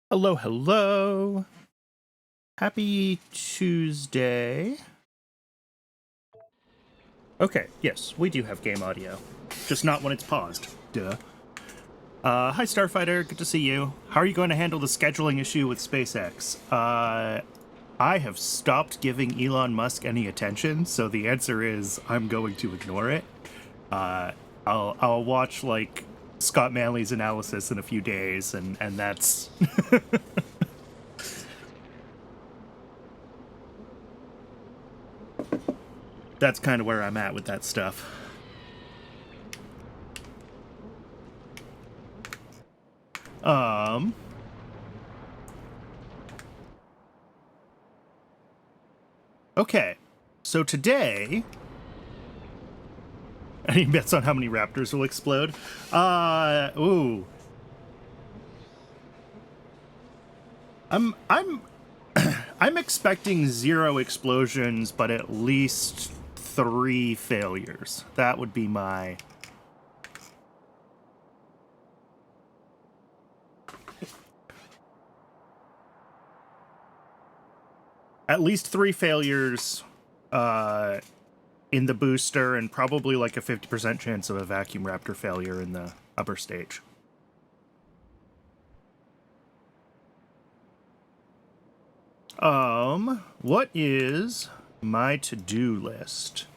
Hello, hello. Happy Tuesday. Okay, yes, we do have game audio. Just not when it's paused. Duh. Hi, Starfighter. Good to see you. How are you going to handle the scheduling issue with SpaceX? I have stopped giving Elon Musk any attention, so the answer is I'm going to ignore it. I'll watch, like, Scott Manley's analysis in a few days, and that's... that's kind of where I'm at with that stuff. Okay, so today... Any bets on how many raptors will explode? Ooh. I'm I'm expecting 0 explosions, but at least 3 failures. That would be my... At least 3 failures in the booster, and probably like a 50% chance of a vacuum raptor failure in the upper stage. What is my to-do list?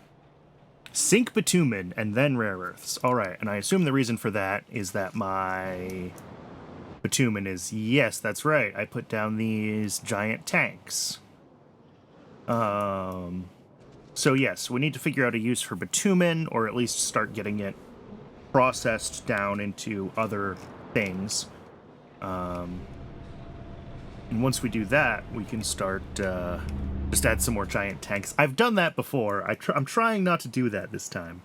Sink bitumen and then rare earths. Alright, and I assume the reason for that is that my bitumen is... Yes, that's right. I put down these giant tanks. So yes, we need to figure out a use for bitumen, or at least start getting it processed down into other things. And once we do that, we can start, just add some more giant tanks. I've done that before. I'm trying not to do that this time.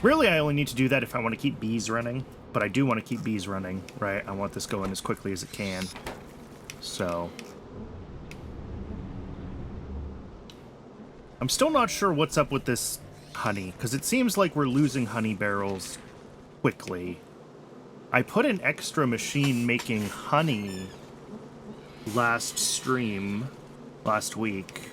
Really, I only need to do that if I want to keep bees running, but I do want to keep bees running, right? I want this going as quickly as it can. So... I'm still not sure what's up with this honey, because it seems like we're losing honey barrels quickly. I put an extra machine making honey last stream, last week.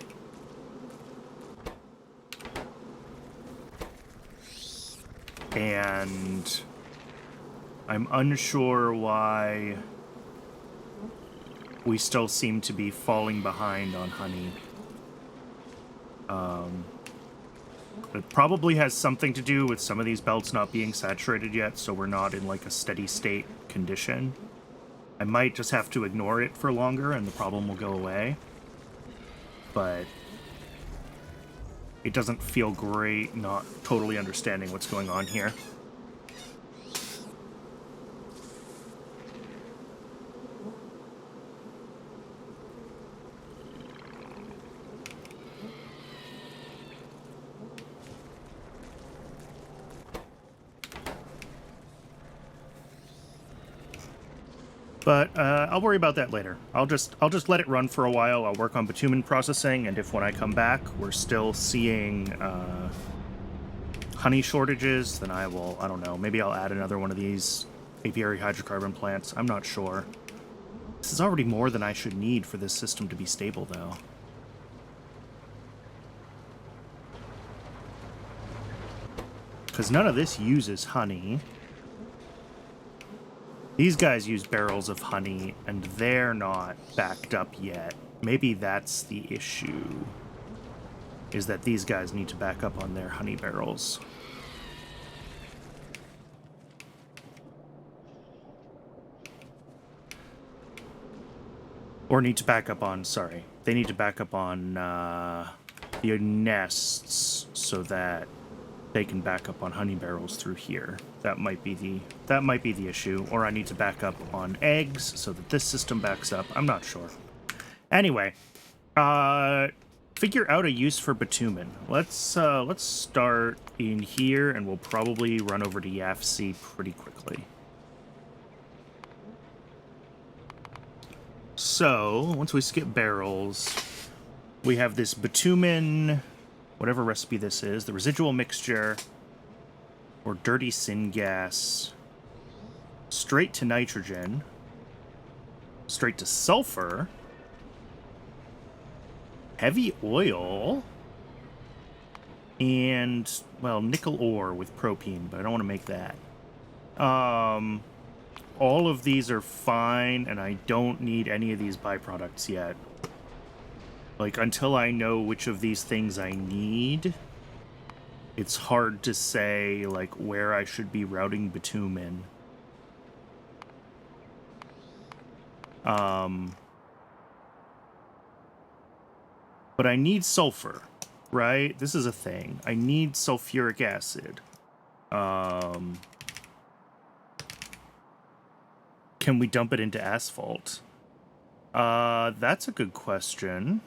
And I'm unsure why we still seem to be falling behind on honey. It probably has something to do with some of these belts not being saturated yet, so we're not in like a steady state condition. I might just have to ignore it for longer and the problem will go away. But it doesn't feel great not totally understanding what's going on here. But I'll worry about that later. I'll just let it run for a while. I'll work on bitumen processing, and if when I come back we're still seeing honey shortages, then I don't know, maybe I'll add another one of these apiary hydrocarbon plants. I'm not sure. This is already more than I should need for this system to be stable, though. Because none of this uses honey. These guys use barrels of honey, and they're not backed up yet. Maybe that's the issue, is that these guys need to back up on their honey barrels. Or need to back up on, sorry, they need to back up on the nests so that they can back up on honey barrels through here. That might be the issue. Or I need to back up on eggs so that this system backs up. I'm not sure. Anyway, figure out a use for bitumen. Let's start in here, and we'll probably run over to YAFC pretty quickly. So once we skip barrels, we have this bitumen, whatever recipe this is, the residual mixture, or dirty syngas, straight to nitrogen. straight to sulfur. Heavy oil. And, well, nickel ore with propene, but I don't want to make that. All of these are fine, and I don't need any of these byproducts yet. Like, until I know which of these things I need, it's hard to say, like, where I should be routing bitumen. But I need sulfur, right? This is a thing. I need sulfuric acid. Can we dump it into asphalt? That's a good question.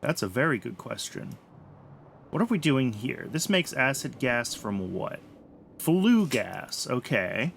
That's a very good question. What are we doing here? This makes acid gas from what? Flue gas. Okay.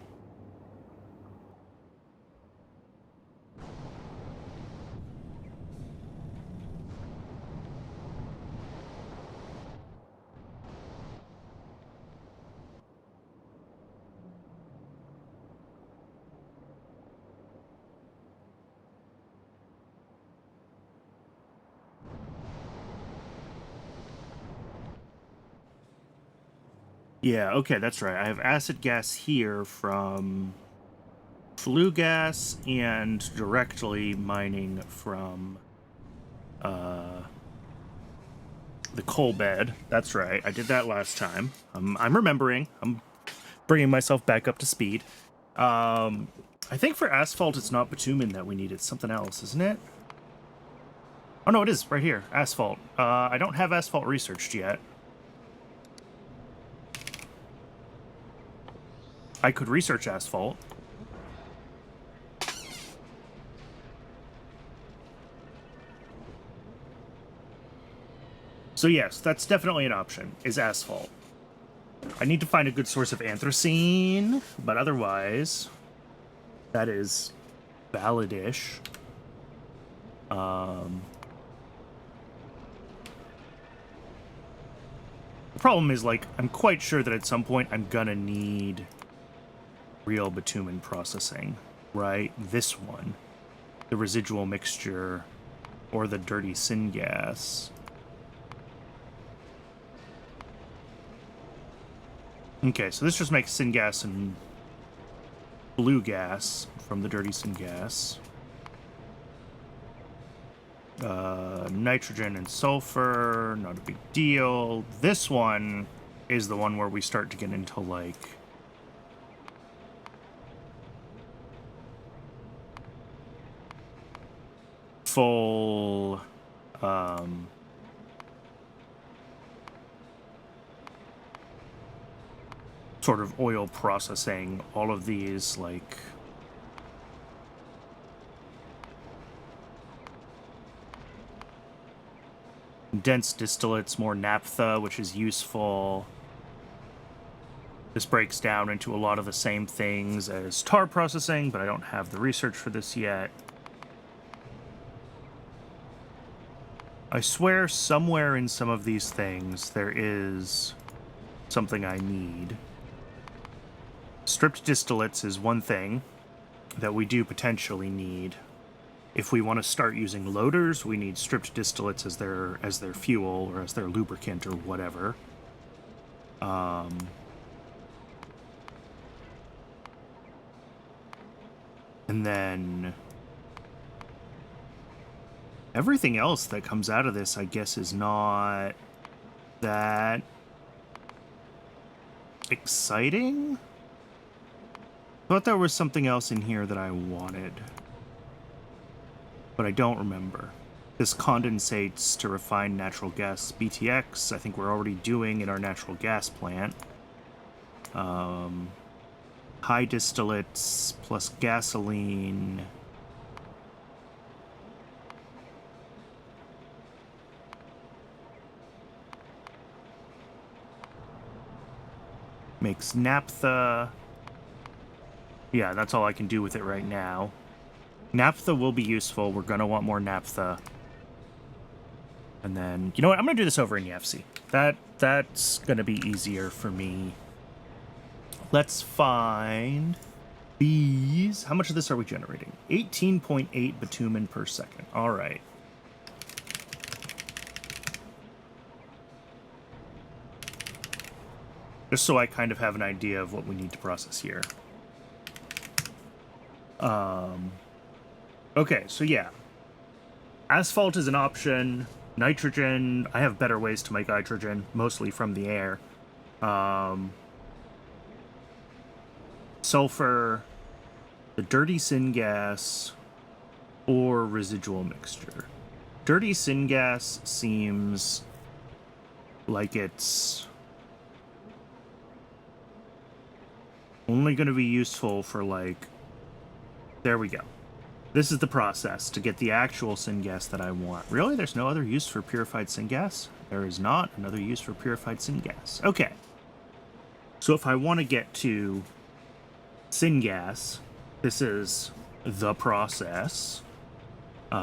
Yeah, okay, that's right. I have acid gas here from flue gas and directly mining from the coal bed. That's right. I did that last time. I'm remembering. I'm bringing myself back up to speed. I think for asphalt, it's not bitumen that we need. It's something else, isn't it? Oh, no, it is. Right here. Asphalt. I don't have asphalt researched yet. I could research asphalt. So yes, that's definitely an option, is asphalt. I need to find a good source of anthracene, but otherwise, that is valid-ish. The problem is, like, I'm quite sure that at some point I'm gonna need real bitumen processing, right? This one, the residual mixture, or the dirty syngas. Okay, so this just makes syngas and blue gas from the dirty syngas. Nitrogen and sulfur, not a big deal. This one is the one where we start to get into, like, full, sort of oil processing. All of these, like, dense distillates, more naphtha, which is useful. This breaks down into a lot of the same things as tar processing, but I don't have the research for this yet. I swear somewhere in some of these things there is something I need. Stripped distillates is one thing that we do potentially need. If we want to start using loaders, we need stripped distillates as their fuel or as their lubricant or whatever. And then everything else that comes out of this, I guess, is not that exciting. Thought there was something else in here that I wanted, but I don't remember. This condensates to refine natural gas BTX. I think we're already doing in our natural gas plant. High distillates plus gasoline. Makes naphtha. Yeah, that's all I can do with it right now. Naphtha will be useful. We're going to want more naphtha. And then, you know what? I'm going to do this over in YFC. That's going to be easier for me. Let's find these. How much of this are we generating? 18.8 bitumen per second. All right. Just so I kind of have an idea of what we need to process here. Okay, so yeah. Asphalt is an option. Nitrogen, I have better ways to make nitrogen, mostly from the air. Sulfur, the dirty syngas, or residual mixture. Dirty syngas seems like it's only going to be useful for, like... There we go. This is the process to get the actual syngas that I want. Really? There's no other use for purified syngas? There is not another use for purified syngas. Okay. So if I want to get to syngas, this is the process. It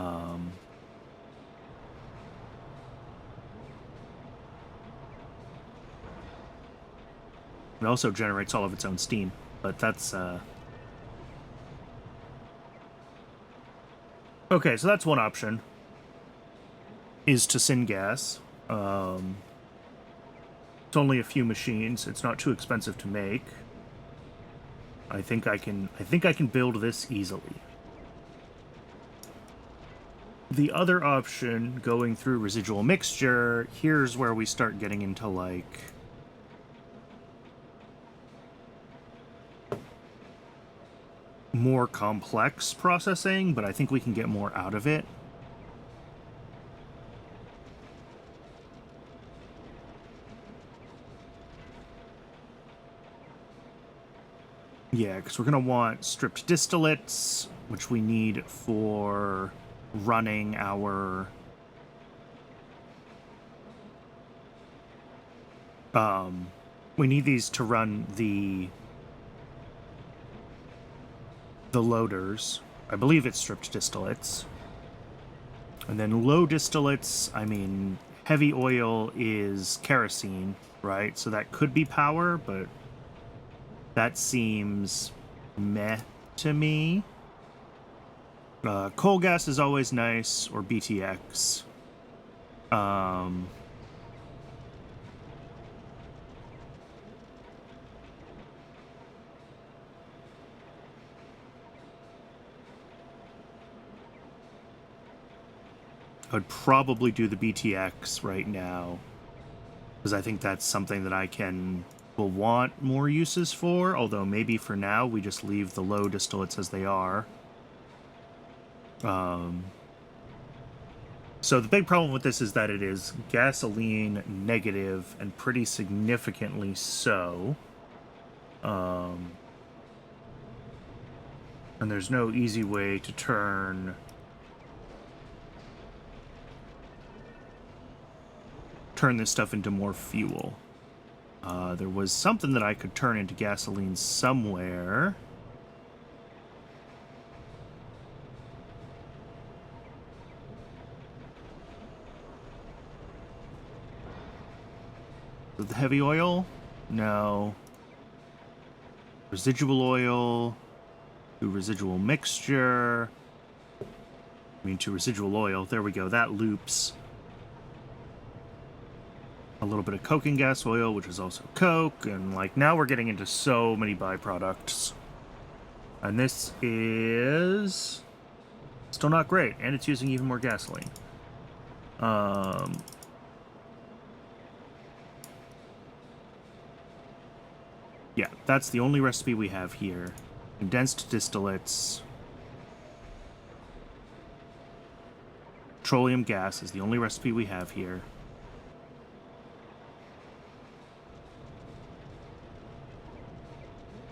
also generates all of its own steam, but that's... Okay, so that's one option, is to syngas. It's only a few machines. It's not too expensive to make. I think I can build this easily. The other option, going through residual mixture, here's where we start getting into, like... more complex processing, but I think we can get more out of it. Yeah, because we're going to want stripped distillates, which we need for running our... we need these to run the loaders. I believe it's stripped distillates. And then low distillates, I mean, heavy oil is kerosene, right? So that could be power, but that seems meh to me. Coal gas is always nice, or BTX. I'd probably do the BTX right now, because I think that's something that will want more uses for, although maybe for now we just leave the low distillates as they are. So the big problem with this is that it is gasoline negative, and pretty significantly so. And there's no easy way to turn this stuff into more fuel. There was something that I could turn into gasoline somewhere. The heavy oil? No. Residual oil. To residual mixture. I mean, to residual oil. There we go. That loops. A little bit of coking gas oil, which is also coke, and like now we're getting into so many byproducts. And this is still not great, and it's using even more gasoline. Yeah, that's the only recipe we have here. Condensed distillates. Petroleum gas is the only recipe we have here.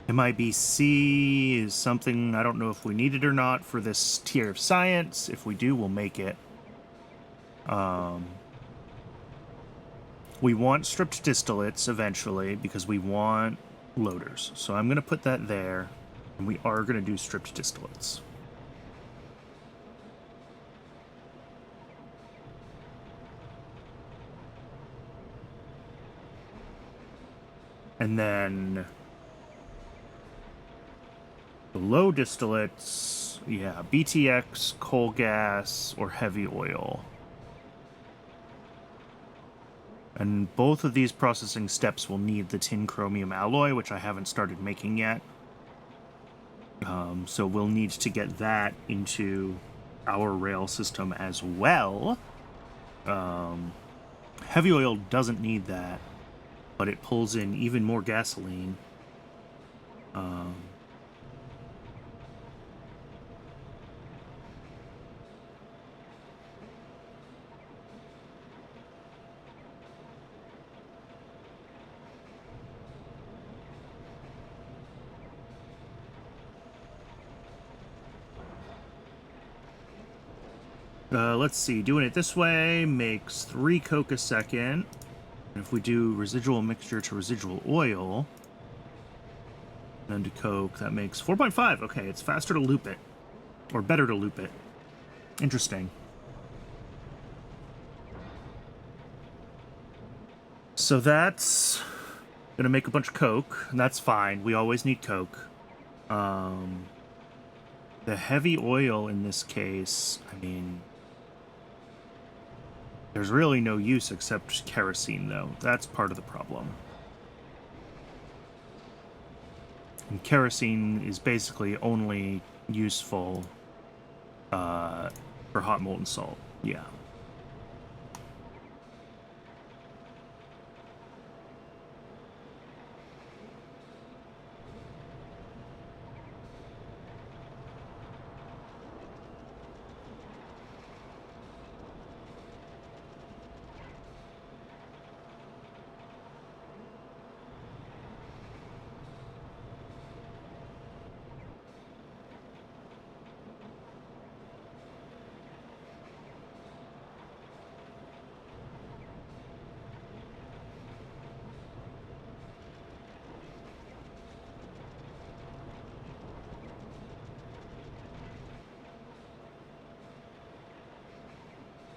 MIBC is something, I don't know if we need it or not for this tier of science. If we do, we'll make it. We want stripped distillates eventually because we want loaders. So I'm going to put that there, and we are going to do stripped distillates. And then the low distillates, yeah, BTX, coal gas, or heavy oil. And both of these processing steps will need the tin chromium alloy, which I haven't started making yet. So we'll need to get that into our rail system as well. Heavy oil doesn't need that, but it pulls in even more gasoline. Let's see, doing it this way makes 3 coke a second. And if we do residual mixture to residual oil, then to coke, that makes 4.5. Okay, it's faster to loop it. Or better to loop it. Interesting. So that's gonna make a bunch of coke, and that's fine. We always need coke. The heavy oil in this case, I mean, there's really no use except kerosene, though. That's part of the problem. And kerosene is basically only useful for hot molten salt. Yeah.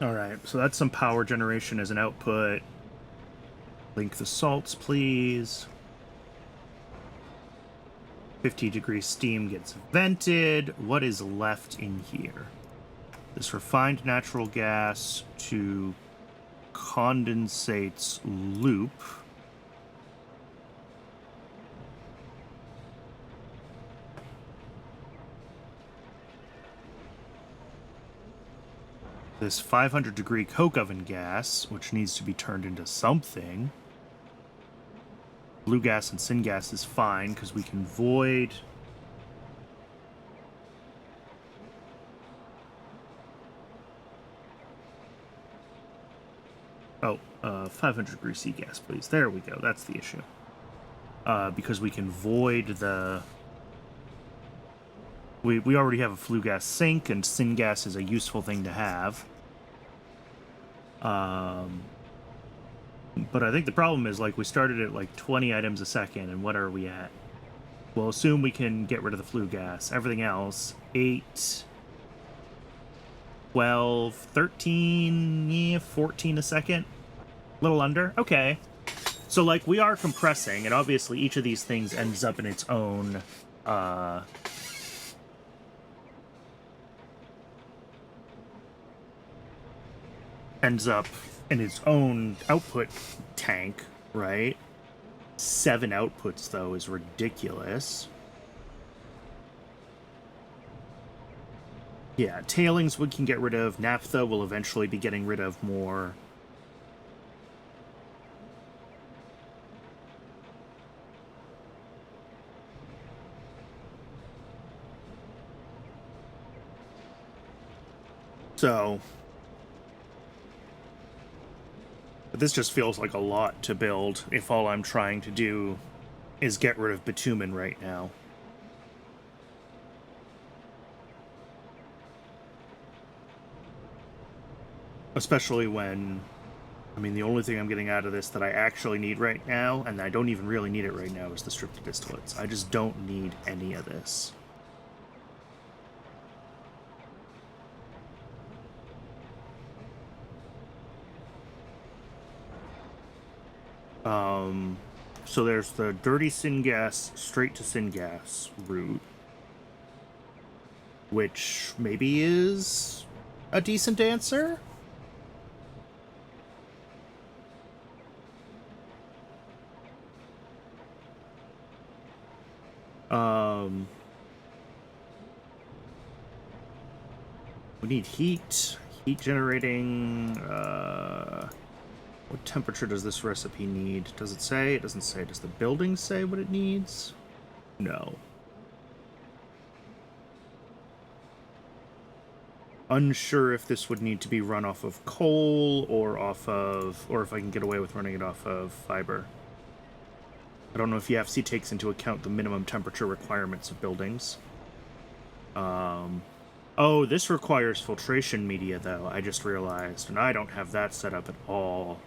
Alright, so that's some power generation as an output. Link the salts, please. 50-degree steam gets vented. What is left in here? This refined natural gas to condensates loop. This 500-degree coke oven gas, which needs to be turned into something. Blue gas and syngas is fine, because we can void... Oh, 500-degree C gas, please. There we go. That's the issue. Because we can void the... We already have a flue gas sink, and syngas is a useful thing to have. But I think the problem is, like, we started at, like, 20 items a second, and what are we at? We'll assume we can get rid of the flue gas. Everything else, 8, 12, 13, yeah, 14 a second. A little under? Okay. So, like, we are compressing, and obviously each of these things ends up in its own, output tank, right? 7 outputs, though, is ridiculous. Yeah, tailings we can get rid of. Naphtha will eventually be getting rid of more. So... But this just feels like a lot to build if all I'm trying to do is get rid of bitumen right now. Especially when, I mean, the only thing I'm getting out of this that I actually need right now, and I don't even really need it right now, is the stripped distillates. I just don't need any of this. So there's the dirty syngas straight to syngas route, which maybe is a decent answer. We need heat generating. What temperature does this recipe need? Does it say? It doesn't say. Does the building say what it needs? No. Unsure if this would need to be run off of coal or if I can get away with running it off of fiber. I don't know if EFC takes into account the minimum temperature requirements of buildings. Oh, this requires filtration media, though, I just realized, and I don't have that set up at all.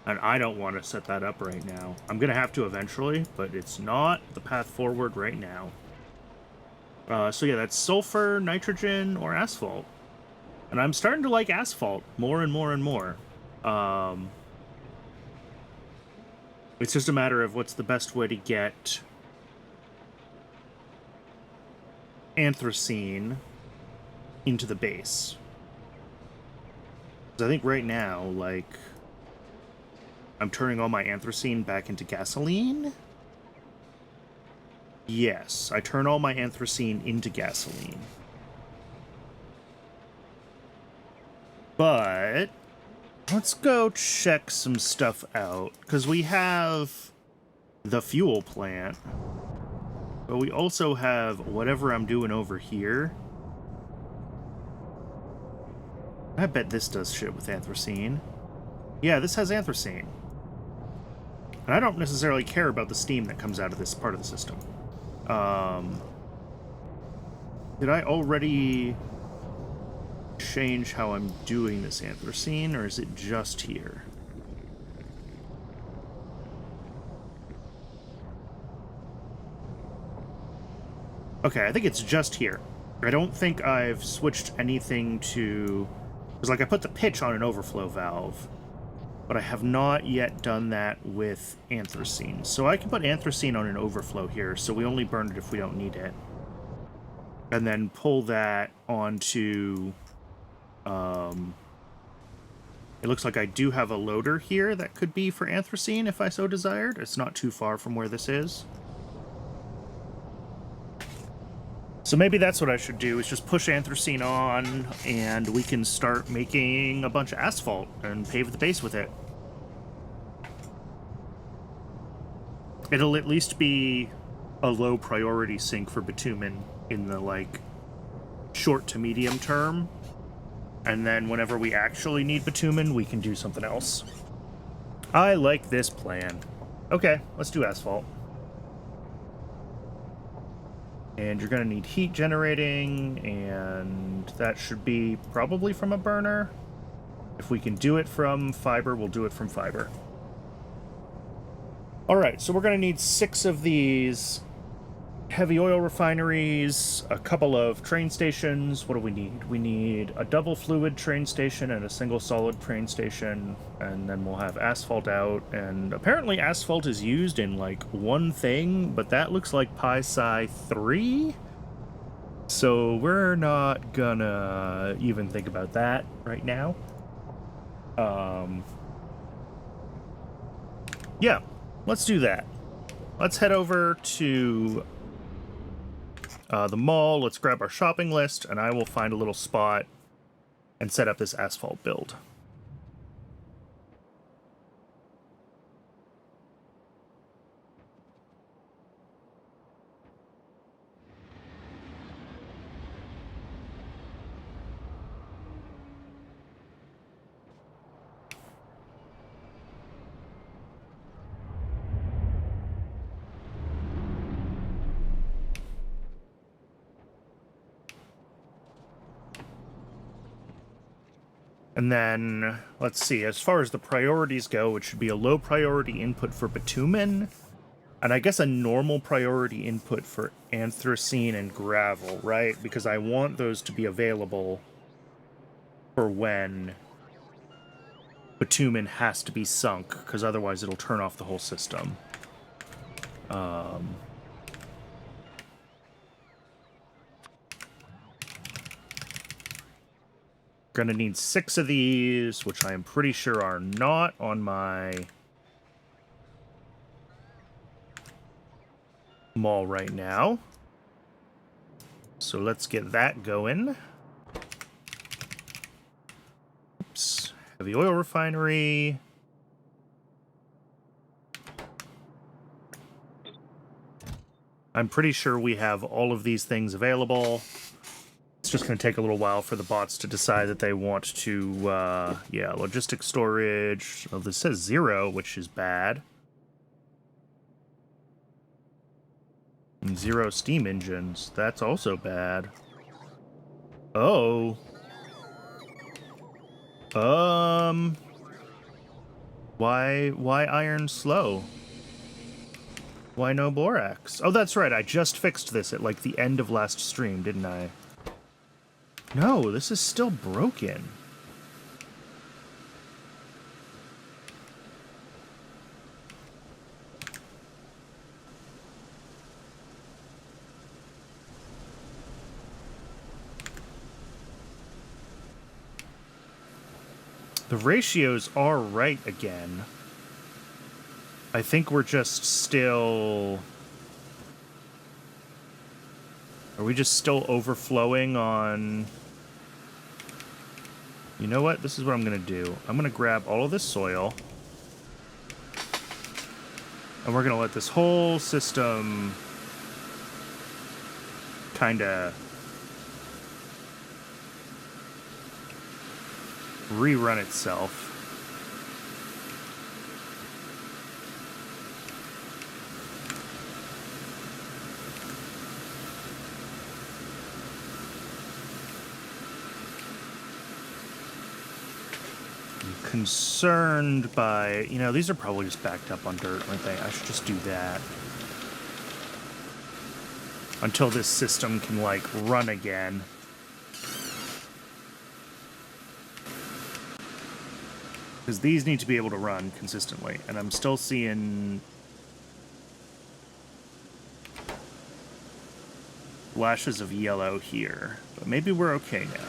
And I don't want to set that up right now. I'm going to have to eventually, but it's not the path forward right now. So yeah, that's sulfur, nitrogen, or asphalt. And I'm starting to like asphalt more and more and more. It's just a matter of what's the best way to get anthracene into the base. Because I think right now, like, I'm turning all my anthracene back into gasoline. Yes, I turn all my anthracene into gasoline. But let's go check some stuff out, because we have the fuel plant, but we also have whatever I'm doing over here. I bet this does shit with anthracene. Yeah, this has anthracene. And I don't necessarily care about the steam that comes out of this part of the system. Did I already change how I'm doing this anthracene, or is it just here? Okay, I think it's just here. I don't think I've switched anything to... Because, like, I put the pitch on an overflow valve, but I have not yet done that with anthracene. So I can put anthracene on an overflow here, so we only burn it if we don't need it. And then pull that onto... It looks like I do have a loader here that could be for anthracene if I so desired. It's not too far from where this is. So maybe that's what I should do, is just push anthracene on, and we can start making a bunch of asphalt and pave the base with it. It'll at least be a low priority sink for bitumen in the, like, short to medium term. And then whenever we actually need bitumen, we can do something else. I like this plan. Okay, let's do asphalt. And you're going to need heat generating, and that should be probably from a burner. If we can do it from fiber, we'll do it from fiber. Alright, so we're going to need 6 of these heavy oil refineries, a couple of train stations. What do we need? We need a double fluid train station and a single solid train station, and then we'll have asphalt out. And apparently asphalt is used in like one thing, but that looks like Pi-Sci 3, so we're not gonna even think about that right now. Yeah, let's do that. Let's head over to the mall. Let's grab our shopping list, and I will find a little spot and set up this asphalt build. And then, let's see, as far as the priorities go, it should be a low priority input for bitumen, and I guess a normal priority input for anthracene and gravel, right? Because I want those to be available for when bitumen has to be sunk, because otherwise it'll turn off the whole system. Gonna need 6 of these, which I am pretty sure are not on my mall right now. So let's get that going. Oops. Heavy oil refinery. I'm pretty sure we have all of these things available. It's just going to take a little while for the bots to decide that they want to, yeah, logistic storage. Oh, this says 0, which is bad. And 0 steam engines. That's also bad. Oh. Why iron slow? Why no borax? Oh, that's right. I just fixed this at, like, the end of last stream, didn't I? No, this is still broken. The ratios are right again. I think we're just still... Are we just still overflowing on... You know what? This is what I'm going to do. I'm going to grab all of this soil. And we're going to let this whole system kind of rerun itself. Concerned by, you know, these are probably just backed up on dirt, aren't they? I should just do that. Until this system can, like, run again. Because these need to be able to run consistently. And I'm still seeing... flashes of yellow here. But maybe we're okay now.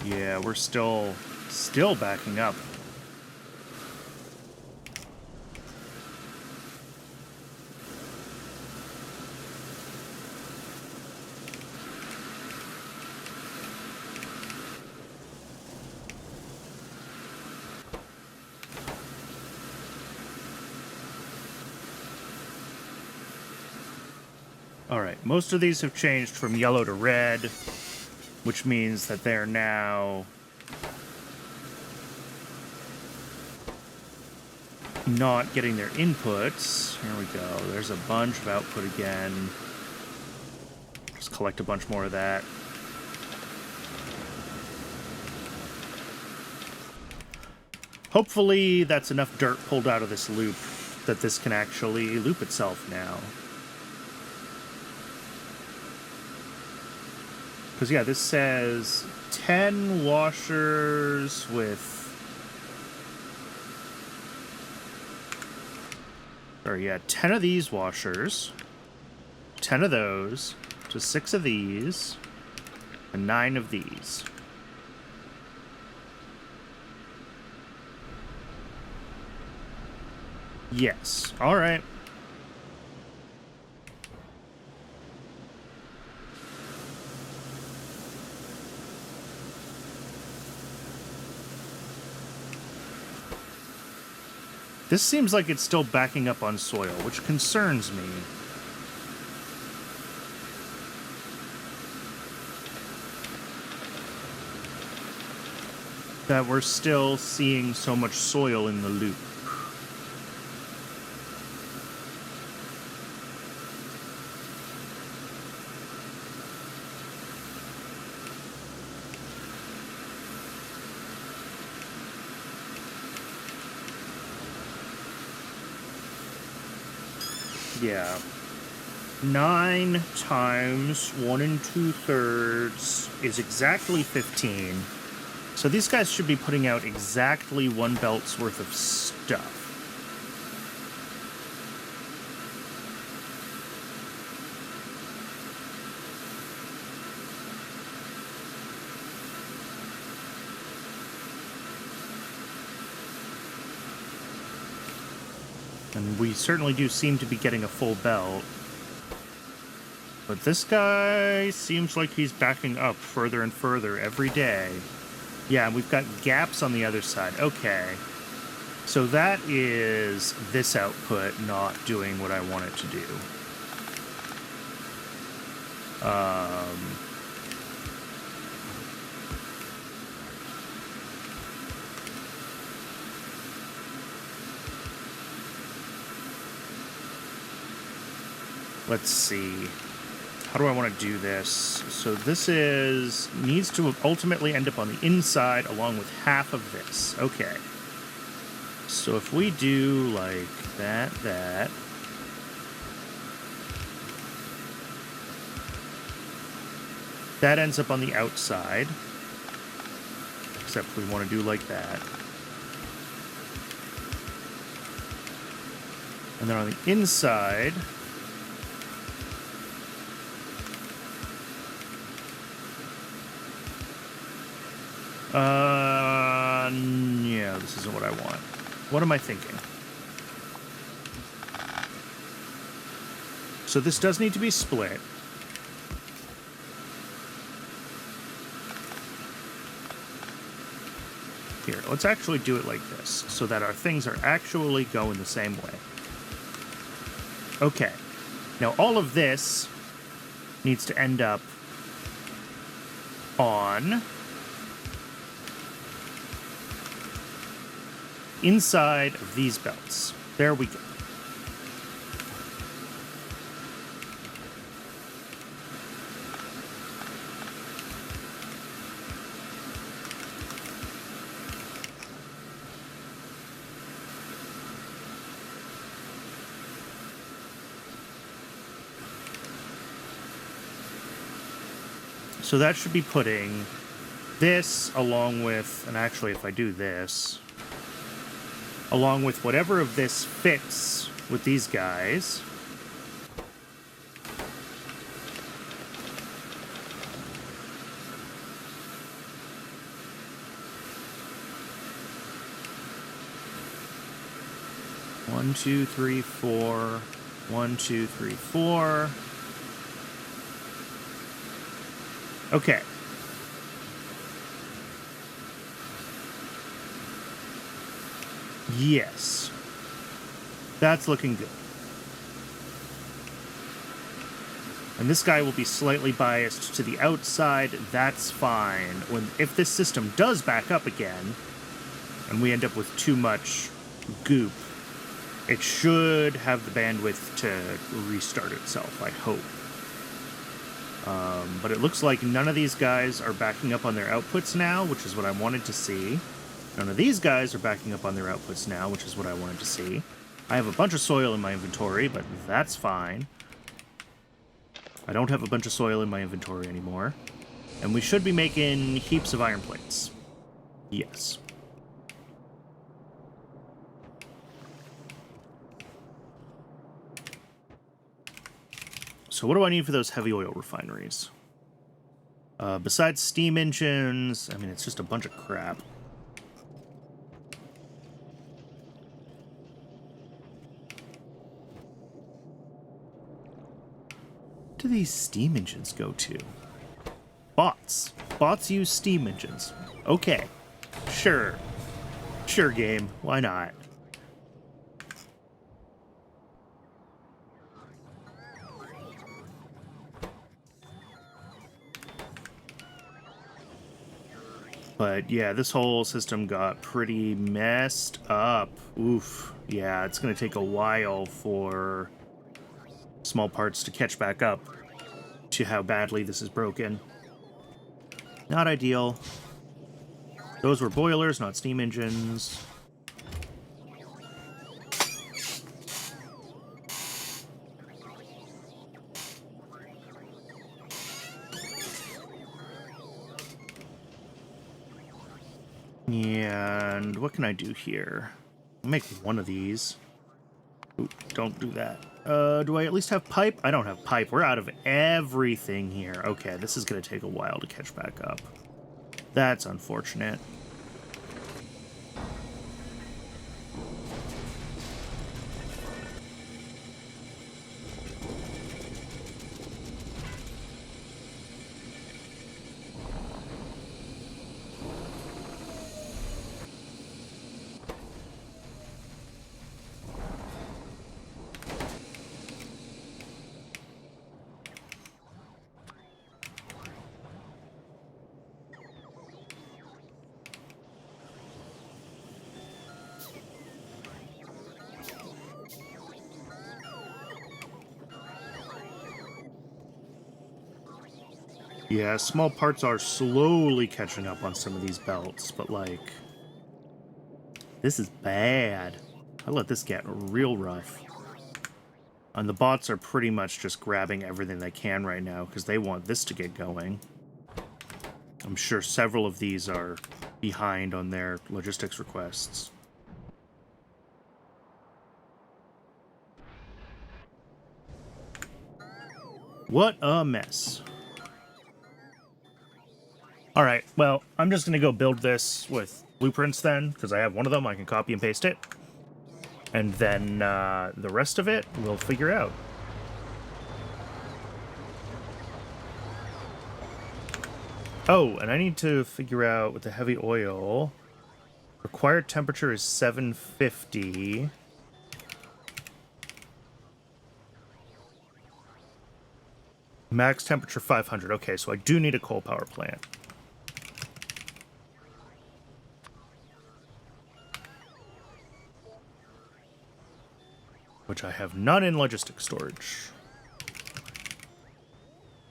Yeah, we're still backing up. All right, most of these have changed from yellow to red, which means that they're now not getting their inputs. Here we go. There's a bunch of output again. Just collect a bunch more of that. Hopefully that's enough dirt pulled out of this loop that this can actually loop itself now. Because, yeah, this says 10 washers with... Or, yeah, 10 of these washers, 10 of those, so 6 of these, and 9 of these. Yes. All right. This seems like it's still backing up on soil, which concerns me. That we're still seeing so much soil in the loop. Yeah. 9 times 1 2/3 is exactly 15. So these guys should be putting out exactly 1 belt's worth of stuff. And we certainly do seem to be getting a full belt. But this guy seems like he's backing up further and further every day. Yeah, and we've got gaps on the other side. Okay. So that is this output not doing what I want it to do. Let's see. How do I want to do this? So this needs to ultimately end up on the inside along with half of this. Okay. So if we do like that, that ends up on the outside. Except we want to do like that. And then on the inside, yeah, this isn't what I want. What am I thinking? So this does need to be split. Here, let's actually do it like this, so that our things are actually going the same way. Okay. Now all of this needs to end up on inside of these belts. There we go. So that should be putting this along with, and actually if I do this, along with whatever of this fits with these guys. One, two, three, four. 1, 2, 3, 4. Okay. Yes. That's looking good. And this guy will be slightly biased to the outside. That's fine. If this system does back up again, and we end up with too much goop, it should have the bandwidth to restart itself, I hope. But it looks like none of these guys are backing up on their outputs now, which is what I wanted to see. None of these guys are backing up on their outputs now, which is what I wanted to see. I have a bunch of soil in my inventory, but that's fine. I don't have a bunch of soil in my inventory anymore. And we should be making heaps of iron plates. Yes. So what do I need for those heavy oil refineries? Besides steam engines, I mean, it's just a bunch of crap. What do these steam engines go to? Bots. Bots use steam engines. Okay. Sure. Sure, game. Why not? But yeah, this whole system got pretty messed up. Oof. Yeah, it's going to take a while for small parts to catch back up to how badly this is broken. Not ideal. Those were boilers, not steam engines. And what can I do here? I'll make one of these. Ooh, don't do that. Do I at least have pipe? I don't have pipe. We're out of everything here. Okay, this is going to take a while to catch back up. That's unfortunate. Yeah, small parts are slowly catching up on some of these belts, but like, this is bad. I let this get real rough. And the bots are pretty much just grabbing everything they can right now because they want this to get going. I'm sure several of these are behind on their logistics requests. What a mess. Alright, well, I'm just going to go build this with blueprints then, because I have one of them. I can copy and paste it. And then the rest of it we'll figure out. Oh, and I need to figure out with the heavy oil. Required temperature is 750. Max temperature 500. Okay, so I do need a coal power plant. Which I have none in logistics storage.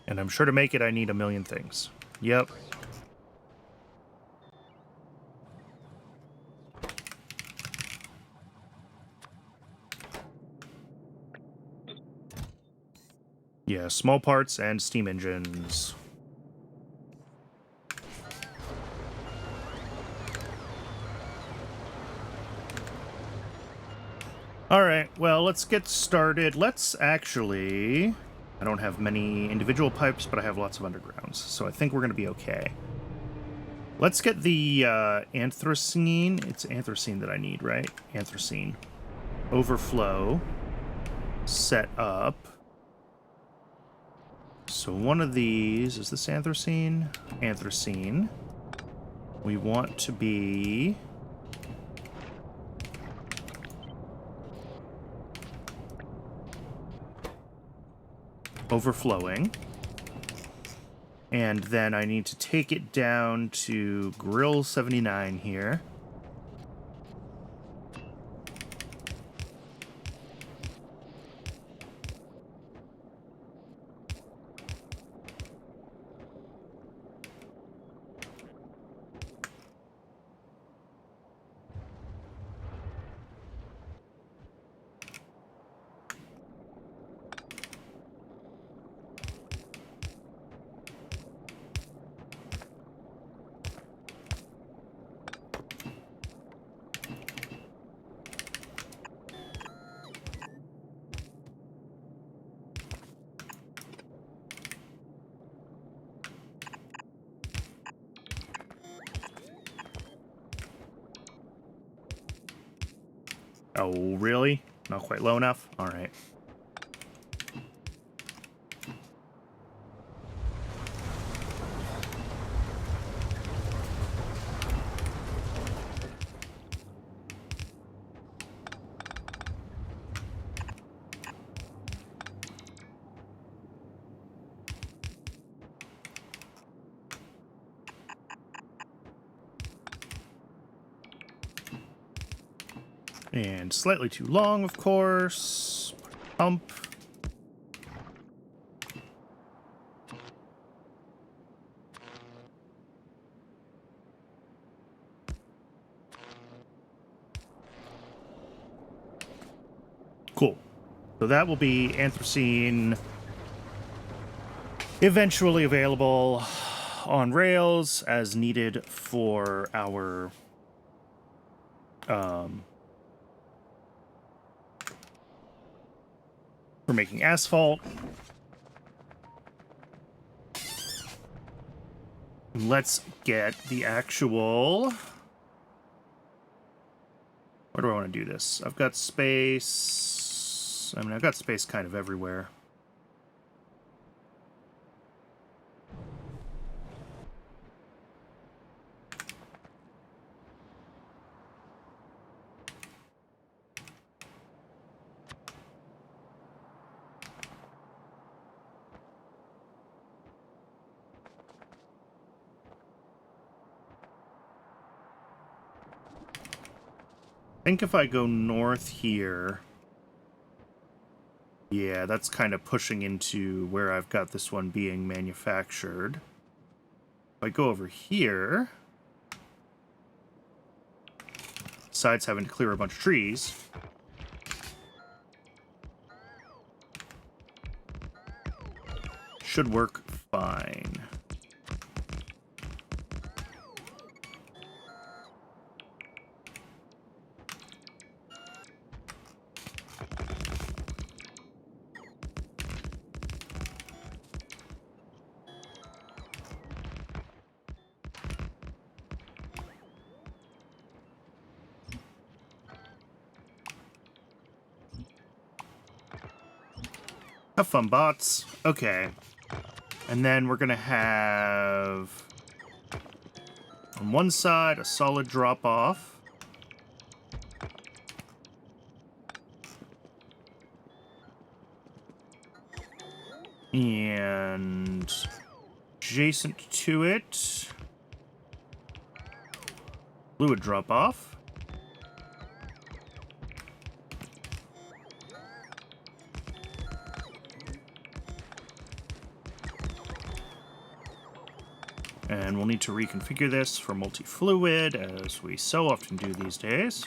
And I'm sure to make it, I need a million things. Yep. Yeah, small parts and steam engines. Alright, well, let's get started. Let's actually... I don't have many individual pipes, but I have lots of undergrounds, so I think we're going to be okay. Let's get the anthracene. It's anthracene that I need, right? Anthracene. Overflow. Set up. So one of these, is this anthracene? Anthracene. We want to be... overflowing. And then I need to take it down to grill 79 here. Oh, really? Not quite low enough? All right. And slightly too long, of course. Pump. Cool. So that will be anthracene eventually available on rails as needed for our For making asphalt. Let's get the actual... Where do I want to do this? I've got space... I mean, I've got space kind of everywhere. I think if I go north here... Yeah, that's kind of pushing into where I've got this one being manufactured. If I go over here... Besides having to clear a bunch of trees... Should work fine. Have fun, bots. Okay. And then we're going to have... On one side, a solid drop-off. And... adjacent to it... fluid drop-off. And we'll need to reconfigure this for multi-fluid, as we so often do these days.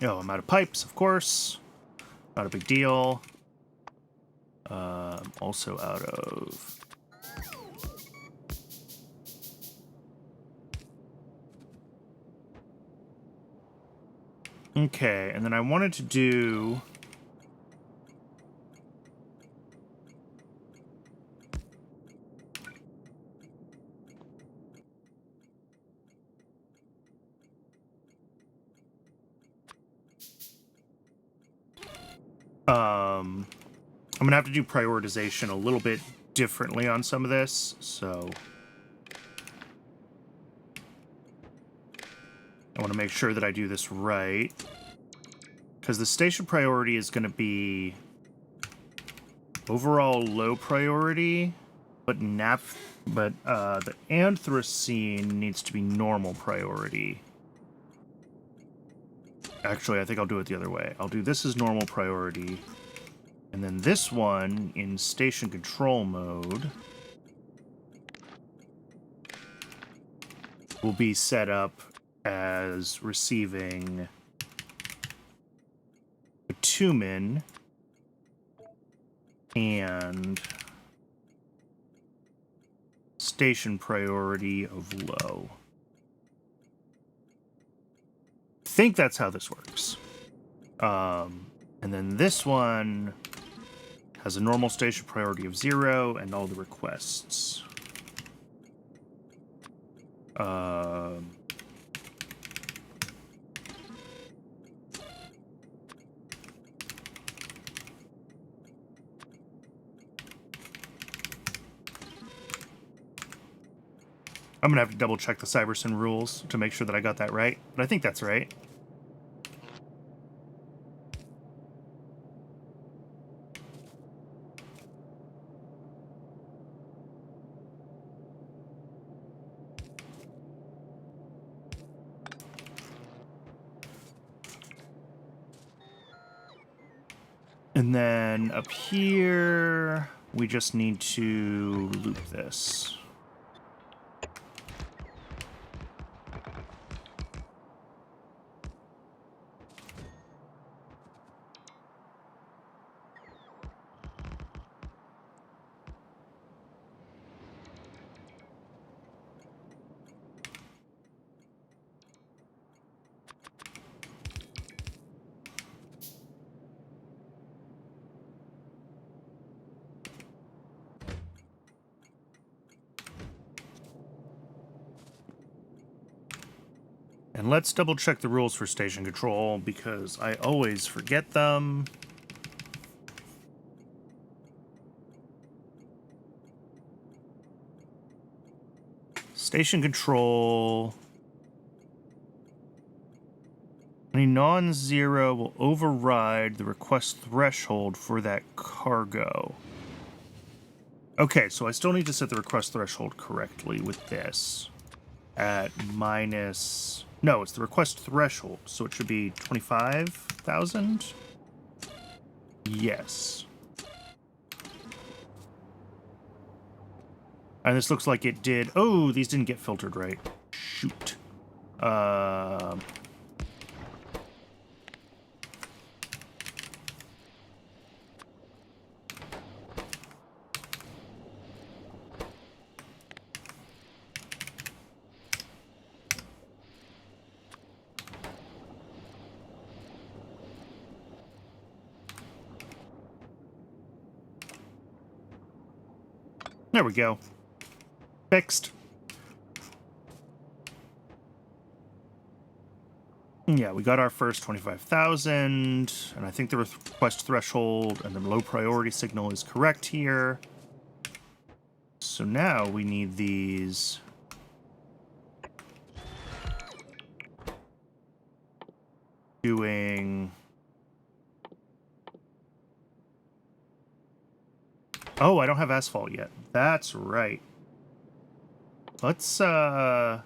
Oh, I'm out of pipes, of course. Not a big deal. Also out of... Okay, and then I wanted to do... I'm gonna have to do prioritization a little bit differently on some of this, so... I want to make sure that I do this right. Because the station priority is going to be overall low priority, but the Anthracene needs to be normal priority. Actually, I think I'll do it the other way. I'll do this as normal priority, and then this one in station control mode will be set up as receiving bitumen and station priority of low. I think that's how this works. And then this one has a normal station priority of 0 and all the requests. I'm gonna have to double check the Cybersyn rules to make sure that I got that right, but I think that's right. And then up here, we just need to loop this. And let's double check the rules for station control because I always forget them. Station control. Any non-zero will override the request threshold for that cargo. Okay, so I still need to set the request threshold correctly with this. At minus... No, it's the request threshold, so it should be 25,000? Yes. And this looks like it did... Oh, these didn't get filtered right. Shoot. There we go. Fixed. Yeah, we got our first 25,000, and I think the request threshold and the low priority signal is correct here. So now we need these. Doing... Oh, I don't have asphalt yet. That's right. Let's just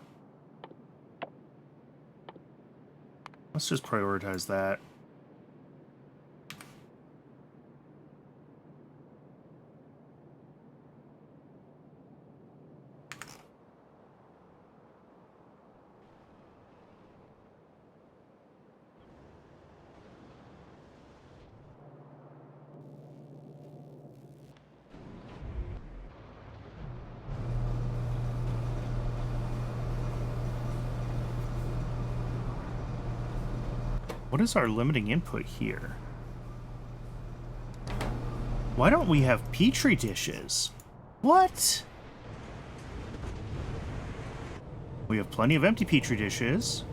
prioritize that. What is our limiting input here? Why don't we have Petri dishes? What? We have plenty of empty Petri dishes.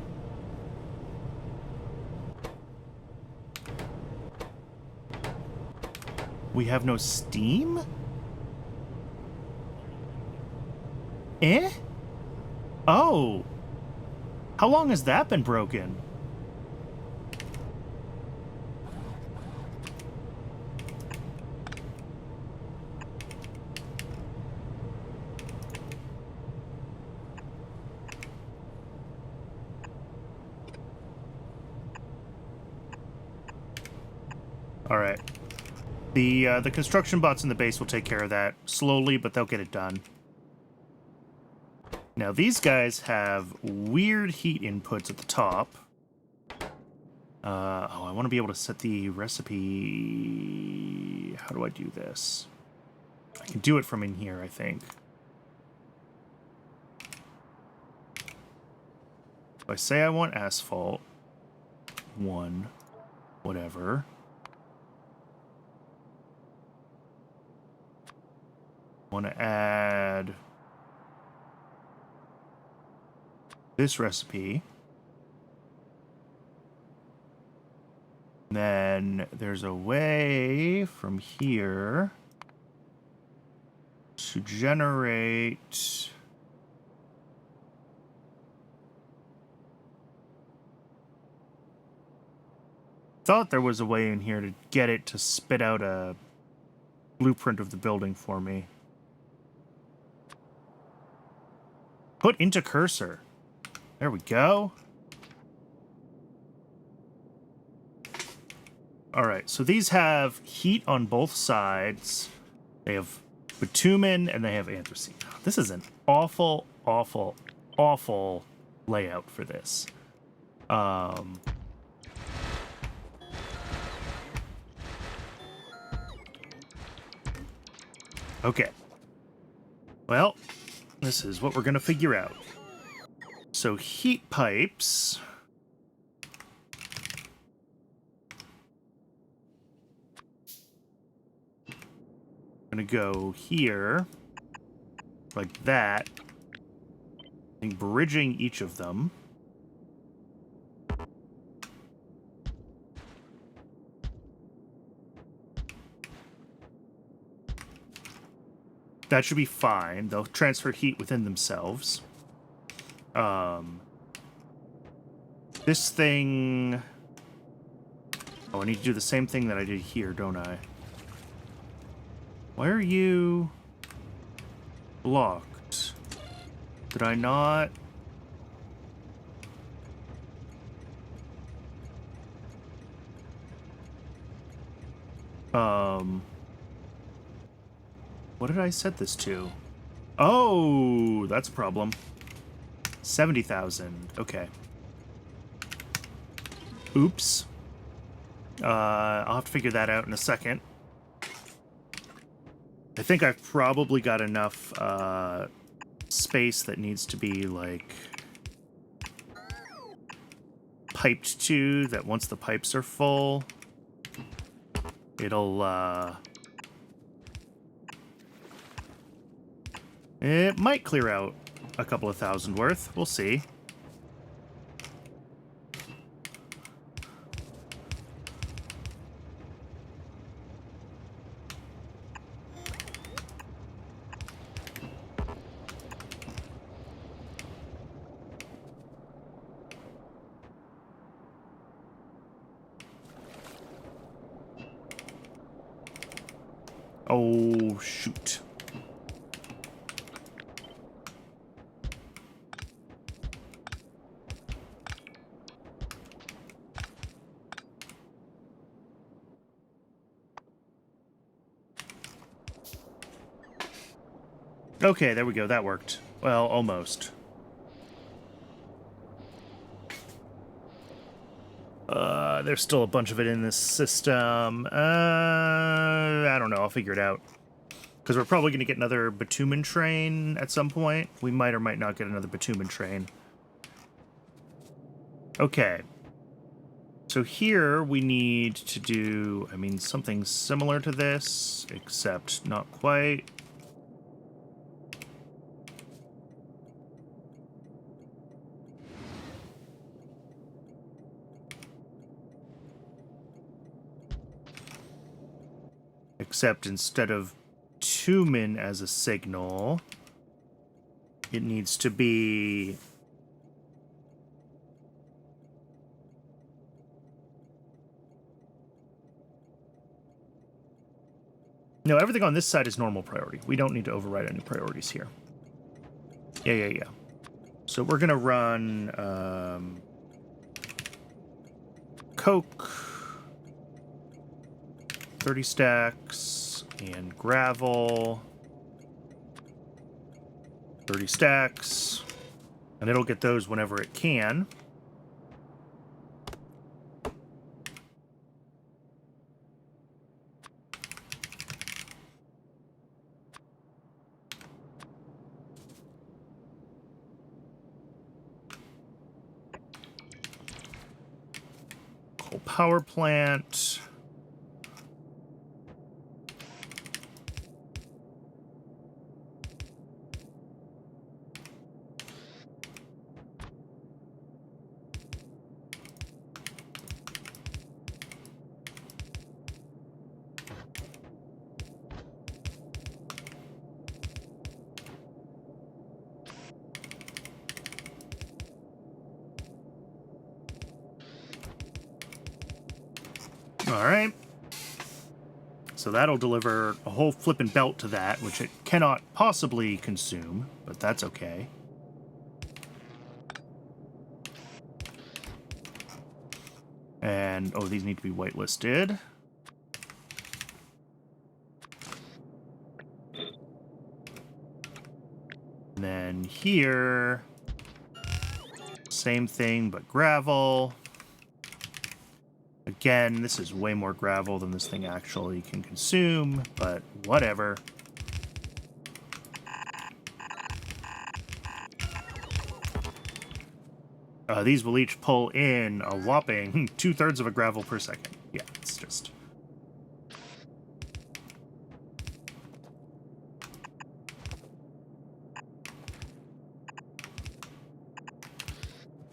We have no steam? Eh? Oh. How long has that been broken? All right. The construction bots in the base will take care of that slowly, but they'll get it done. Now these guys have weird heat inputs at the top. Oh, I want to be able to set the recipe. How do I do this? I can do it from in here, I think. If I say I want asphalt, 1, whatever. Want to add this recipe. Then there's a way from here to generate thought there was a way in here to get it to spit out a blueprint of the building for me. Put into cursor. There we go. Alright, so these have heat on both sides. They have bitumen and they have anthracene. This is an awful, awful, awful layout for this. Okay. Well, this is what we're going to figure out. So heat pipes. Going to go here. Like that. I think bridging each of them. That should be fine. They'll transfer heat within themselves. This thing... Oh, I need to do the same thing that I did here, don't I? Why are you blocked? Did I not? What did I set this to? Oh, that's a problem. 70,000. Okay. Oops. I'll have to figure that out in a second. I think I've probably got enough space that needs to be, like, piped to, that once the pipes are full, it'll, it might clear out a couple of thousand worth. We'll see. Oh, shoot. Okay, there we go. That worked. Well, almost. There's still a bunch of it in this system. I don't know. I'll figure it out. Because we're probably going to get another bitumen train at some point. We might or might not get another bitumen train. Okay. So here we need to do, I mean, something similar to this, except not quite. Except instead of bitumen as a signal, it needs to be... No, everything on this side is normal priority. We don't need to override any priorities here. Yeah. So we're going to run coke, 30 stacks, and gravel, 30 stacks, and it'll get those whenever it can. Coal power plant. All right. So that'll deliver a whole flippin' belt to that, which it cannot possibly consume, but that's okay. And, oh, these need to be whitelisted. And then here, same thing, but gravel. Again, this is way more gravel than this thing actually can consume, but whatever. These will each pull in a whopping 2/3 of a gravel per second. Yeah, it's just...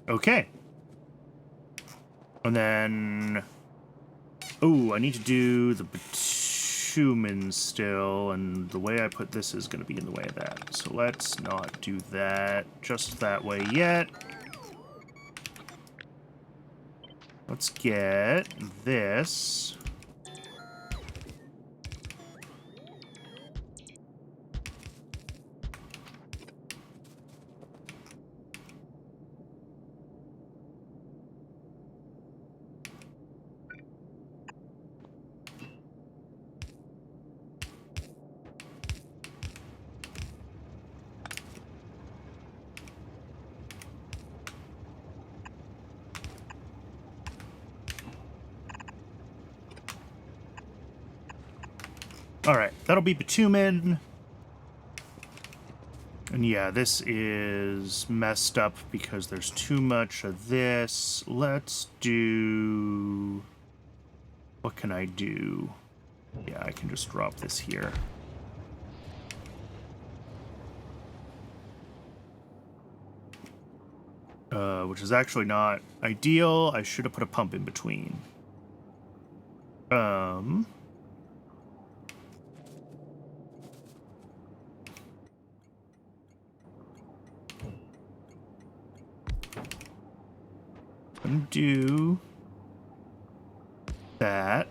Okay. And then... Oh, I need to do the bitumen still, and the way I put this is going to be in the way of that. So let's not do that just that way yet. Let's get this. Alright, that'll be bitumen. And yeah, this is messed up because there's too much of this. Let's do... What can I do? Yeah, I can just drop this here. Which is actually not ideal. I should have put a pump in between. Do that.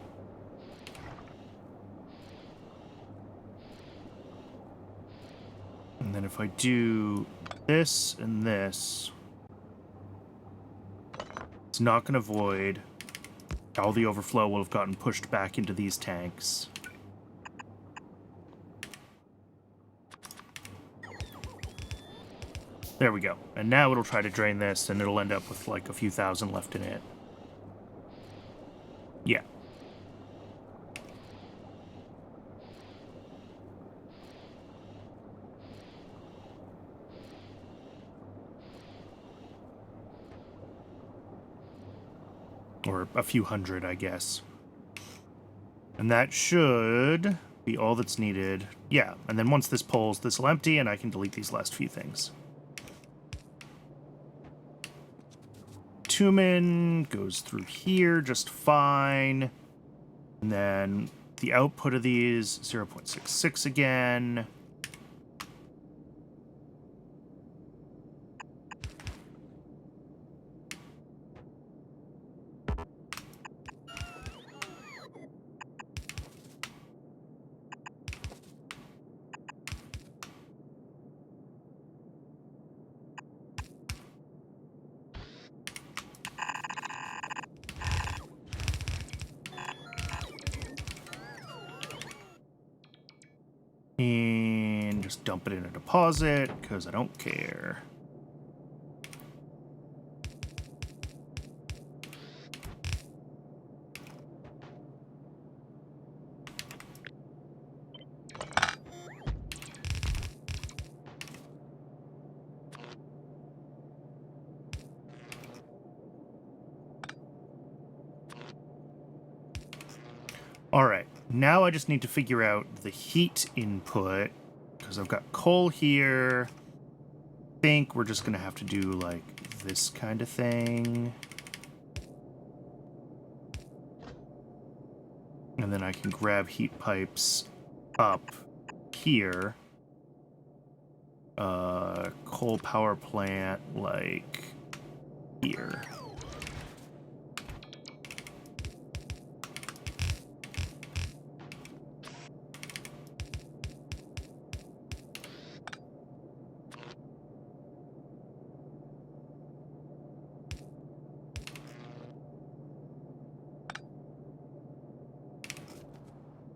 And then if I do this and this, it's not going to void. All the overflow will have gotten pushed back into these tanks. There we go. And now it'll try to drain this, and it'll end up with like a few thousand left in it. Yeah. Or a few hundred, I guess. And that should be all that's needed. Yeah, and then once this pulls, this will empty, and I can delete these last few things. Bitumen goes through here just fine. And then the output of these, 0.66 again. And just dump it in a deposit, because I don't care. All right, now I just need to figure out the heat input, because I've got coal here. I think we're just going to have to do, like, this kind of thing. And then I can grab heat pipes up here. Coal power plant, like, here.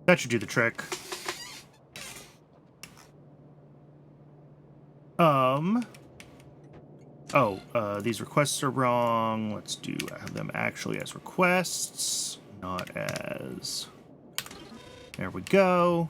That should do the trick. These requests are wrong. Let's have them actually as requests, not as... There we go.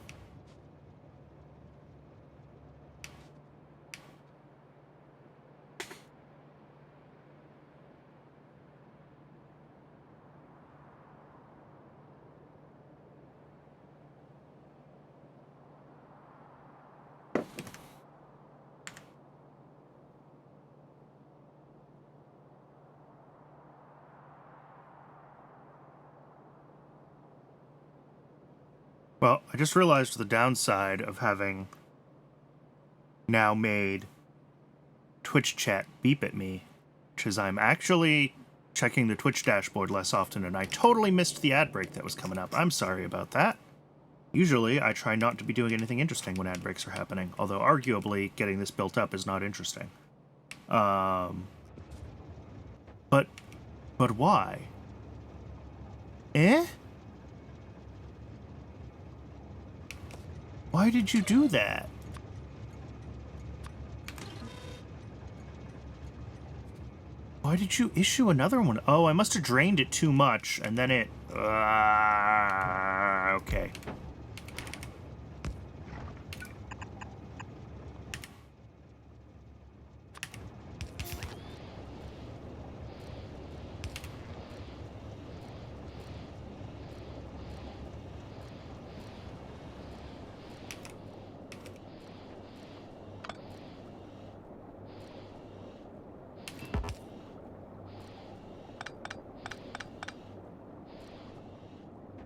Well, I just realized the downside of having now made Twitch chat beep at me, which is I'm actually checking the Twitch dashboard less often, and I totally missed the ad break that was coming up. I'm sorry about that. Usually, I try not to be doing anything interesting when ad breaks are happening, although arguably getting this built up is not interesting. But why? Eh? Why did you do that? Why did you issue another one? Oh, I must have drained it too much, and then it... okay.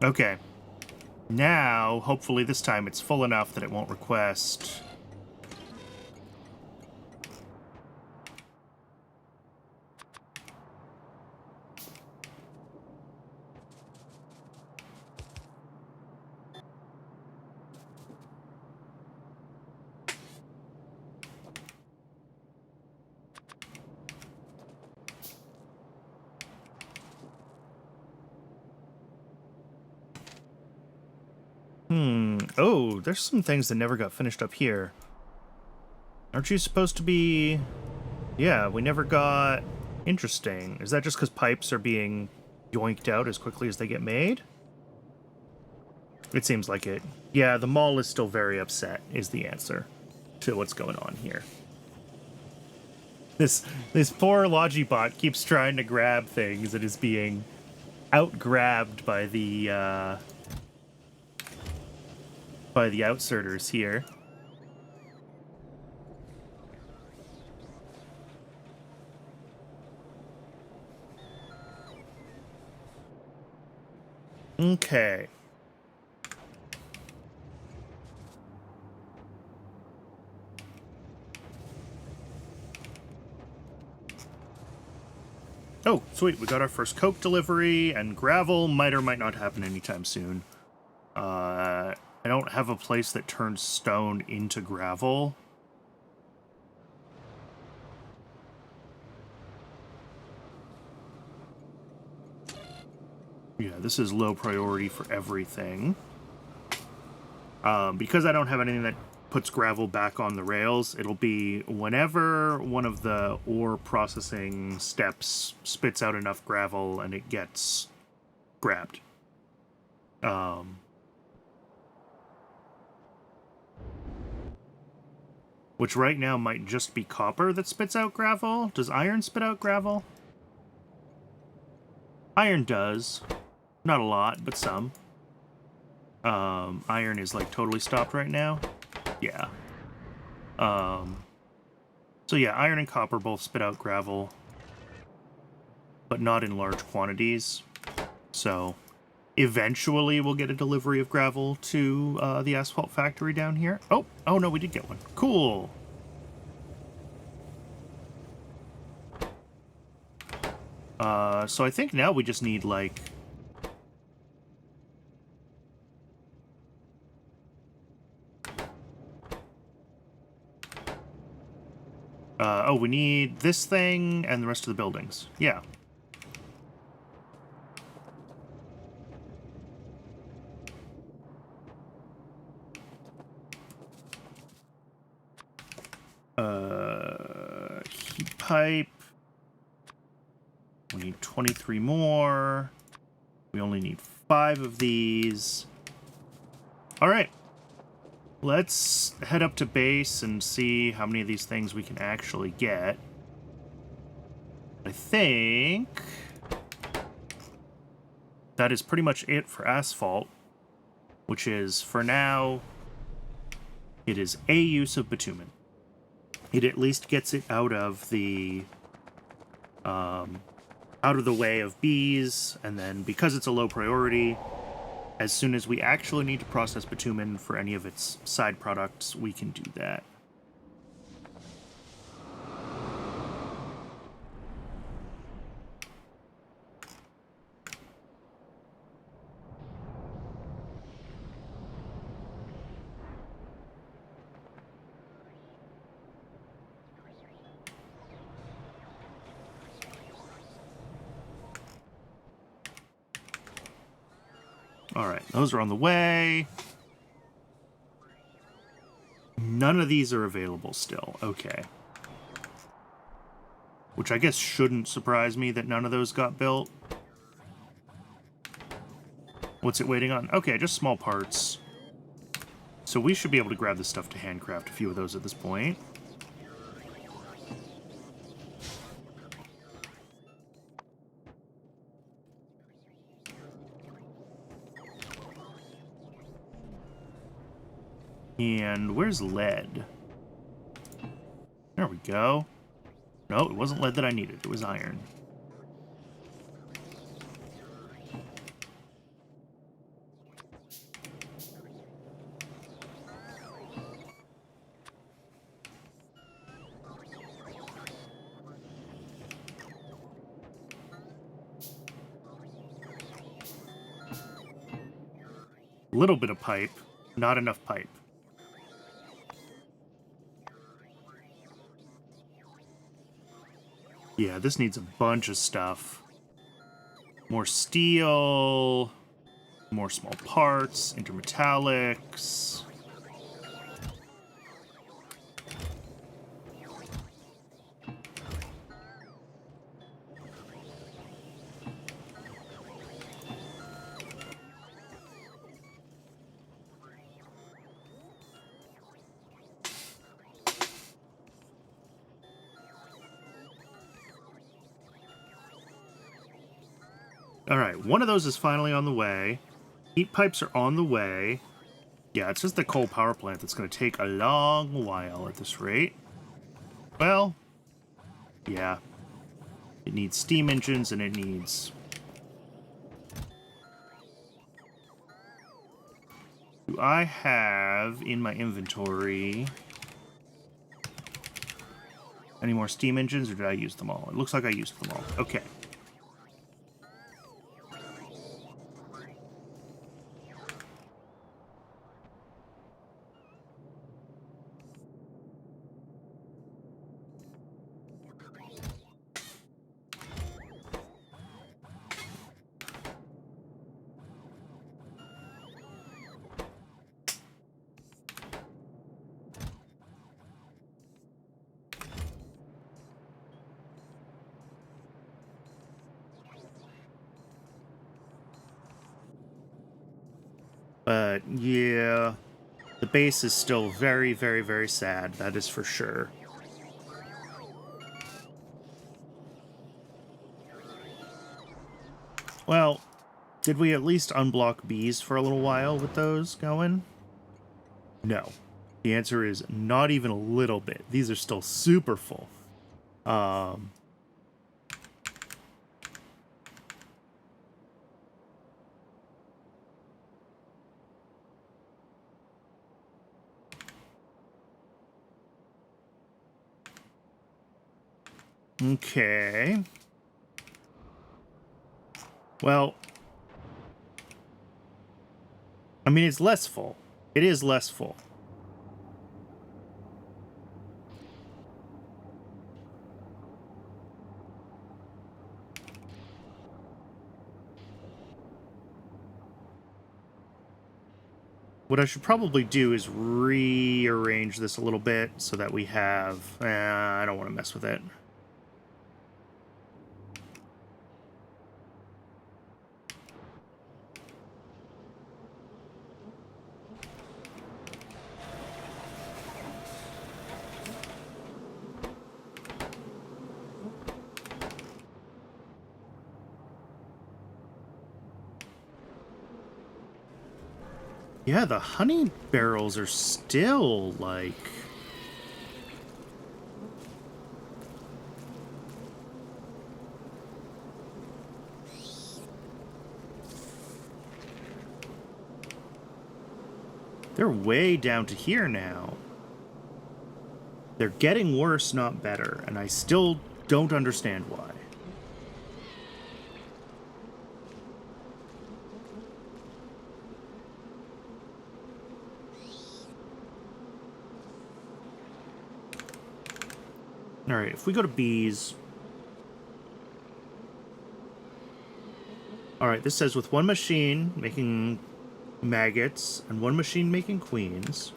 Okay. Now, hopefully this time it's full enough that it won't request... Oh, there's some things that never got finished up here. Aren't you supposed to be... Yeah, we never got... Interesting. Is that just because pipes are being yoinked out as quickly as they get made? It seems like it. Yeah, the mall is still very upset, is the answer to what's going on here. This poor Logibot keeps trying to grab things and is being out-grabbed by the outserters here. Okay. Oh, sweet. We got our first coke delivery, and gravel might or might not happen anytime soon. I don't have a place that turns stone into gravel. Yeah, this is low priority for everything. Because I don't have anything that puts gravel back on the rails, it'll be whenever one of the ore processing steps spits out enough gravel and it gets grabbed. Which right now might just be copper that spits out gravel. Does iron spit out gravel? Iron does. Not a lot, but some. Iron is like totally stopped right now. Yeah. So yeah, iron and copper both spit out gravel, but not in large quantities. So eventually we'll get a delivery of gravel to the asphalt factory down here. Oh no, we did get one. Cool. So I think now we just need like... oh, we need this thing and the rest of the buildings. Yeah. Heat pipe. We need 23 more. We only need 5 of these. All right. Let's head up to base and see how many of these things we can actually get. I think that is pretty much it for asphalt, which is, for now, it is a use of bitumen. It at least gets it out of the way of bees, and then because it's a low priority, As soon as we actually need to process bitumen for any of its side products, we can do that. All right, those are on the way. None of these are available still. Okay. Which I guess shouldn't surprise me that none of those got built. What's it waiting on? Okay, just small parts. So we should be able to grab this stuff to handcraft a few of those at this point. And where's lead? There we go. No, it wasn't lead that I needed. It was iron. A little bit of pipe, not enough pipe. Yeah, this needs a bunch of stuff. More steel, more small parts, intermetallics. All right, one of those is finally on the way. Heat pipes are on the way. Yeah, it's just the coal power plant that's going to take a long while at this rate. Well, yeah. It needs steam engines and it needs... Do I have in my inventory any more steam engines, or did I use them all? It looks like I used them all. Okay. But, yeah, the base is still very, very, very sad. That is for sure. Well, did we at least unblock bees for a little while with those going? No. The answer is not even a little bit. These are still super full. Okay. Well, I mean, it's less full. It is less full. What I should probably do is rearrange this a little bit so that we have... I don't want to mess with it. Yeah, the honey barrels are still, like... They're way down to here now. They're getting worse, not better, and I still don't understand why. Alright, if we go to bees... Alright, this says with one machine making maggots and one machine making queens,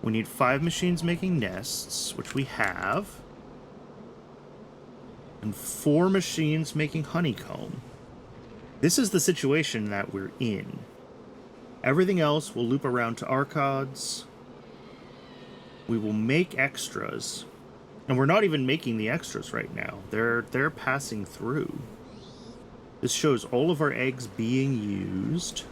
we need 5 machines making nests, which we have, and 4 machines making honeycomb. This is the situation that we're in. Everything else will loop around to archods. We will make extras. And we're not even making the extras right now. They're passing through. This shows all of our eggs being used.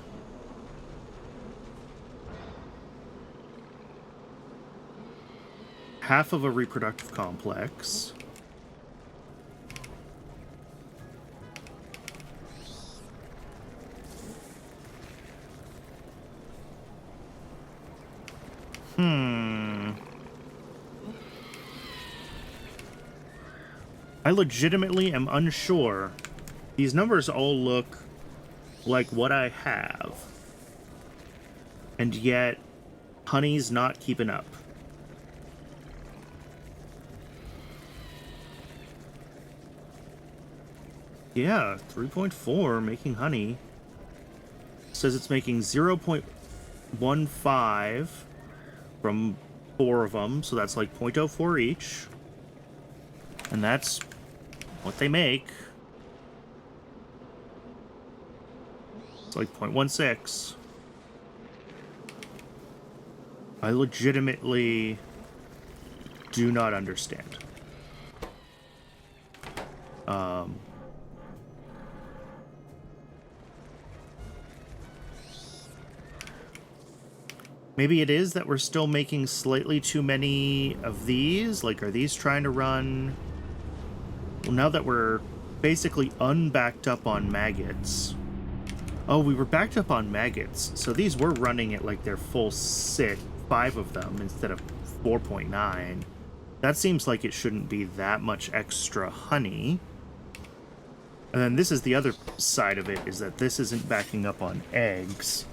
Half of a reproductive complex. I legitimately am unsure. These numbers all look like what I have. And yet, honey's not keeping up. Yeah, 3.4 making honey. Says it's making 0.15 from 4 of them, so that's like 0.04 each. And that's what they make. It's like 0.16. I legitimately do not understand. Maybe it is that we're still making slightly too many of these. Like, are these trying to run... Well, now that we're basically unbacked up on maggots... Oh, we were backed up on maggots, so these were running at like their full sit, 5 of them instead of 4.9. That seems like it shouldn't be that much extra honey. And then this is the other side of it, is that this isn't backing up on eggs.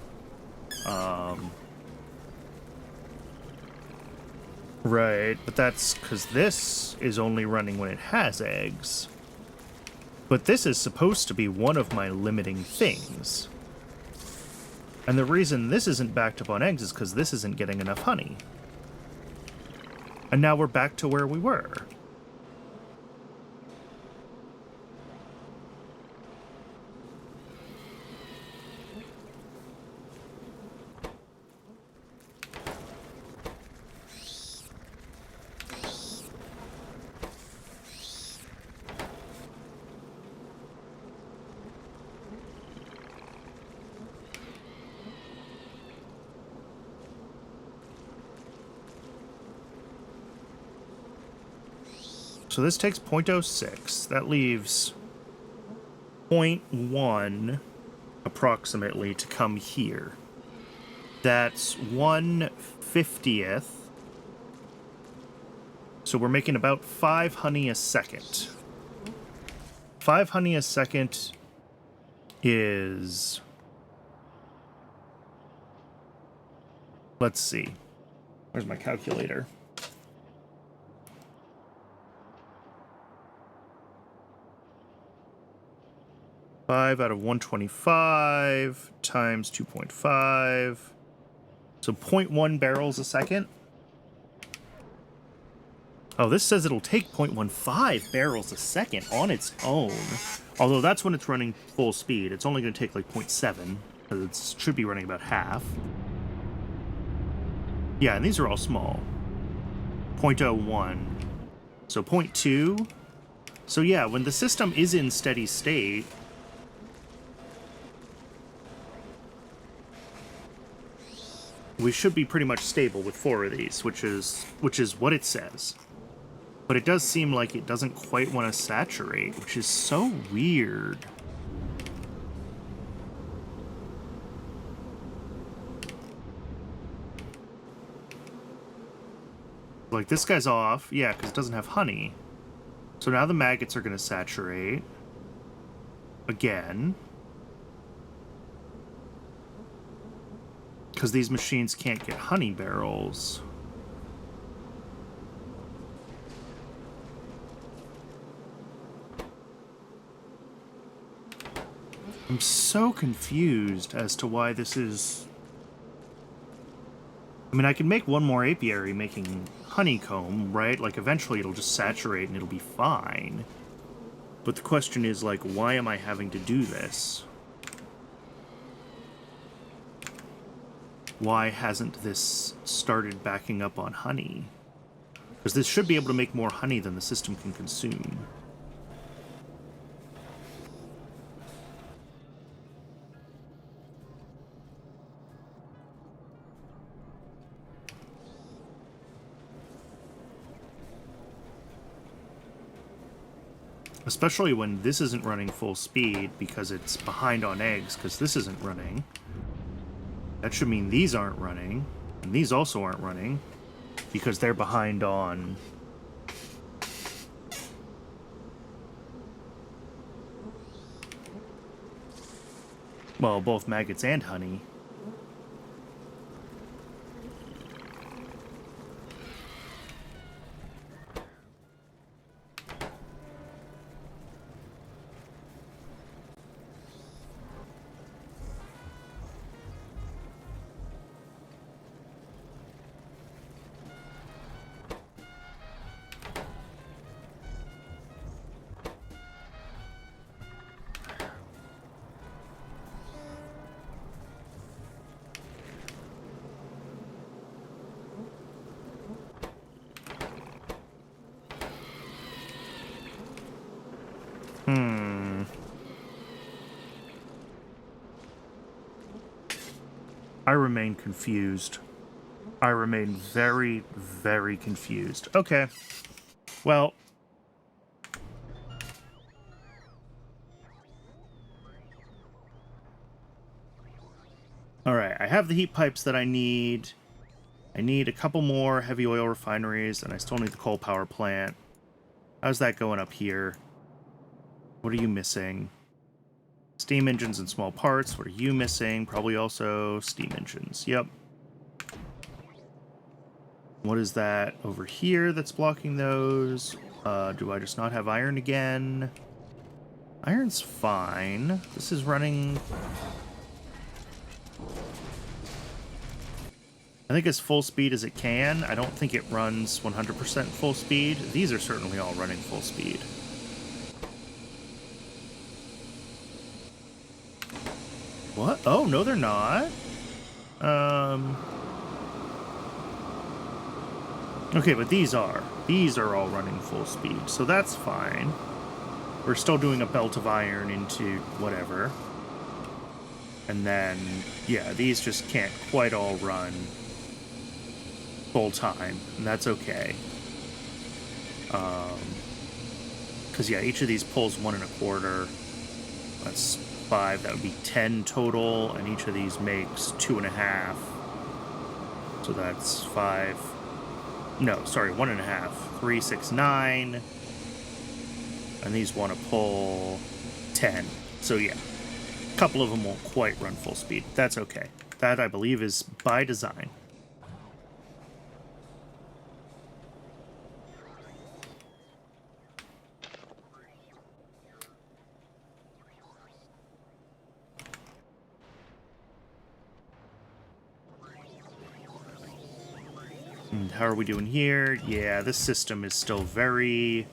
Right, but that's because this is only running when it has eggs. But this is supposed to be one of my limiting things. And the reason this isn't backed up on eggs is because this isn't getting enough honey. And now we're back to where we were. So this takes 0.06. That leaves 0.1 approximately to come here. That's 1/50th. So we're making about 5 honey a second. 5 honey a second is... Let's see. Where's my calculator? Five out of 125 times 2.5. So 0.1 barrels a second. Oh, this says it'll take 0.15 barrels a second on its own. Although that's when it's running full speed. It's only going to take like 0.7, because it should be running about half. Yeah, and these are all small. 0.01. So 0.2. So yeah, when the system is in steady state, we should be pretty much stable with 4 of these, which is what it says. But it does seem like it doesn't quite want to saturate, which is so weird. Like, this guy's off. Yeah, because it doesn't have honey. So now the maggots are going to saturate. Again. Because these machines can't get honey barrels. I'm so confused as to why this is... I mean, I can make one more apiary making honeycomb, right? Like, eventually it'll just saturate and it'll be fine. But the question is, like, why am I having to do this? Why hasn't this started backing up on honey? Because this should be able to make more honey than the system can consume. Especially when this isn't running full speed because it's behind on eggs because this isn't running. That should mean these aren't running, and these also aren't running because they're behind on... well, both maggots and honey. I remain confused. I remain very, very confused. Okay. Well... alright, I have the heat pipes that I need. I need a couple more heavy oil refineries, and I still need the coal power plant. How's that going up here? What are you missing? Steam engines and small parts. What are you missing? Probably also steam engines. Yep. What is that over here that's blocking those? Do I just not have iron again? Iron's fine. This is running... I think as full speed as it can. I don't think it runs 100% full speed. These are certainly all running full speed. What? Oh, no, they're not. Okay, but these are. These are all running full speed, so that's fine. We're still doing a belt of iron into whatever. And then, yeah, these just can't quite all run full time, and that's okay. Because, yeah, each of these pulls 1 1/4. That's 5, that would be 10 total, and each of these makes 2.5. So that's 5. No, sorry, 1.5. 3, 6, 9. And these want to pull 10. So yeah, a couple of them won't quite run full speed. That's okay. That, I believe, is by design. And how are we doing here? Yeah, this system is still very...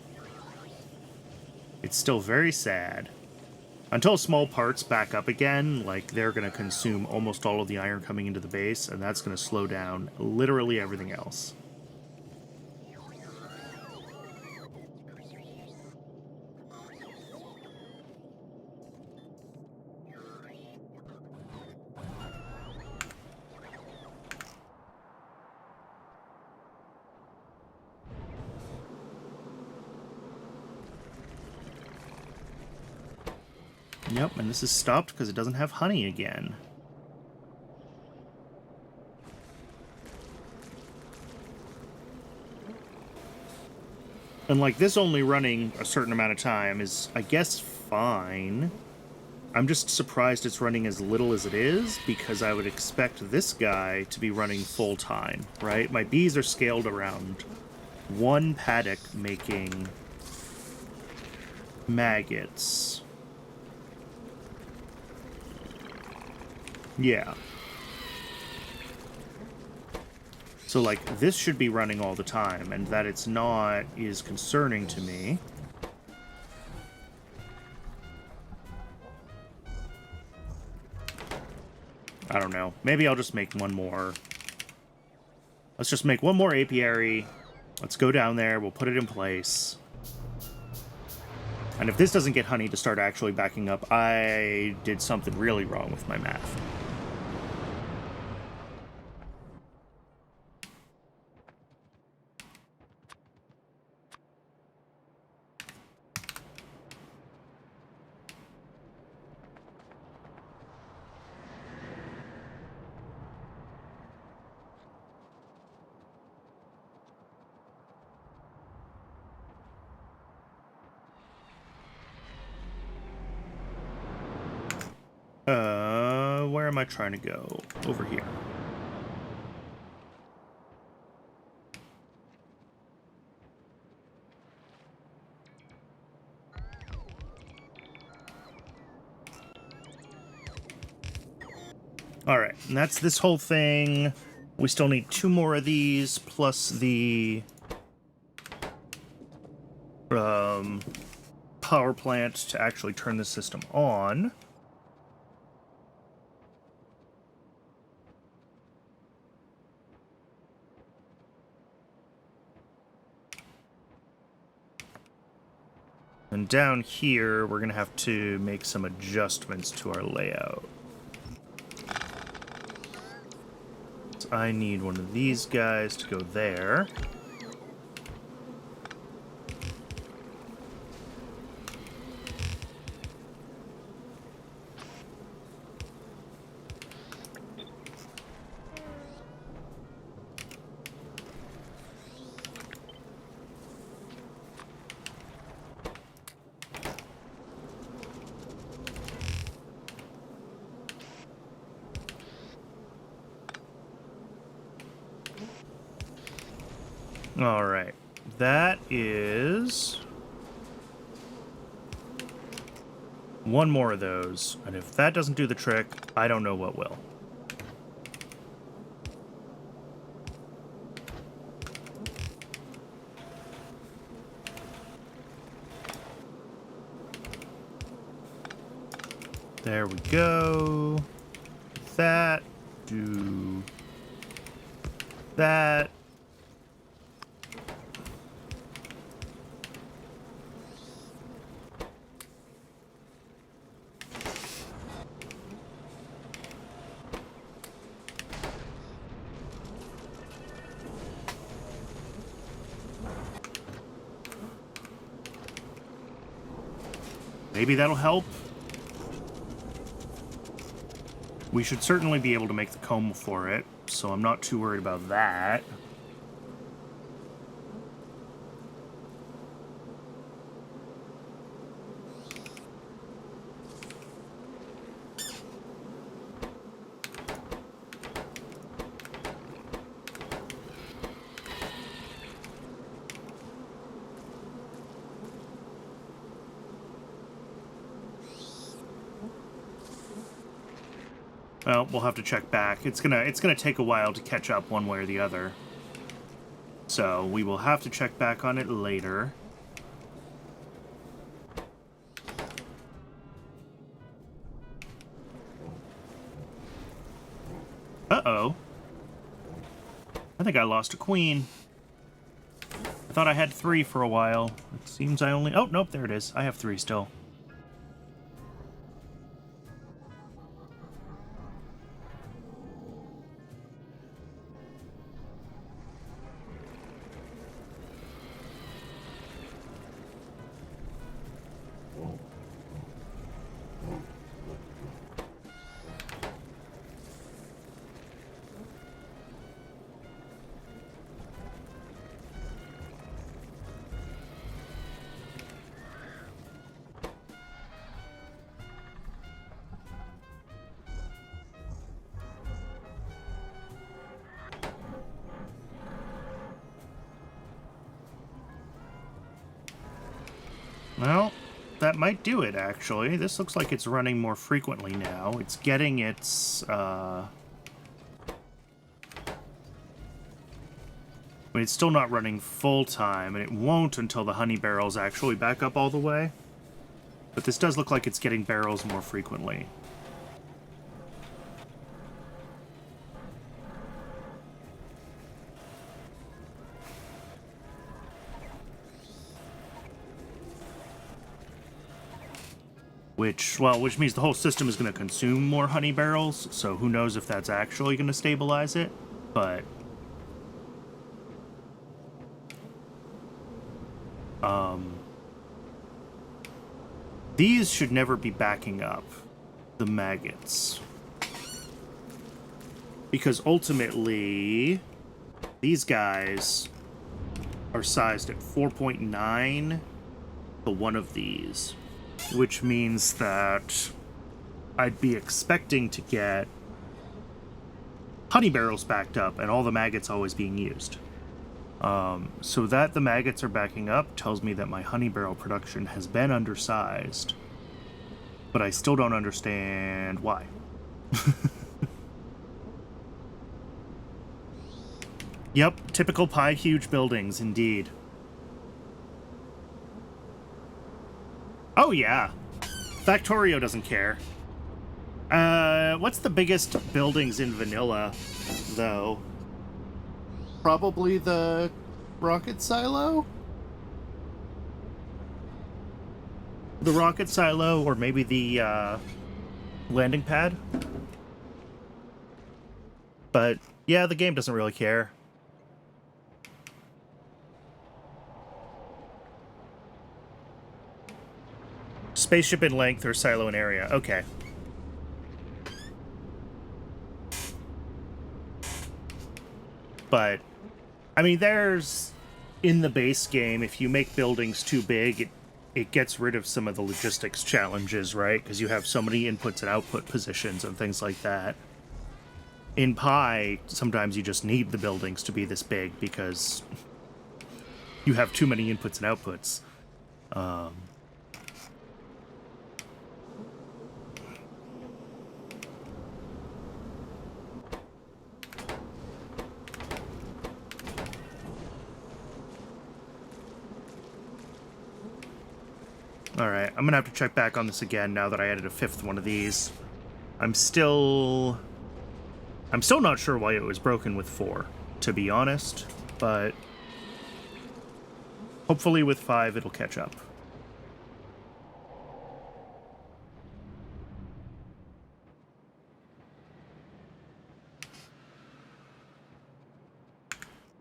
it's still very sad. Until small parts back up again, like, they're going to consume almost all of the iron coming into the base, and that's going to slow down literally everything else. Yep, and this is stopped because it doesn't have honey again. And, like, this only running a certain amount of time is, I guess, fine. I'm just surprised it's running as little as it is, because I would expect this guy to be running full-time, right? My bees are scaled around one paddock making maggots. Yeah. So, like, this should be running all the time, and that it's not is concerning to me. I don't know. Maybe I'll just make one more. Let's just make one more apiary. Let's go down there. We'll put it in place. And if this doesn't get honey to start actually backing up, I did something really wrong with my math. Where am I trying to go? Over here. Alright, and that's this whole thing. We still need 2 more of these, plus the power plant to actually turn the system on. And down here, we're going to have to make some adjustments to our layout. So I need one of these guys to go there. All right, that is one more of those, and if that doesn't do the trick, I don't know what will. There we go. That, do that. Maybe that'll help. We should certainly be able to make the comb for it, so I'm not too worried about that. Well, we'll have to check back. It's gonna take a while to catch up one way or the other. So we will have to check back on it later. Uh-oh. I think I lost a queen. I thought I had 3 for a while. It seems I only... Oh, nope, there it is. I have 3 still. Well, that might do it, actually. This looks like it's running more frequently now. It's getting its, I mean, it's still not running full-time, and it won't until the honey barrels actually back up all the way. But this does look like it's getting barrels more frequently. Which means the whole system is going to consume more honey barrels, so who knows if that's actually going to stabilize it, but... These should never be backing up the maggots. Because ultimately, these guys are sized at 4.9 to one of these. Which means that I'd be expecting to get honey barrels backed up and all the maggots always being used. So that the maggots are backing up tells me that my honey barrel production has been undersized. But I still don't understand why. Yep, typical pie huge buildings, indeed. Oh yeah, Factorio doesn't care. What's the biggest buildings in vanilla, though? Probably the rocket silo? The rocket silo, or maybe the landing pad? But yeah, the game doesn't really care. Spaceship in length or silo in area. Okay. But, I mean, there's... In the base game, if you make buildings too big, it gets rid of some of the logistics challenges, right? Because you have so many inputs and output positions and things like that. In Pi, sometimes you just need the buildings to be this big because you have too many inputs and outputs. Alright, I'm gonna have to check back on this again now that I added a fifth one of these. I'm still not sure why it was broken with 4, to be honest, but hopefully with 5 it'll catch up.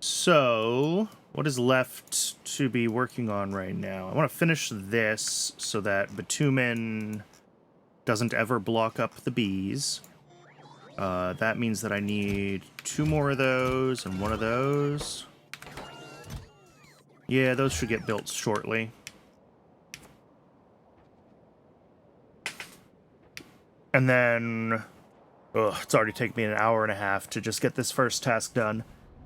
So, what is left to be working on right now? I want to finish this so that bitumen doesn't ever block up the bees. That means that I need 2 more of those and 1 of those. Yeah, those should get built shortly. And then... Ugh, it's already taken me an hour and a half to just get this first task done.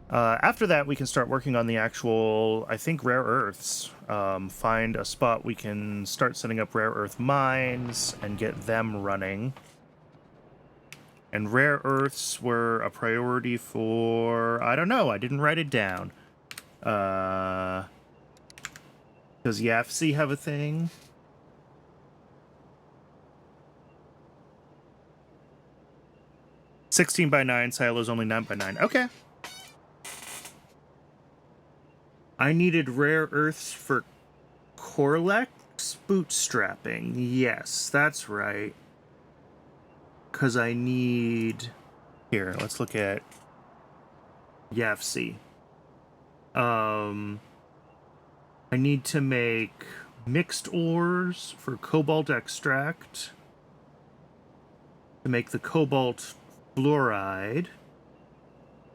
After that, we can start working on the actual, I think, rare earths. Find a spot we can start setting up rare earth mines and get them running. And rare earths were a priority for... I don't know, I didn't write it down. Does YAFC have a thing? (16:9) silos only 9:9. Okay. I needed rare earths for Corlex bootstrapping. Yes, that's right. Because I need... Here, let's look at YAFC. I need to make mixed ores for cobalt extract to make the cobalt fluoride,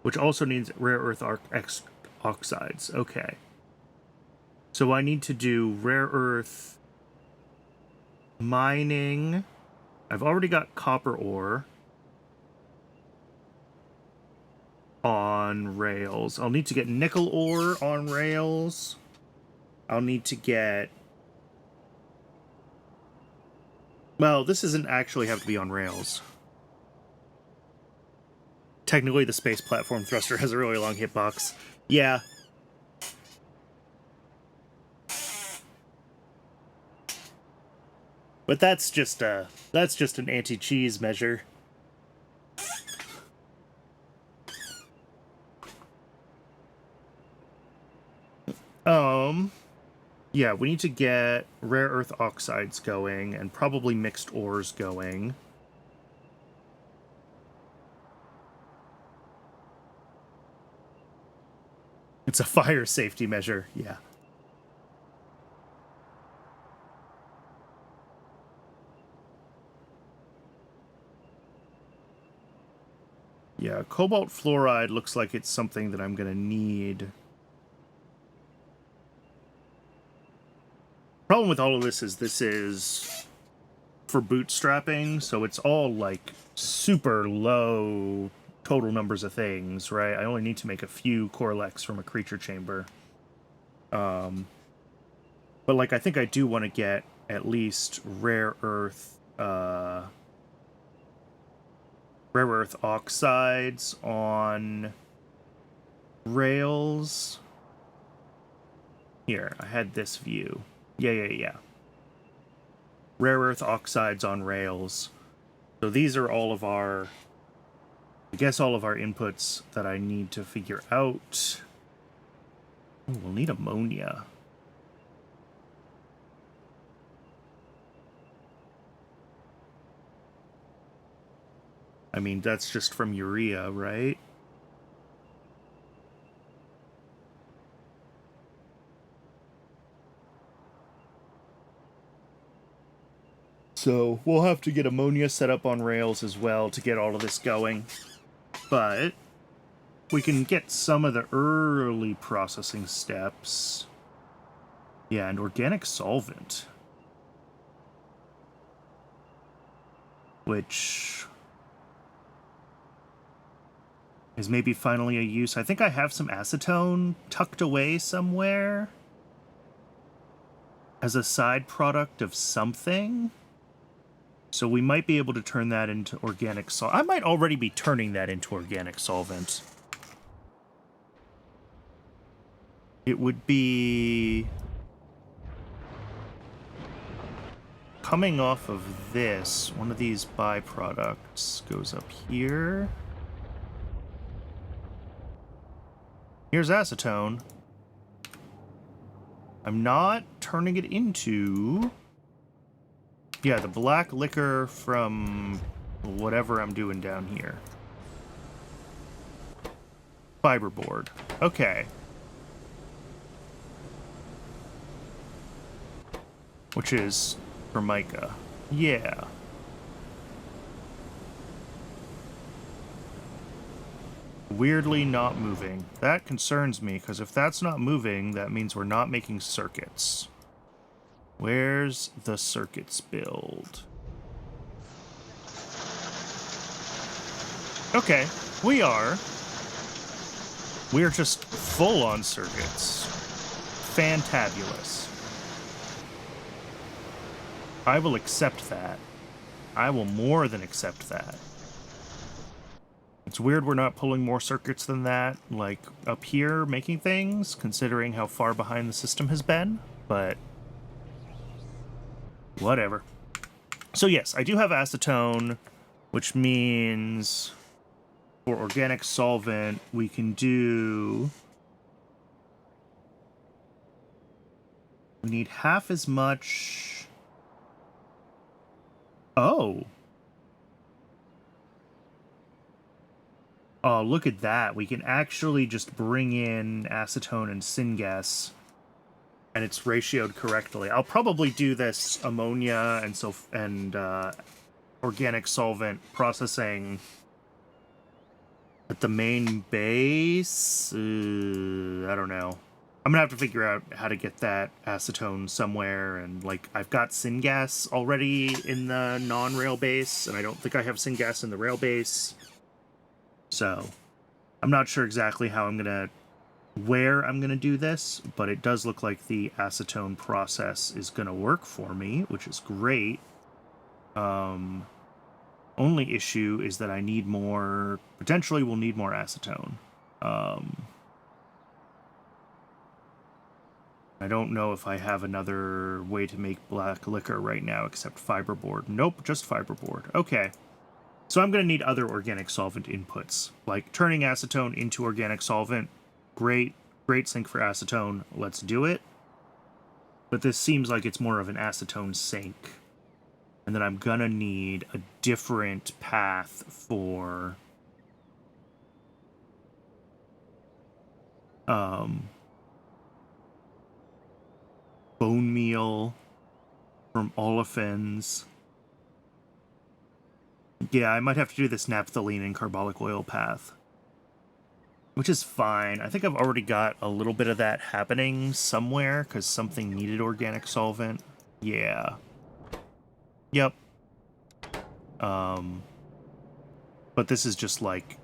which also needs rare earth oxides. Okay. So I need to do rare earth mining. I've already got copper ore on rails. I'll need to get nickel ore on rails. I'll need to get Well, this doesn't actually have to be on rails. Technically, the space platform thruster has a really long hitbox. Yeah. But that's just an anti-cheese measure. Yeah, we need to get rare earth oxides going and probably mixed ores going. It's a fire safety measure, yeah. Yeah, cobalt fluoride looks like it's something that I'm gonna need. Problem with all of this is for bootstrapping, so it's all like super low total numbers of things, right? I only need to make a few Corlex from a creature chamber. But like I think I do want to get at least rare earth oxides on rails. Here, I had this view. Yeah. Rare earth oxides on rails. So these are all of our, I guess, all of our inputs that I need to figure out. Ooh, we'll need ammonia. I mean, that's just from urea, right? So we'll have to get ammonia set up on rails as well to get all of this going. But we can get some of the early processing steps. Yeah, and organic solvent. Which is maybe finally a use. I think I have some acetone tucked away somewhere as a side product of something. So we might be able to turn that into organic solvent. I might already be turning that into organic solvent. It would be coming off of this. One of these byproducts goes up here. Here's acetone. I'm not turning it into... Yeah, the black liquor from whatever I'm doing down here. Fiberboard. Okay. Which is Formica. Yeah. Weirdly not moving. That concerns me, because if that's not moving, that means we're not making circuits. Where's the circuits build? Okay, we are. We are just full on circuits. Fantabulous. I will accept that. I will more than accept that. It's weird we're not pulling more circuits than that, like, up here making things, considering how far behind the system has been, but... whatever. So yes, I do have acetone, which means for organic solvent, we can do... we need half as much... Oh! Oh, look at that. We can actually just bring in acetone and syngas, and it's ratioed correctly. I'll probably do this ammonia and organic solvent processing at the main base. I don't know. I'm gonna have to figure out how to get that acetone somewhere, and like I've got syngas already in the non-rail base, and I don't think I have syngas in the rail base. So I'm not sure exactly how where I'm gonna do this, but it does look like the acetone process is gonna work for me, which is great. Only issue is that I need more, potentially we'll need more acetone. I don't know if I have another way to make black liquor right now except fiberboard. Nope, just fiberboard. Okay. So I'm going to need other organic solvent inputs, like turning acetone into organic solvent. Great sink for acetone. Let's do it. But this seems like it's more of an acetone sink. And then I'm going to need a different path for bone meal from olefins. Yeah, I might have to do this naphthalene and carbolic oil path, which is fine. I think I've already got a little bit of that happening somewhere because something needed organic solvent. Yeah. Yep. But this is just like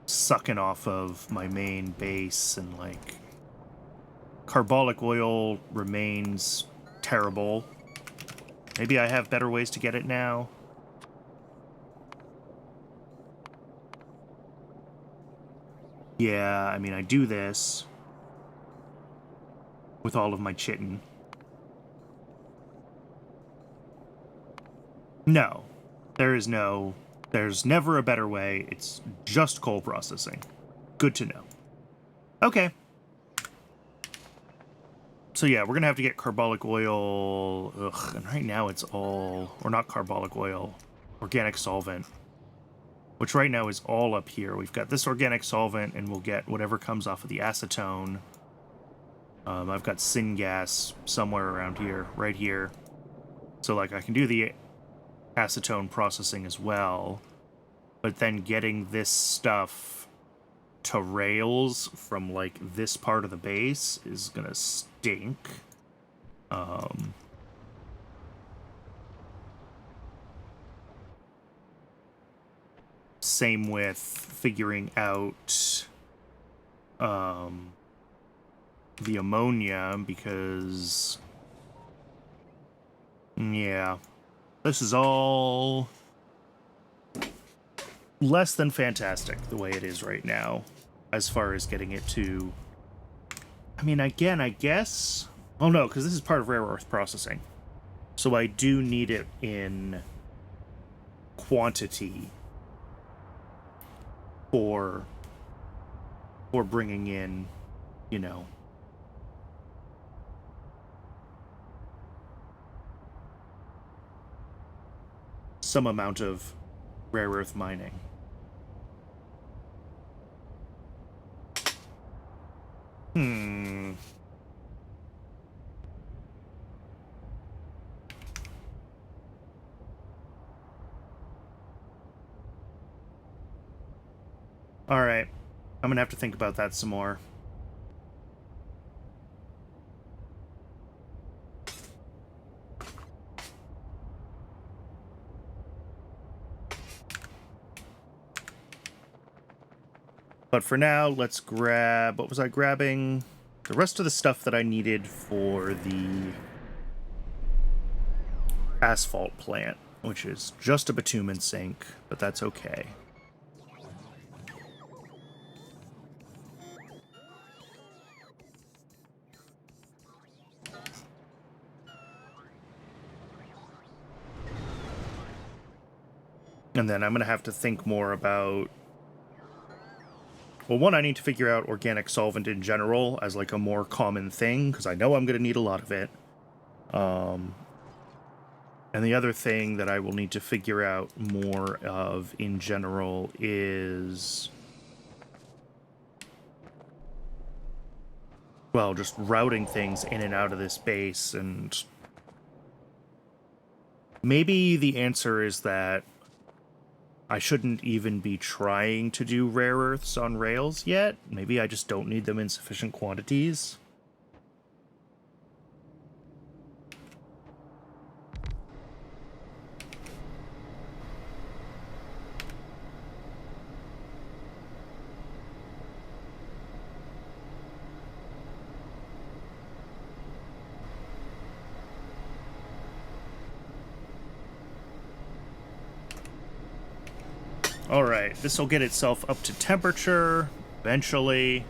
sucking off of my main base, and like carbolic oil remains terrible. Maybe I have better ways to get it now. Yeah, I mean, I do this with all of my chitin. No, there's never a better way. It's just coal processing. Good to know. Okay. So yeah, we're gonna have to get carbolic oil. Ugh, and right now it's all, or not carbolic oil, organic solvent, which right now is all up here. We've got this organic solvent, and we'll get whatever comes off of the acetone. I've got syngas somewhere around here, right here. So like I can do the acetone processing as well, but then getting this stuff to rails from like this part of the base is gonna stink. Same with figuring out the ammonia, because yeah, this is all less than fantastic the way it is right now, as far as getting it to, I mean, again, I guess, oh no, because this is part of rare earth processing, so I do need it in quantity for bringing in, you know, some amount of rare earth mining. Alright. I'm gonna have to think about that some more. But for now, let's grab... What was I grabbing? The rest of the stuff that I needed for the asphalt plant, which is just a bitumen sink, but that's okay. And then I'm going to have to think more about... Well, one, I need to figure out organic solvent in general as like a more common thing, because I know I'm going to need a lot of it. And the other thing that I will need to figure out more of in general is... well, just routing things in and out of this base, and... maybe the answer is that I shouldn't even be trying to do rare earths on rails yet. Maybe I just don't need them in sufficient quantities. All right, this will get itself up to temperature eventually.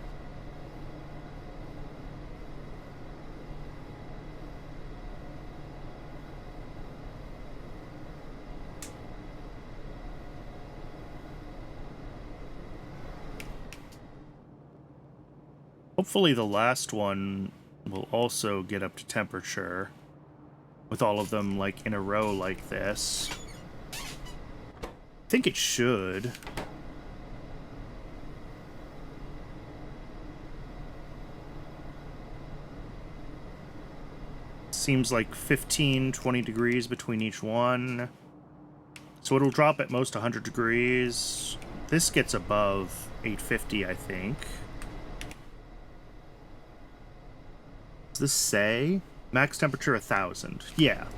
Hopefully the last one will also get up to temperature with all of them like in a row like this. I think it should. Seems like 15, 20 degrees between each one. So it'll drop at most 100 degrees. This gets above 850, I think. Does this say? Max temperature 1000. Yeah.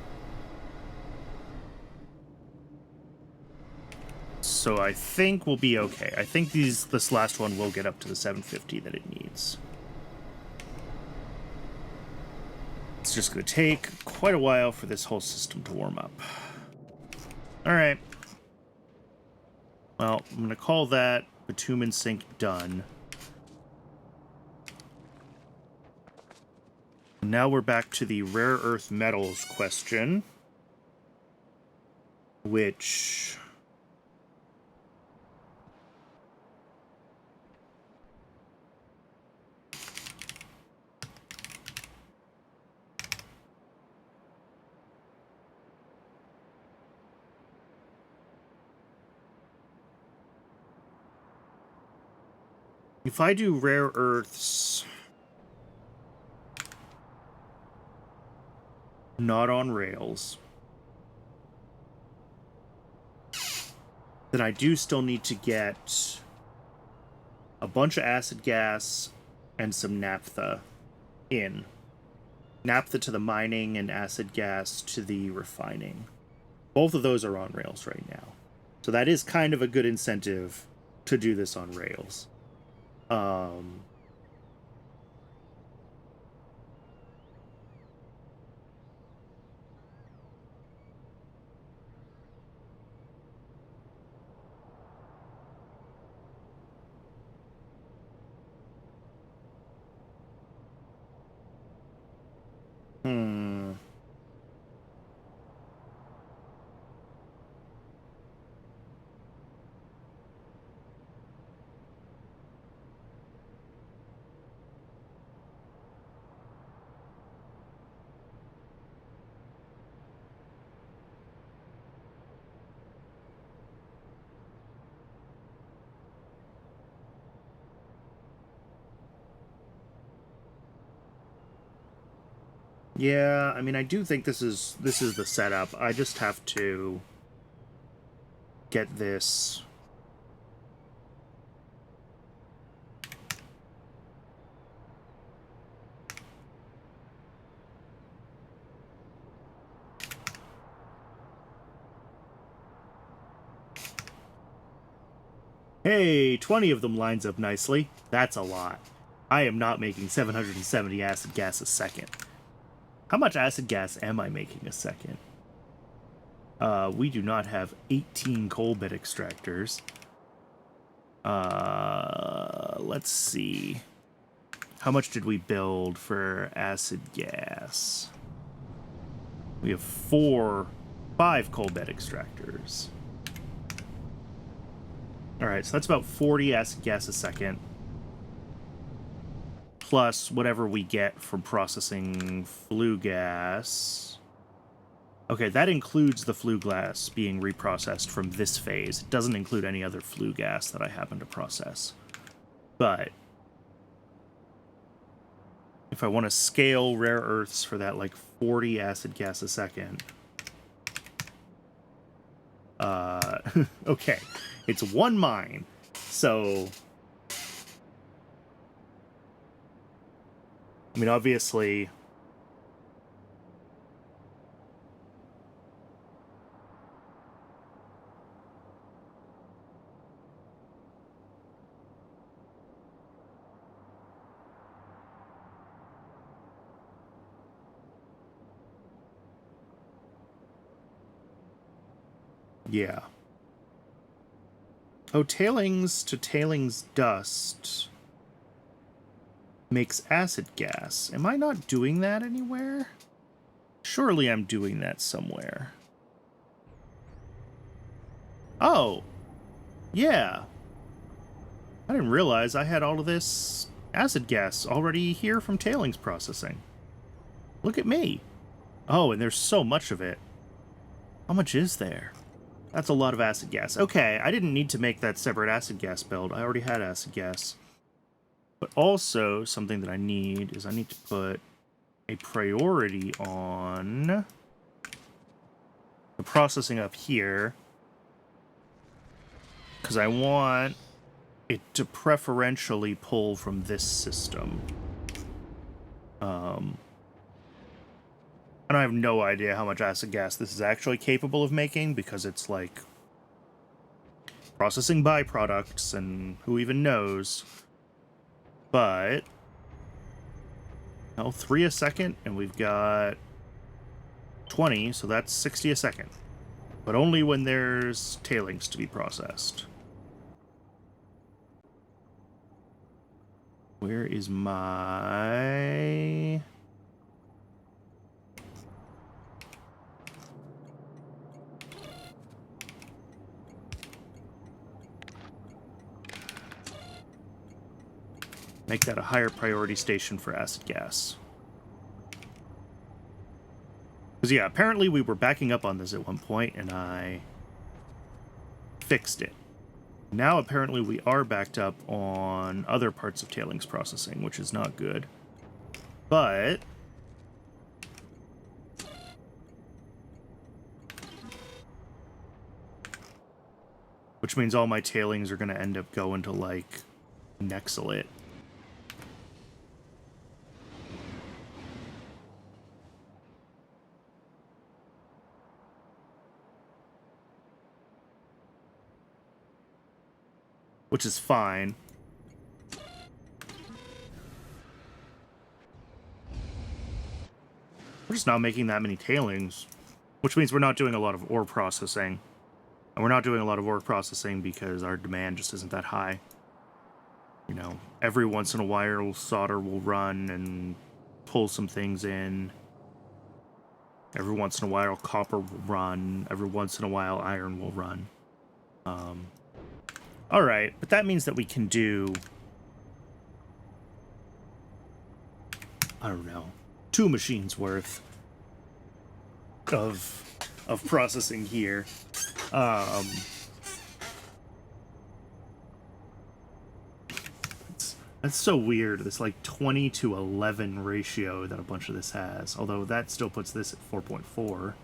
So I think we'll be okay. I think this last one will get up to the 750 that it needs. It's just going to take quite a while for this whole system to warm up. All right. Well, I'm going to call that bitumen sink done. Now we're back to the rare earth metals question, which... if I do rare earths not on rails, then I do still need to get a bunch of acid gas and some naphtha in. Naphtha to the mining and acid gas to the refining. Both of those are on rails right now. So that is kind of a good incentive to do this on rails. Yeah, I mean, I do think this is the setup. I just have to get this. Hey, 20 of them lines up nicely. That's a lot. I am not making 770 acid gas a second. How much acid gas am I making a second? We do not have 18 coal bed extractors. Let's see. How much did we build for acid gas? We have 5 coal bed extractors. Alright, so that's about 40 acid gas a second. Plus whatever we get from processing flue gas. Okay, that includes the flue gas being reprocessed from this phase. It doesn't include any other flue gas that I happen to process. But if I want to scale rare earths for that, like 40 acid gas a second. Okay, it's one mine, so... I mean, obviously... yeah. Oh, tailings to tailings dust makes acid gas. Am I not doing that anywhere? Surely I'm doing that somewhere. Oh, yeah. I didn't realize I had all of this acid gas already here from tailings processing. Look at me. Oh, and there's so much of it. How much is there? That's a lot of acid gas. Okay, I didn't need to make that separate acid gas build. I already had acid gas. But also, something that I need is I need to put a priority on the processing up here, because I want it to preferentially pull from this system. And I have no idea how much acid gas this is actually capable of making, because it's like processing byproducts and who even knows. But, 3 a second, and we've got 20, so that's 60 a second. But only when there's tailings to be processed. Where is my... Make that a higher priority station for acid gas. Because, yeah, apparently we were backing up on this at one point, and I fixed it. Now, apparently, we are backed up on other parts of tailings processing, which is not good. But... which means all my tailings are going to end up going to, like, Nexalit. Which is fine. We're just not making that many tailings, which means we're not doing a lot of ore processing. And we're not doing a lot of ore processing because our demand just isn't that high. You know, every once in a while, solder will run and pull some things in. Every once in a while, copper will run. Every once in a while, iron will run. Alright, but that means that we can do... I don't know, 2 machines worth of processing here. That's so weird, this like 20 to 11 ratio that a bunch of this has, although that still puts this at 4.4.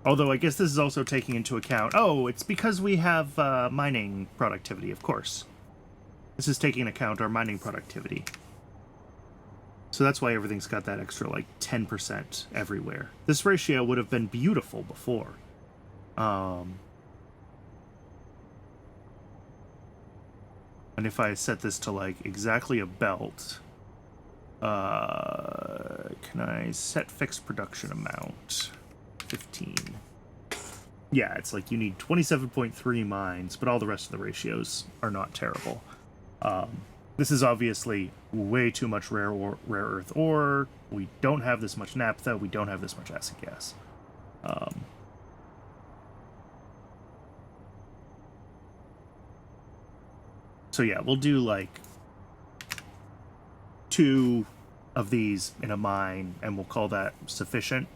Although I guess this is also taking into account... Oh, it's because we have mining productivity, of course. This is taking into account our mining productivity. So that's why everything's got that extra, like, 10% everywhere. This ratio would have been beautiful before. And if I set this to, like, exactly a belt... can I set fixed production amount? 15. Yeah, it's like you need 27.3 mines, but all the rest of the ratios are not terrible. This is obviously way too much rare earth ore. We don't have this much naphtha. We don't have this much acid gas. So yeah, we'll do like 2 of these in a mine, and we'll call that sufficient.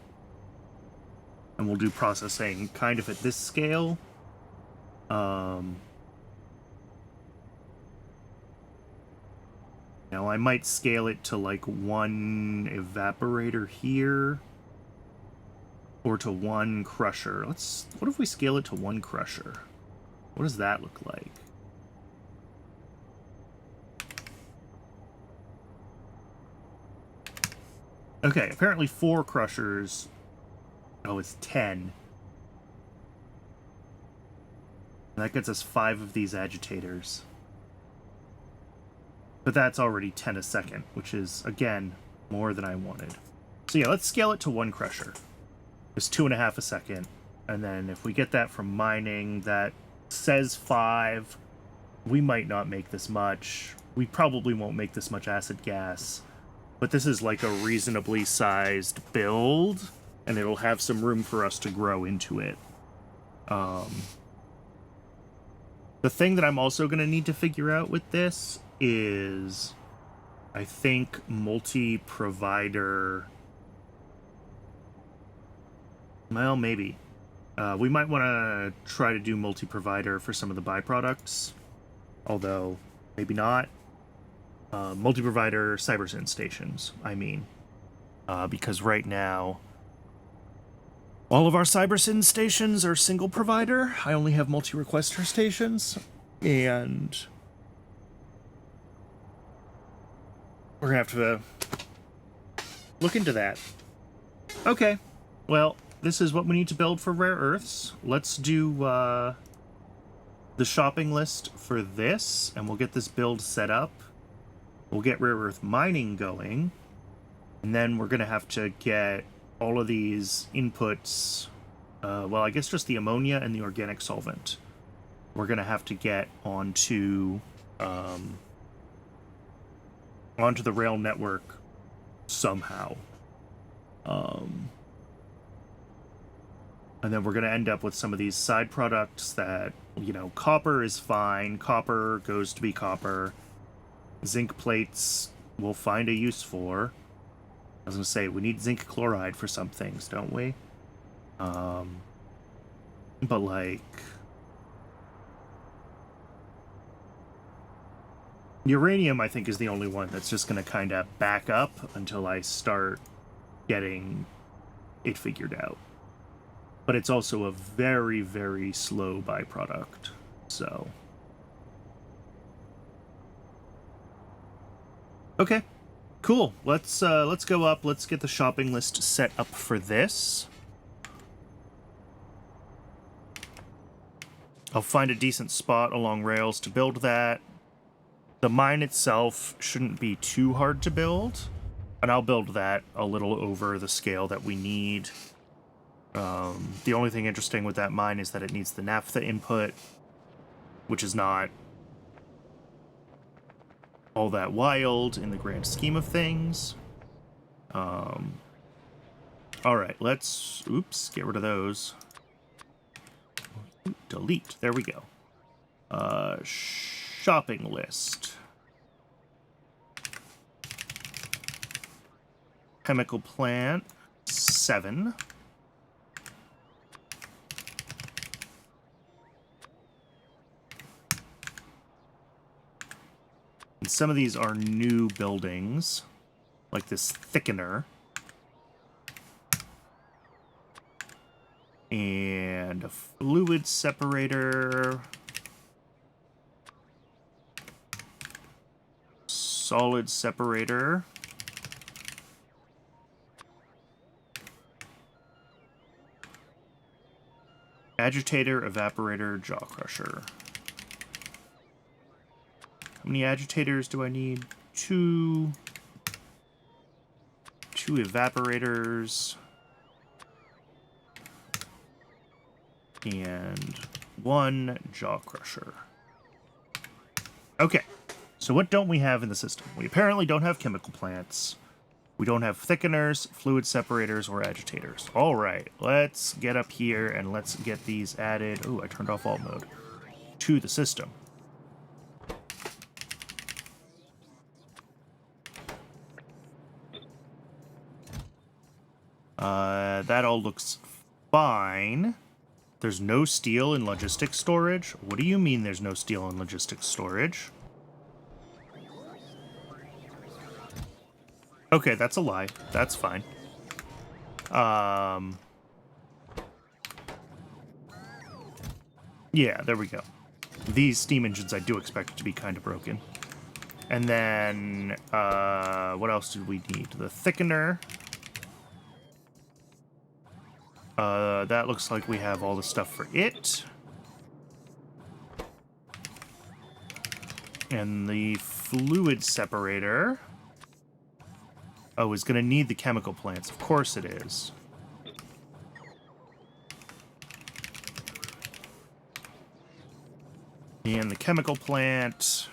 And we'll do processing kind of at this scale. Now, I might scale it to, like, 1 evaporator here. Or to 1 crusher. What if we scale it to 1 crusher? What does that look like? Okay, apparently 4 crushers... Oh, it's 10. And that gets us 5 of these agitators. But that's already 10 a second, which is, again, more than I wanted. So yeah, let's scale it to 1 crusher. It's 2.5 a second. And then if we get that from mining, that says 5. We might not make this much. We probably won't make this much acid gas. But this is like a reasonably sized build, and it'll have some room for us to grow into it. The thing that I'm also going to need to figure out with this is, I think, multi-provider. Well, maybe. We might want to try to do multi-provider for some of the byproducts, although maybe not. Multi-provider cybersyn stations, I mean. Because right now, all of our cybersyn stations are single provider. I only have multi-requester stations, and we're gonna have to look into that. Okay, well, this is what we need to build for rare earths. Let's do the shopping list for this, and we'll get this build set up. We'll get rare earth mining going, and then we're gonna have to get all of these inputs, well, I guess just the ammonia and the organic solvent. We're going to have to get onto the rail network somehow. And then we're going to end up with some of these side products that, you know, copper is fine. Copper goes to be copper. Zinc plates we'll find a use for. I was going to say, we need zinc chloride for some things, don't we? But, like, uranium, I think, is the only one that's just going to kind of back up until I start getting it figured out. But it's also a very, very slow byproduct, so. Okay. Cool. Let's go up. Let's get the shopping list set up for this. I'll find a decent spot along rails to build that. The mine itself shouldn't be too hard to build, and I'll build that a little over the scale that we need. The only thing interesting with that mine is that it needs the naphtha input, which is not all that wild in the grand scheme of things. All right, let's, oops, get rid of those. Delete, there we go. Shopping list. Chemical plant, 7. And some of these are new buildings, like this thickener. And a fluid separator. Solid separator. Agitator, evaporator, jaw crusher. How many agitators do I need? 2 evaporators. And 1 jaw crusher. Okay, so what don't we have in the system? We apparently don't have chemical plants. We don't have thickeners, fluid separators, or agitators. All right, let's get up here and let's get these added. Oh, I turned off alt mode. To the system. That all looks fine. There's no steel in logistics storage? What do you mean there's no steel in logistics storage? Okay, that's a lie. That's fine. Yeah, there we go. These steam engines I do expect to be kind of broken. And then, what else did we need? The thickener. That looks like we have all the stuff for it. And the fluid separator... Oh, is going to need the chemical plants. Of course it is. And the chemical plant...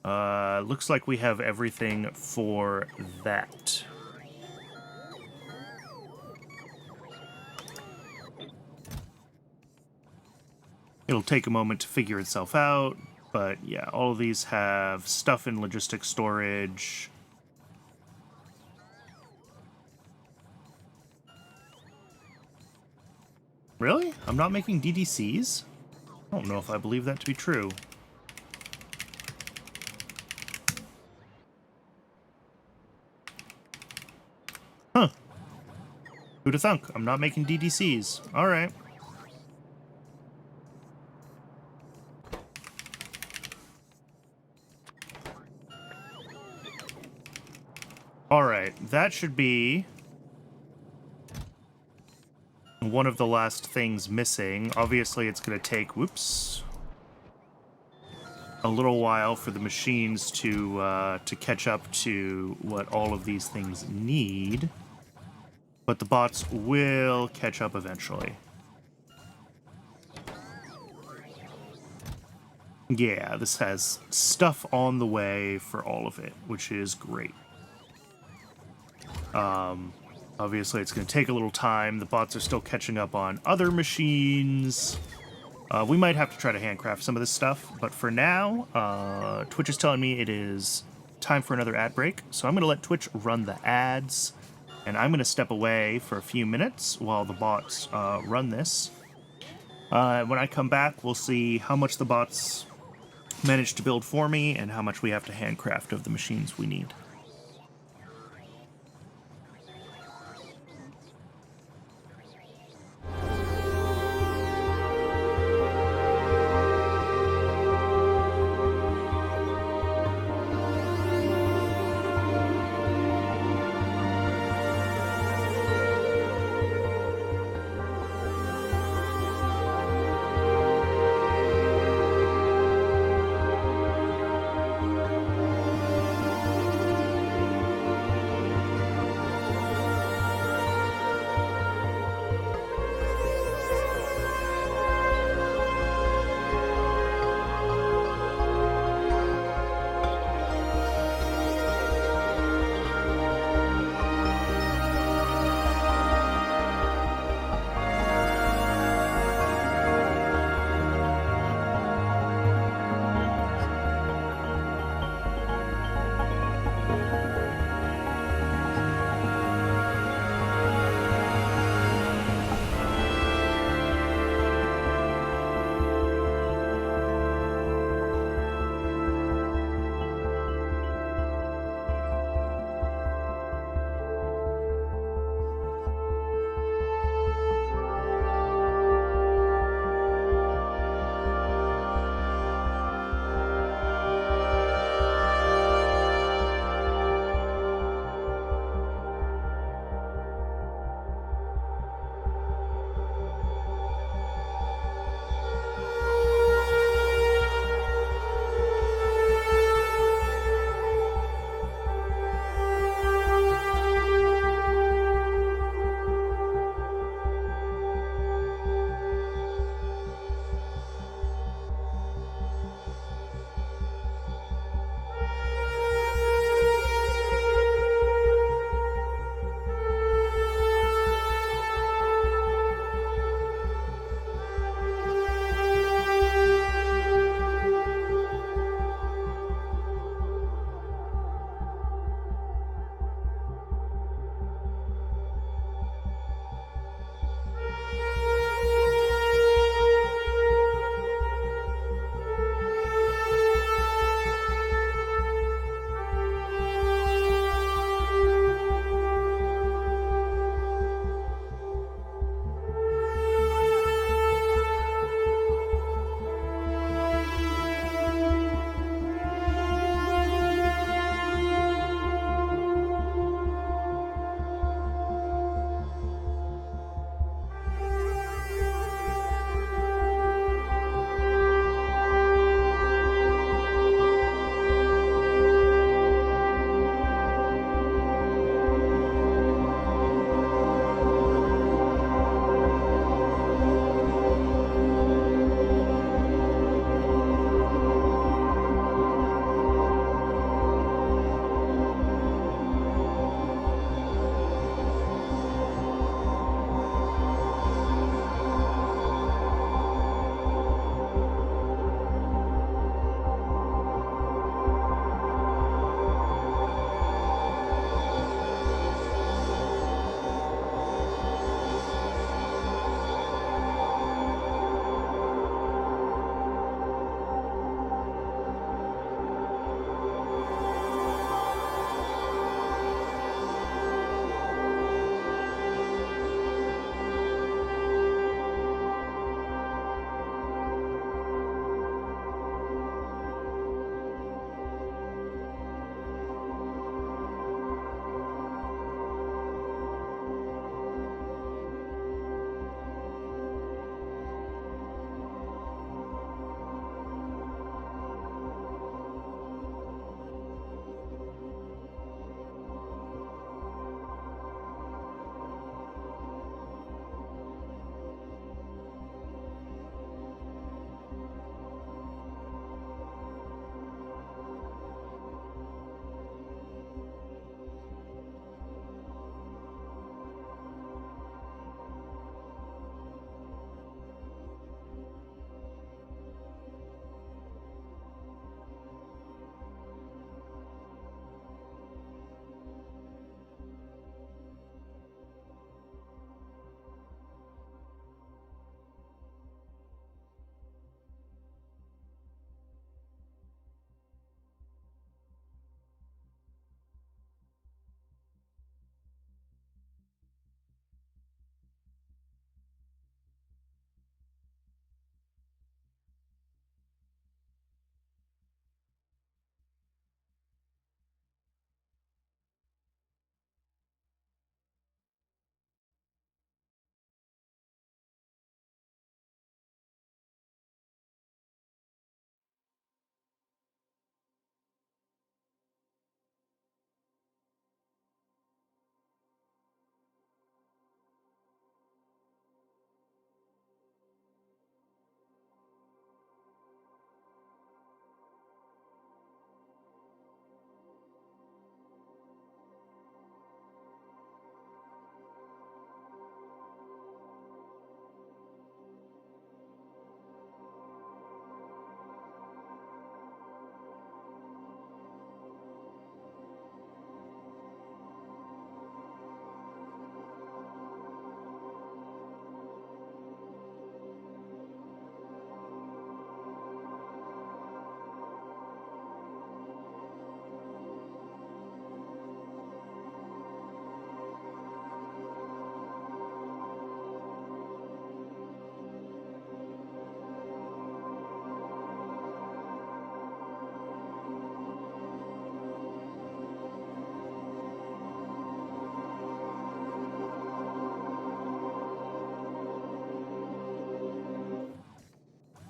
looks like we have everything for that. It'll take a moment to figure itself out, but yeah, all of these have stuff in logistic storage. Really? I'm not making DDCs? I don't know if I believe that to be true. Huh. Who'da thunk? I'm not making DDCs. Alright. Alright, that should be one of the last things missing. Obviously, it's going to take, whoops, a little while for the machines to catch up to what all of these things need. But the bots will catch up eventually. Yeah, this has stuff on the way for all of it, which is great. Obviously, it's going to take a little time. The bots are still catching up on other machines. We might have to try to handcraft some of this stuff, but for now, Twitch is telling me it is time for another ad break. So I'm going to let Twitch run the ads, and I'm going to step away for a few minutes while the bots run this. When I come back, we'll see how much the bots managed to build for me and how much we have to handcraft of the machines we need.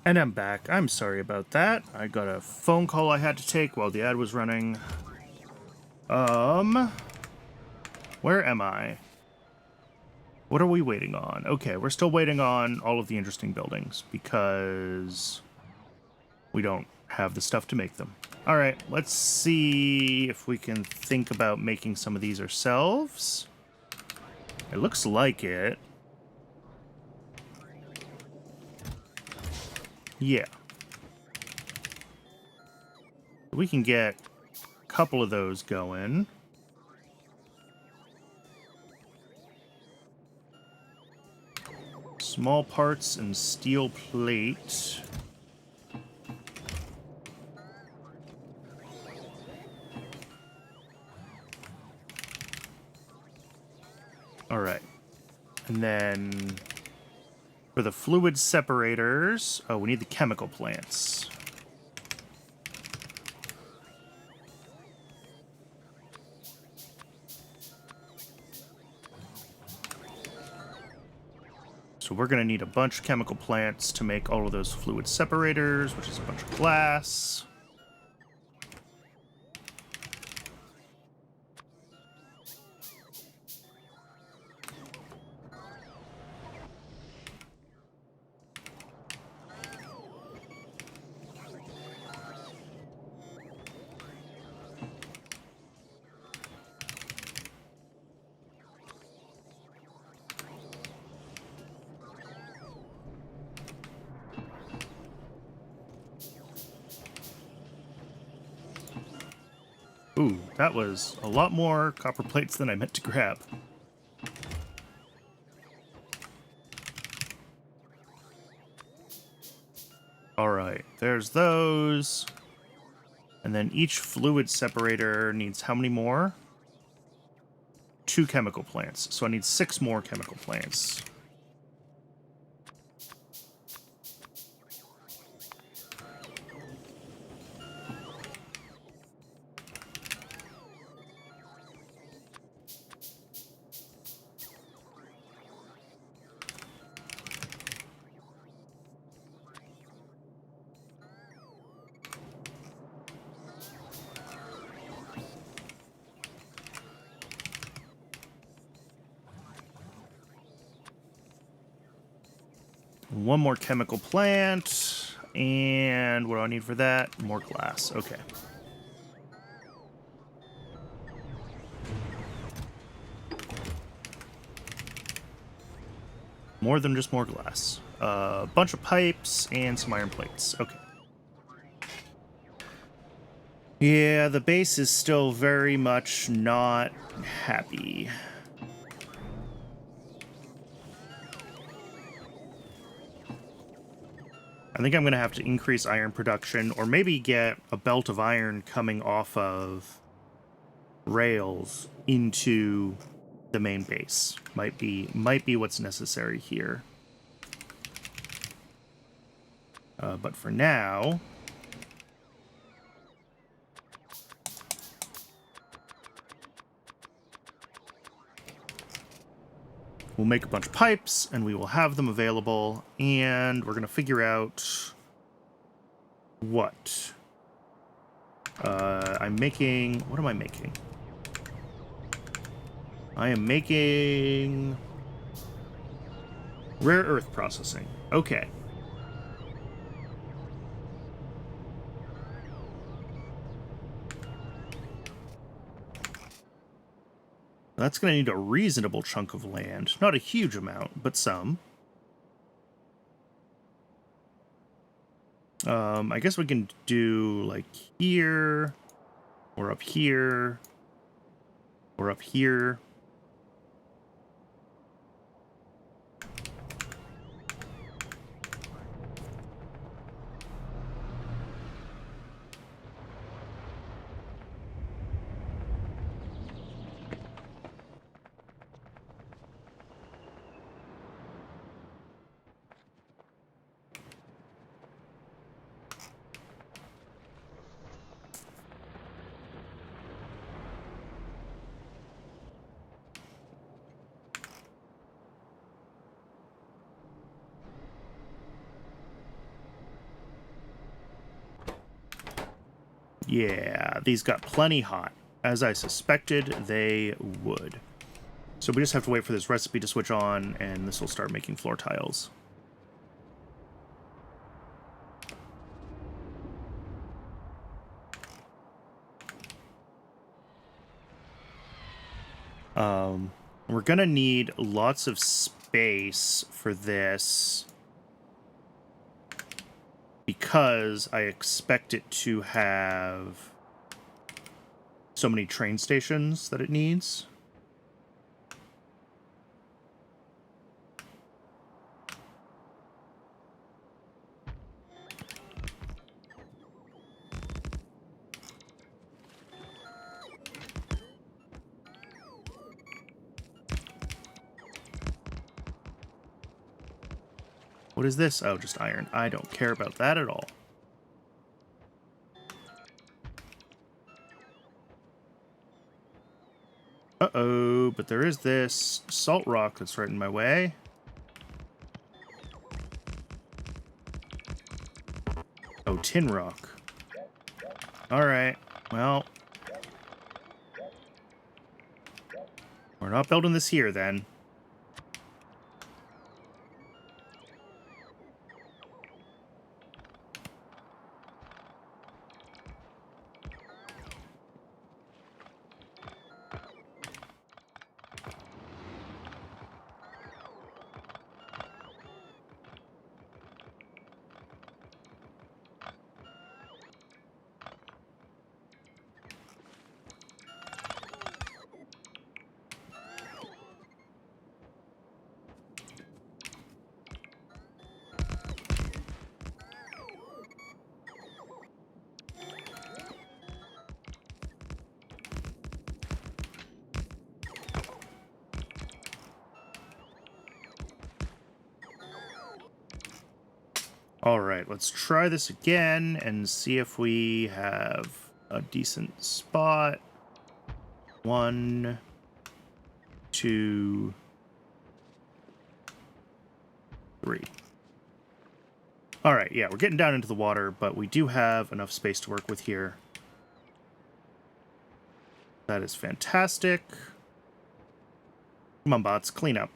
And I'm back. I'm sorry about that. I got a phone call I had to take while the ad was running. Where am I? What are we waiting on? Okay, we're still waiting on all of the interesting buildings because we don't have the stuff to make them. All right, let's see if we can think about making some of these ourselves. It looks like it. Yeah. We can get a couple of those going. Small parts and steel plate. All right. And then for the fluid separators, oh, we need the chemical plants. So we're going to need a bunch of chemical plants to make all of those fluid separators, which is a bunch of glass. Ooh, that was a lot more copper plates than I meant to grab. Alright, there's those. And then each fluid separator needs how many more? 2 chemical plants. So I need 6 more chemical plants. One more chemical plant. And what do I need for that? More glass. Okay. More than just more glass. A bunch of pipes and some iron plates. Okay. Yeah, the base is still very much not happy. I think I'm going to have to increase iron production, or maybe get a belt of iron coming off of rails into the main base. Might be what's necessary here. But for now, we'll make a bunch of pipes, and we will have them available, and we're going to figure out what. I'm making... What am I making? I am making... rare earth processing. Okay. That's going to need a reasonable chunk of land. Not a huge amount, but some. I guess we can do, like, here, or up here, or up here. Yeah, these got plenty hot. As I suspected they would. So we just have to wait for this recipe to switch on, and this will start making floor tiles. We're gonna need lots of space for this because I expect it to have so many train stations that it needs. What is this? Oh, just iron. I don't care about that at all. Uh-oh, but there is this salt rock that's right in my way. Oh, tin rock. Alright, well. We're not building this here, then. Alright, let's try this again and see if we have a decent spot. 1, 2, 3. Alright, yeah, we're getting down into the water, but we do have enough space to work with here. That is fantastic. Come on, bots, clean up.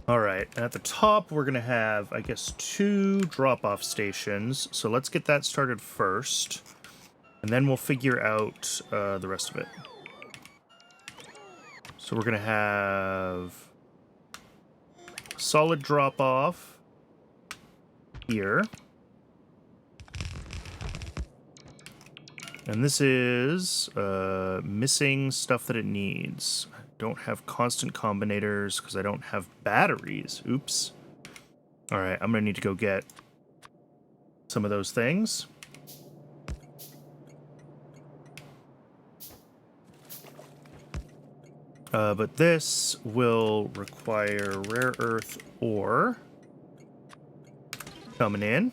Alright, and at the top we're going to have, I guess, 2 drop-off stations. So let's get that started first, and then we'll figure out the rest of it. So we're going to have solid drop-off here. And this is missing stuff that it needs. Don't have constant combinators because I don't have batteries. Oops. Alright, I'm going to need to go get some of those things. But this will require rare earth ore coming in.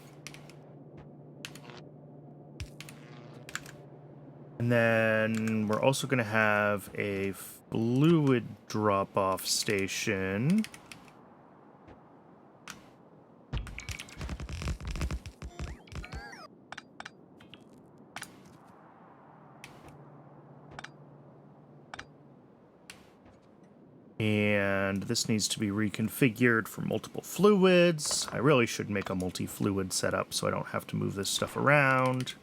And then we're also going to have a fluid drop-off station. And this needs to be reconfigured for multiple fluids. I really should make a multi-fluid setup so I don't have to move this stuff around.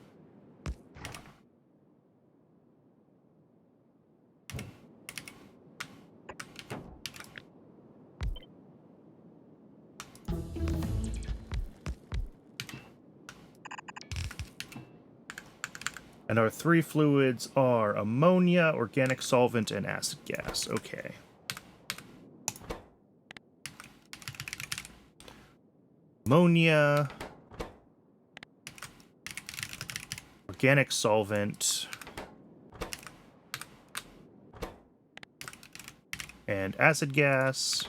And our three fluids are ammonia, organic solvent, and acid gas. Okay. Ammonia, organic solvent, and acid gas.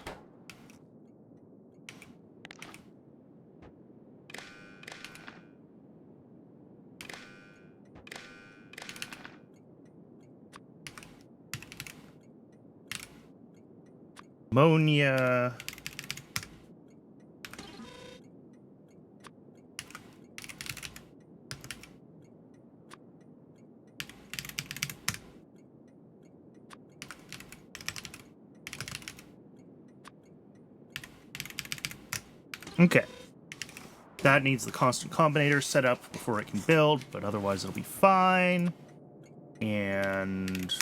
Ammonia. Okay. That needs the constant combinator set up before it can build, but otherwise it'll be fine. And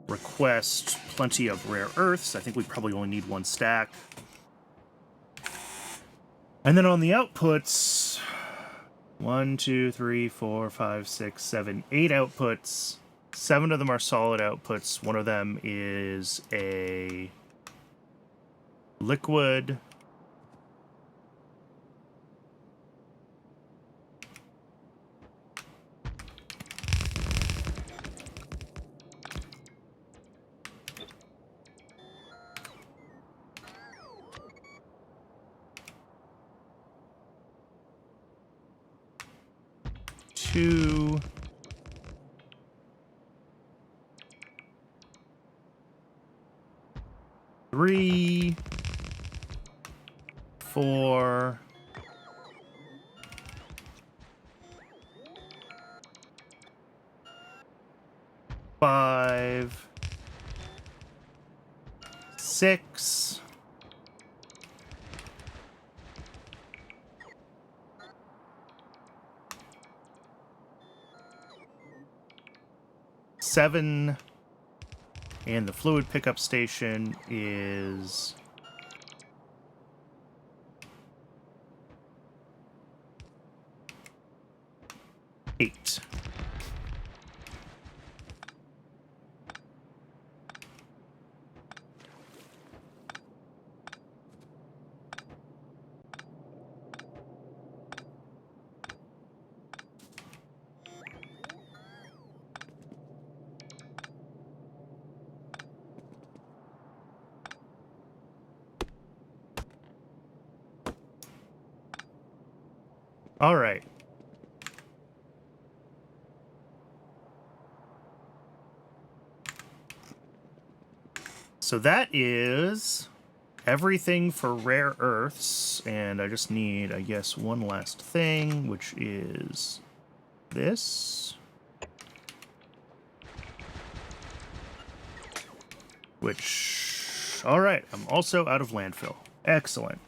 request plenty of rare earths. I think we probably only need one stack. And then on the outputs, 1, 2, 3, 4, 5, 6, 7, 8 outputs. 7 of them are solid outputs. One of them is a liquid. Two. Three. 4. 5. 6. 7. And the fluid pickup station is 8. All right. So that is everything for rare earths, and I just need, I guess, one last thing, which is this. Which, all right, I'm also out of landfill. Excellent.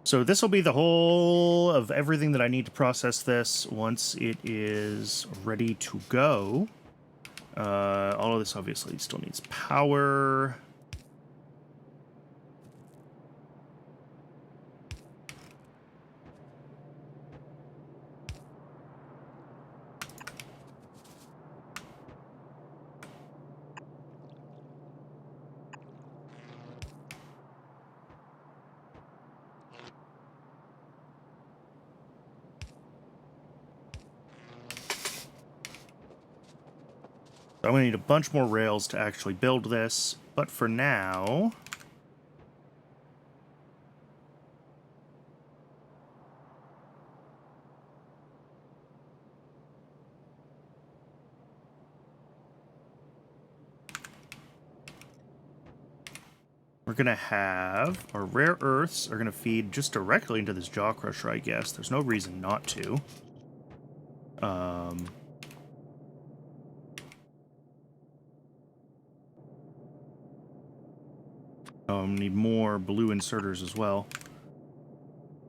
So this will be the whole of everything that I need to process this once it is ready to go. All of this obviously still needs power. I'm going to need a bunch more rails to actually build this, but for now... we're going to have our rare earths are going to feed just directly into this jaw crusher, I guess. There's no reason not to. Need more blue inserters as well.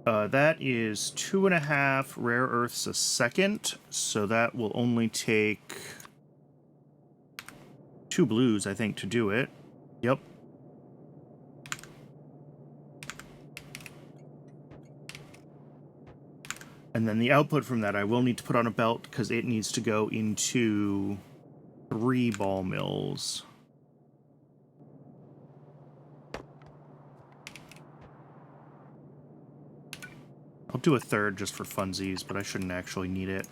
That is 2.5 rare earths a second, so that will only take 2 blues, I think, to do it. Yep. And then the output from that I will need to put on a belt because it needs to go into 3 ball mills. I'll do a third just for funsies, but I shouldn't actually need it.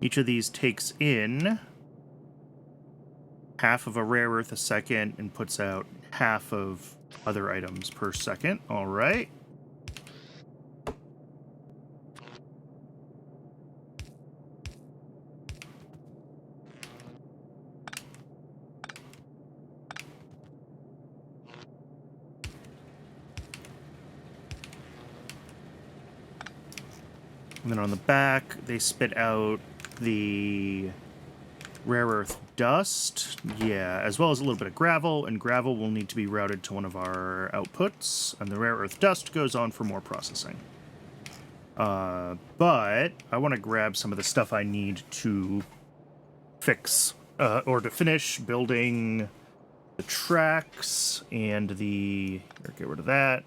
Each of these takes in half of a rare earth a second and puts out half of other items per second. All right. And then on the back, they spit out the rare earth dust, yeah, as well as a little bit of gravel, and gravel will need to be routed to one of our outputs, and the rare earth dust goes on for more processing. But I want to grab some of the stuff I need to fix, or to finish building the tracks and the... Get rid of that.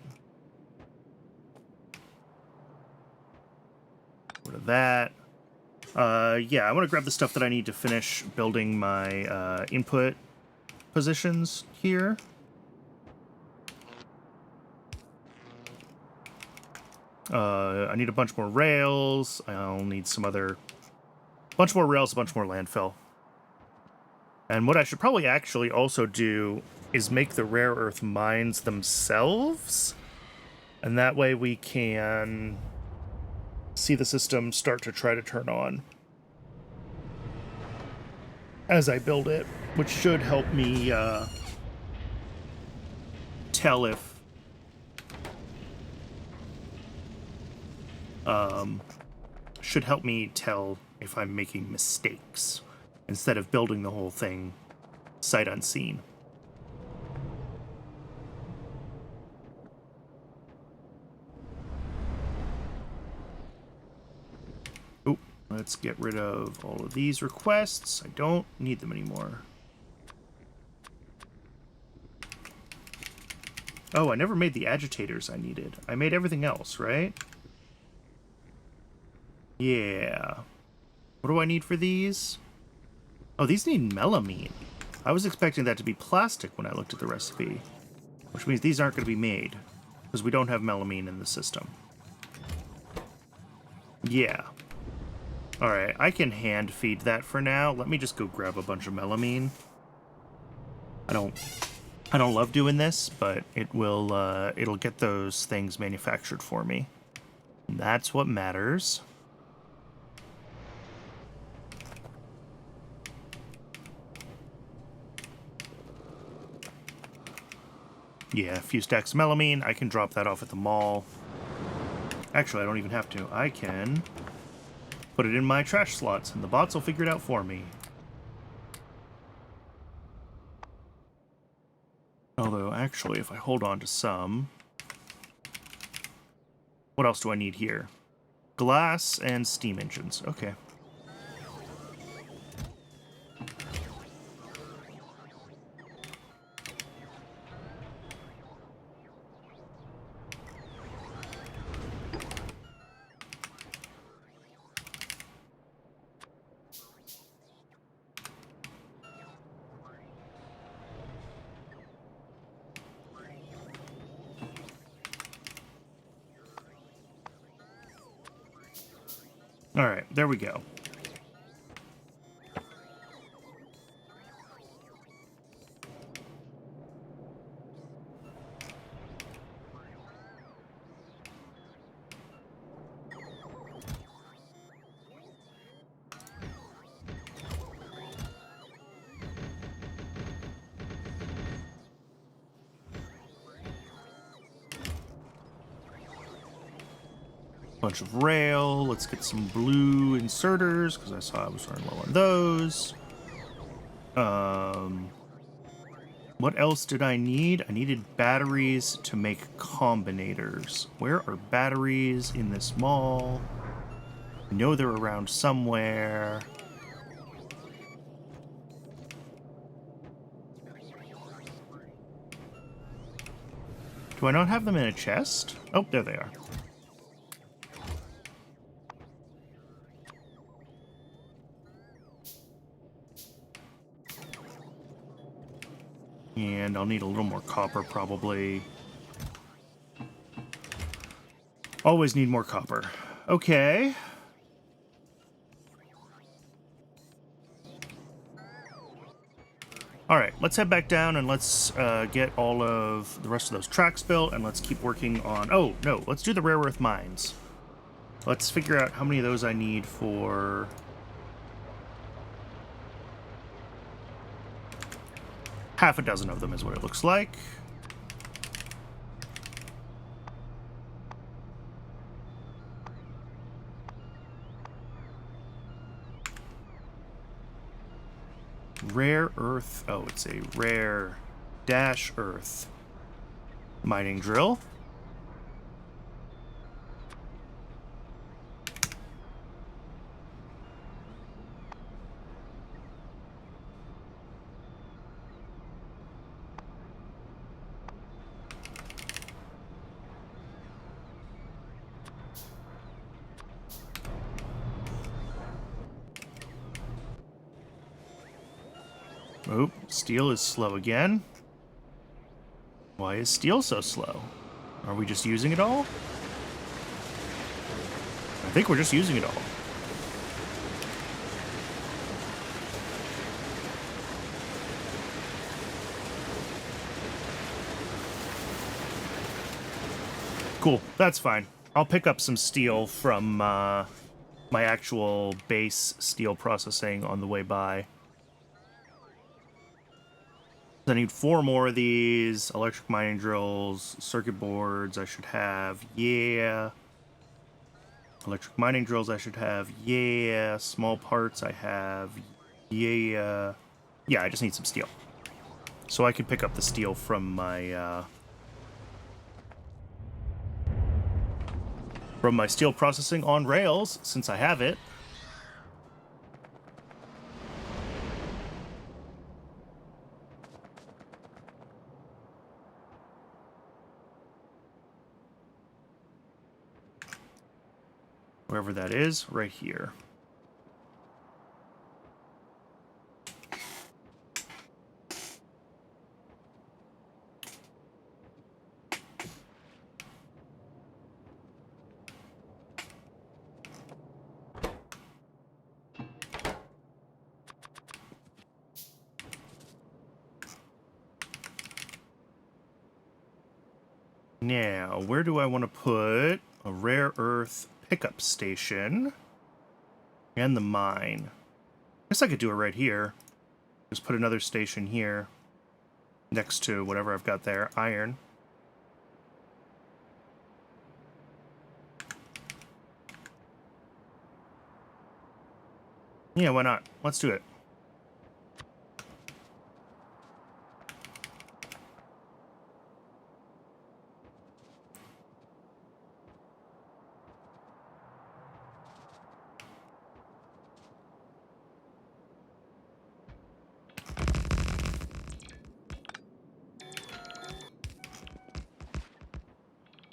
Get rid of that. Yeah, I want to grab the stuff that I need to finish building my input positions here. I need a bunch more rails. I'll need some other... bunch more rails, a bunch more landfill. And what I should probably actually also do is make the rare earth mines themselves. And that way we can see the system start to try to turn on as I build it, which should help me tell if should help me tell if I'm making mistakes instead of building the whole thing sight unseen. Oh, let's get rid of all of these requests. I don't need them anymore. Oh, I never made the agitators I needed. I made everything else, right? Yeah. What do I need for these? Oh, these need melamine. I was expecting that to be plastic when I looked at the recipe, which means these aren't going to be made because we don't have melamine in the system. Yeah. All right, I can hand feed that for now. Let me just go grab a bunch of melamine. I don't love doing this, but it will it'll get those things manufactured for me. And that's what matters. Yeah, a few stacks of melamine. I can drop that off at the mall. Actually, I don't even have to. I can put it in my trash slots, and the bots will figure it out for me. Although, actually, if I hold on to some... What else do I need here? Glass and steam engines. Okay. All right, there we go. Bunch of rail. Let's get some blue inserters because I saw I was running low on those. What else did I need? I needed batteries to make combinators. Where are batteries in this mall? I know they're around somewhere. Do I not have them in a chest? Oh, there they are. And I'll need a little more copper, probably. Always need more copper. Okay. Alright, let's head back down and let's get all of the rest of those tracks built, and let's keep working on... Oh, no, let's do the rare earth mines. Let's figure out how many of those I need for... Half a dozen of them is what it looks like. Rare earth. Oh, it's a rare dash earth mining drill. Oh, steel is slow again. Why is steel so slow? Are we just using it all? I think we're just using it all. Cool, that's fine. I'll pick up some steel from my actual base steel processing on the way by. I need 4 more of these. Electric mining drills, circuit boards I should have, yeah. Electric mining drills I should have, yeah. Small parts I have, yeah. Yeah, I just need some steel. So I can pick up the steel from my steel processing on rails, since I have it. Wherever that is, right here. Now, where do I want to put a rare earth pickup station and the mine? I guess I could do it right here. Just put another station here next to whatever I've got there. Iron. Yeah, why not? Let's do it.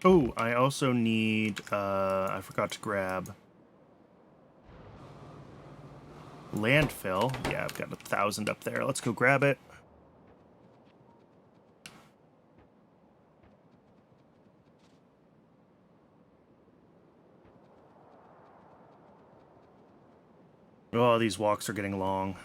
Oh, I also need, I forgot to grab landfill. Yeah, I've got 1,000 up there. Let's go grab it. Oh, these walks are getting long.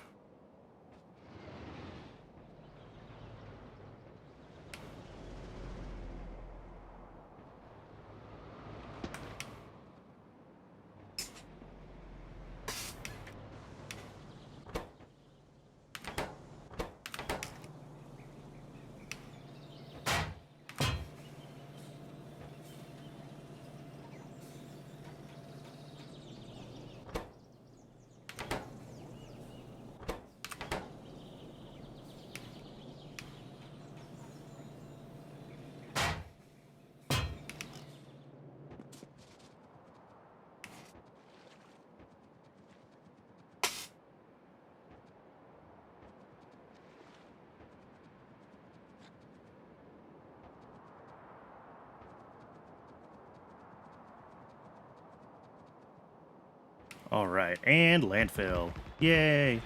All right, and landfill. Yay!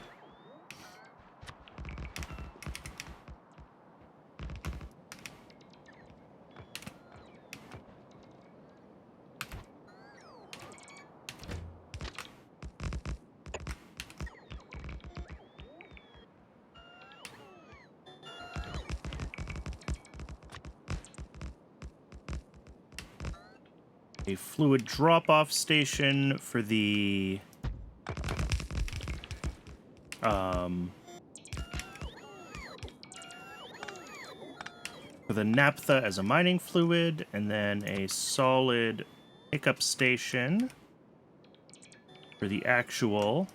A fluid drop-off station for the naphtha as a mining fluid, and then a solid pickup station for the actual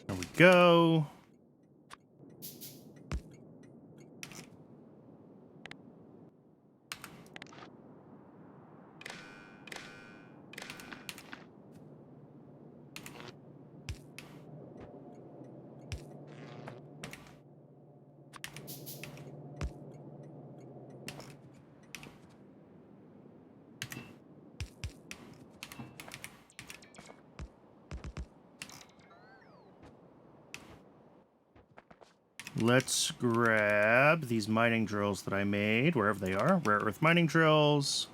There we go. Let's grab these mining drills that I made, wherever they are. Rare earth mining drills.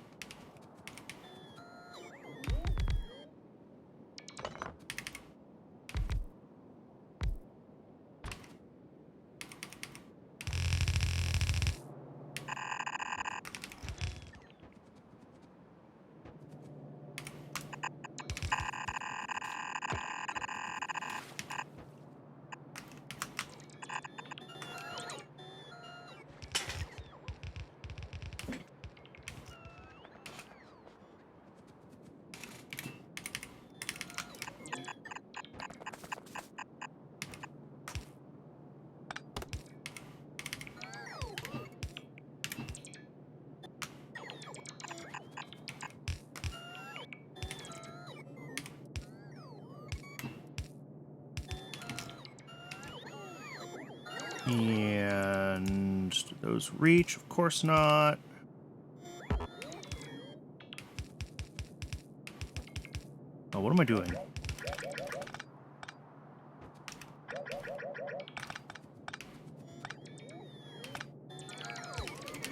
And do those reach? Of course not. Oh, what am I doing?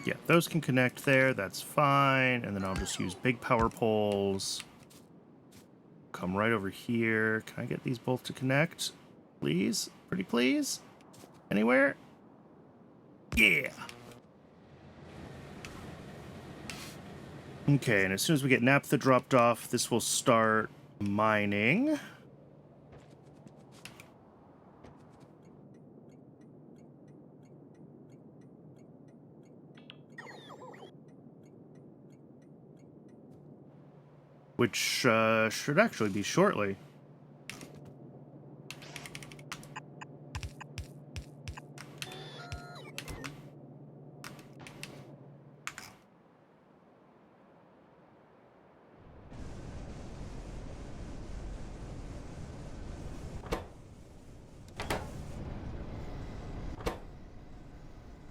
Yeah, those can connect there. That's fine. And then I'll just use big power poles. Come right over here. Can I get these both to connect? Please? Pretty please? Anywhere? Yeah. Okay, and as soon as we get naphtha dropped off, this will start mining. Which should actually be shortly.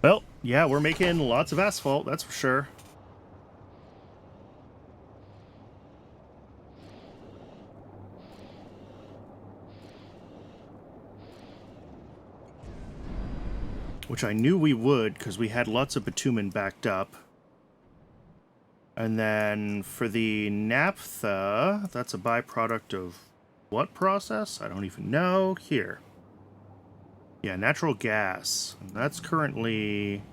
Well, yeah, we're making lots of asphalt, that's for sure. Which I knew we would, because we had lots of bitumen backed up. And then for the naphtha, that's a byproduct of what process? I don't even know. Here. Yeah, natural gas. And that's currently...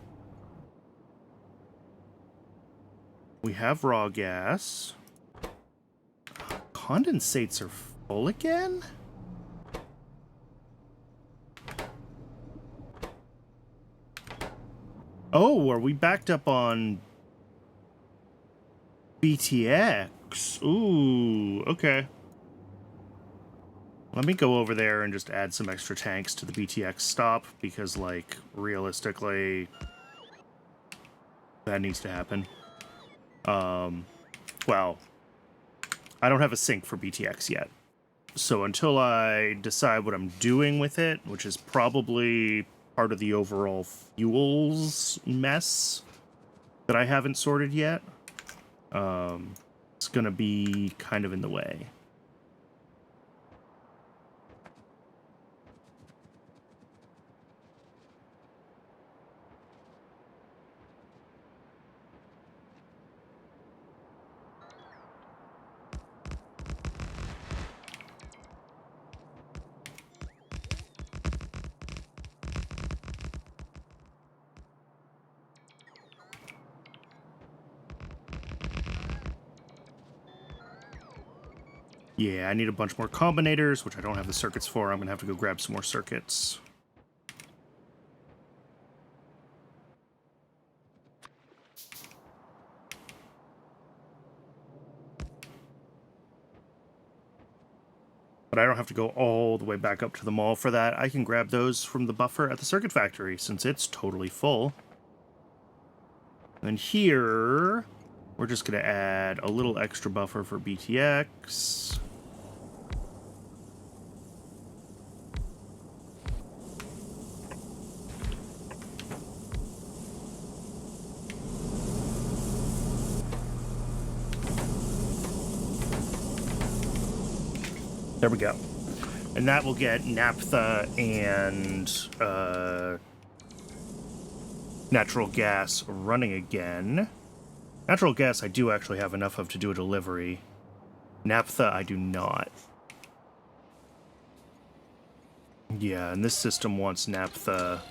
We have raw gas. Condensates are full again? Oh, are we backed up on BTX? Ooh, okay. Let me go over there and just add some extra tanks to the BTX stop, because, like, realistically, That needs to happen. Well, I don't have a sink for BTX yet. So until I decide what I'm doing with it, which is probably part of the overall fuels mess that I haven't sorted yet, it's going to be kind of in the way. Yeah, I need a bunch more combinators, which I don't have the circuits for. I'm going to have to go grab some more circuits. But I don't have to go all the way back up to the mall for that. I can grab those from the buffer at the circuit factory, since it's totally full. And here, we're just going to add a little extra buffer for BTX. There we go. And that will get naphtha and natural gas running again. Natural gas I do actually have enough of to do a delivery. Naphtha I do not. Yeah, and this system wants naphtha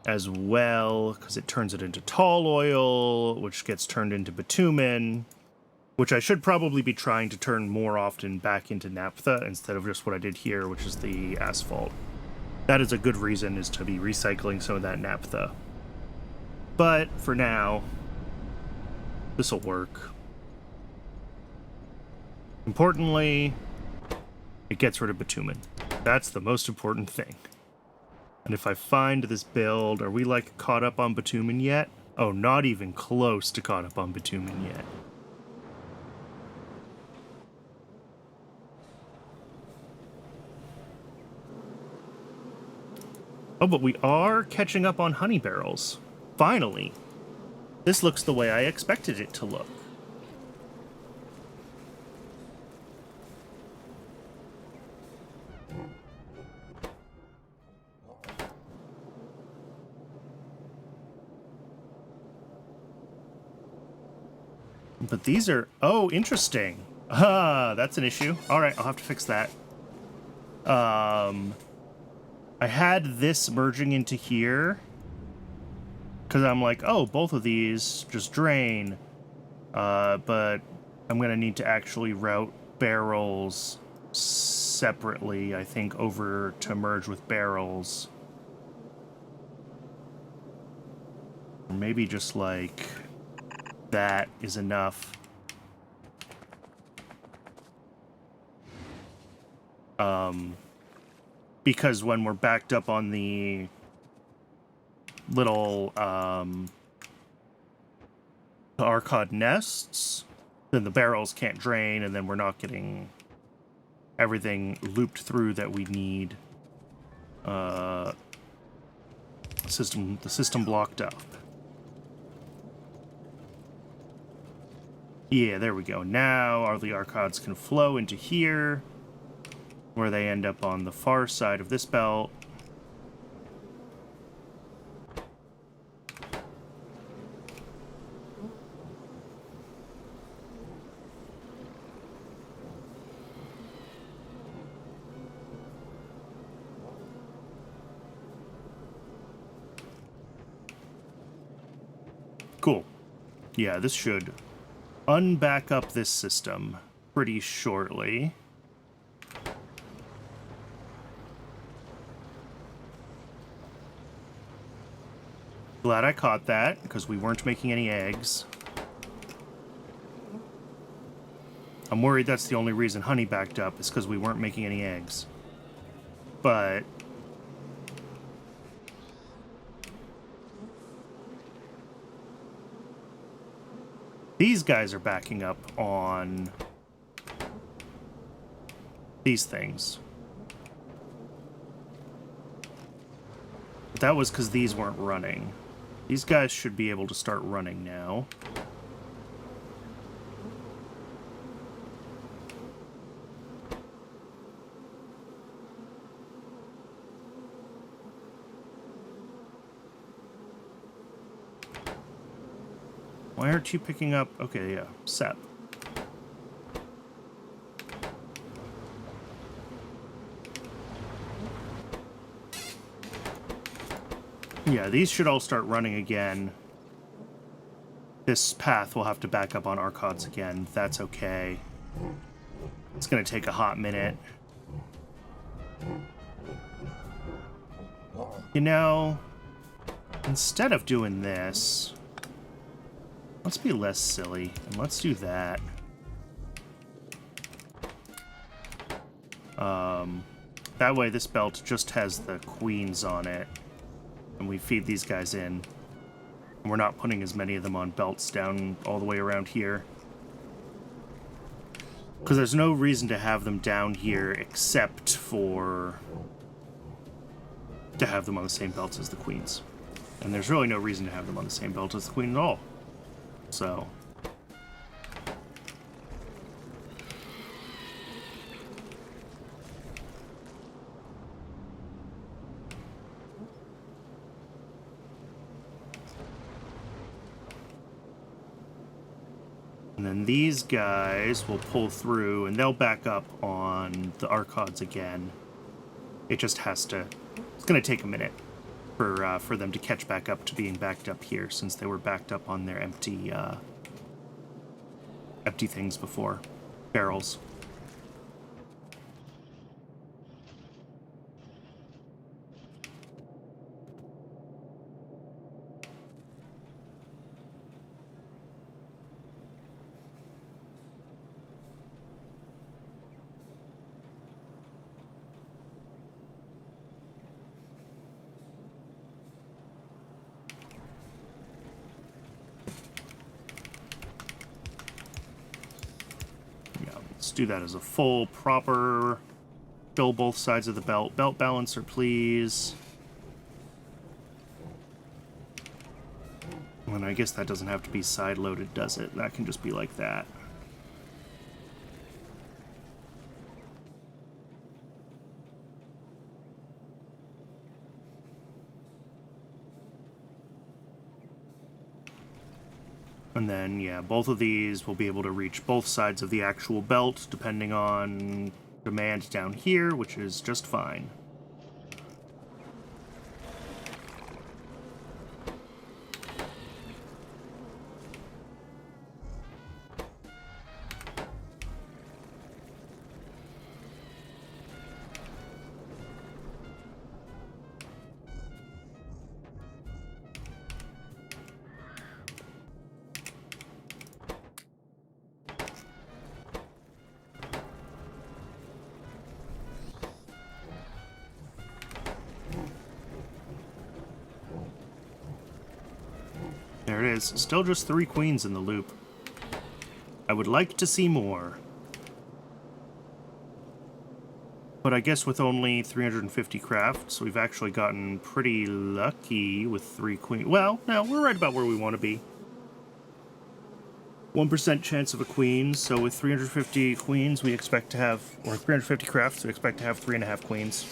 as well, because it turns it into tall oil, which gets turned into bitumen, which I should probably be trying to turn more often back into naphtha instead of just what I did here, which is the asphalt. That is a good reason, is to be recycling some of that naphtha. But for now, this'll work. Importantly, it gets rid of bitumen. That's the most important thing. And if I find this build, are we like caught up on bitumen yet? Oh, not even close to caught up on bitumen yet. Oh, but we are catching up on honey barrels. Finally. This looks the way I expected it to look. But these are... Oh, interesting. Ah, that's an issue. All right, I'll have to fix that. I had this merging into here because I'm like, oh, both of these just drain. But I'm going to need to actually route barrels separately, I think, over to merge with barrels. Or maybe just like that is enough. Because when we're backed up on the little arcade nests, then the barrels can't drain, and then we're not getting everything looped through that we need. The system blocked up. Yeah, there we go. Now all the arcades can flow into here, where they end up on the far side of this belt. Cool. Yeah, this should unback up this system pretty shortly. Glad I caught that, because we weren't making any eggs. I'm worried that's the only reason honey backed up, is because we weren't making any eggs. But These guys are backing up on these things. But that was because these weren't running. These guys should be able to start running now. Why aren't you picking up? Okay, yeah, Sep. Yeah, these should all start running again. This path will have to back up on Arcods again. That's okay. It's gonna take a hot minute. You know, instead of doing this, let's be less silly, and let's do that. That way this belt just has the queens on it, and we feed these guys in. And we're not putting as many of them on belts down all the way around here. Because there's no reason to have them down here except for to have them on the same belts as the queens. And there's really no reason to have them on the same belt as the queen at all. So... and then these guys will pull through, and they'll back up on the Arcods again. It just has to... It's going to take a minute for them to catch back up to being backed up here, since they were backed up on their empty things before. Barrels. Let's do that as a full, proper, fill both sides of the belt. Belt balancer, please. And I guess that doesn't have to be side-loaded, does it? That can just be like that. And then, yeah, both of these will be able to reach both sides of the actual belt, depending on demand down here, which is just fine. There it is. Still just 3 queens in the loop. I would like to see more. But I guess with only 350 crafts, we've actually gotten pretty lucky with 3 queens. Well, no, we're right about where we want to be. 1% chance of a queen, so with 350 queens, we expect to have, or 350 crafts, we expect to have 3.5 queens.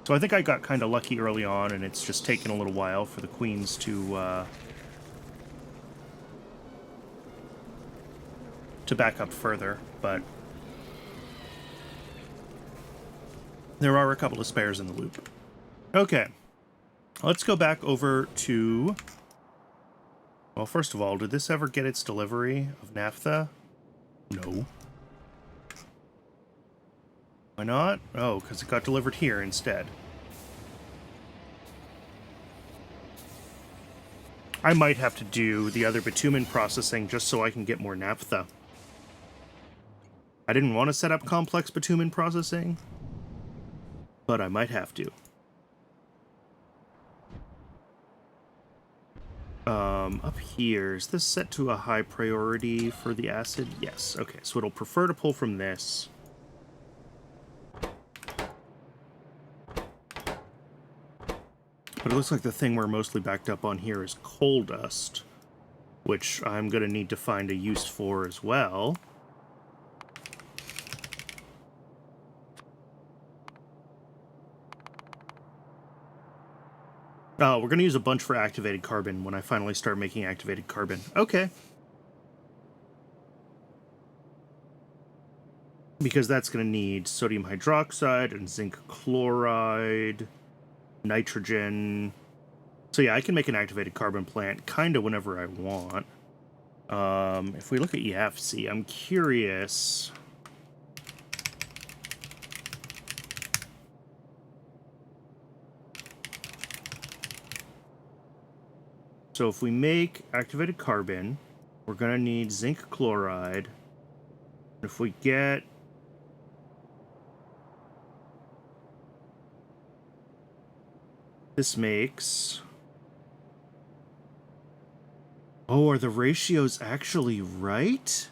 So I think I got kind of lucky early on, and it's just taken a little while for the queens to back up further, but there are a couple of spares in the loop. Okay, let's go back over to... Well, first of all, did this ever get its delivery of naphtha? No. Why not? Oh, because it got delivered here instead. I might have to do the other bitumen processing just so I can get more naphtha. I didn't want to set up complex bitumen processing, but I might have to. Up here, is this set to a high priority for the acid? Yes. Okay, so it'll prefer to pull from this. But it looks like the thing we're mostly backed up on here is coal dust, which I'm going to need to find a use for as well. Oh, we're going to use a bunch for activated carbon when I finally start making activated carbon. Okay. Because that's going to need sodium hydroxide and zinc chloride, nitrogen. So yeah, I can make an activated carbon plant kind of whenever I want. If we look at YAFC, I'm curious. So if we make activated carbon, we're going to need zinc chloride. If we get... This makes... Oh, are the ratios actually right?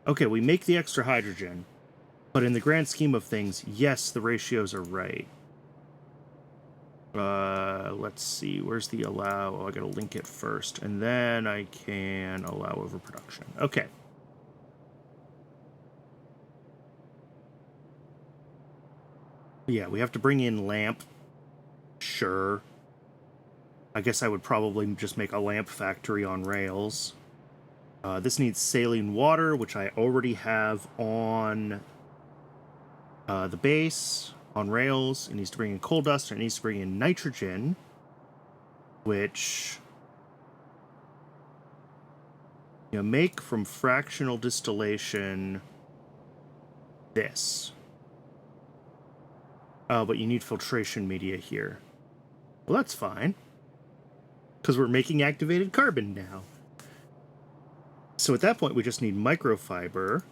Okay, we make the extra hydrogen. But in the grand scheme of things, yes, the ratios are right. Let's see, where's the allow? Oh, I gotta link it first, and then I can allow overproduction. Okay. Yeah, we have to bring in lamp. Sure. I guess I would probably just make a lamp factory on rails. This needs saline water, which I already have on the base. On rails, it needs to bring in coal dust, and it needs to bring in nitrogen, which make from fractional distillation this. Oh, but you need filtration media here. Well, that's fine, because we're making activated carbon now. So at that point, we just need microfiber.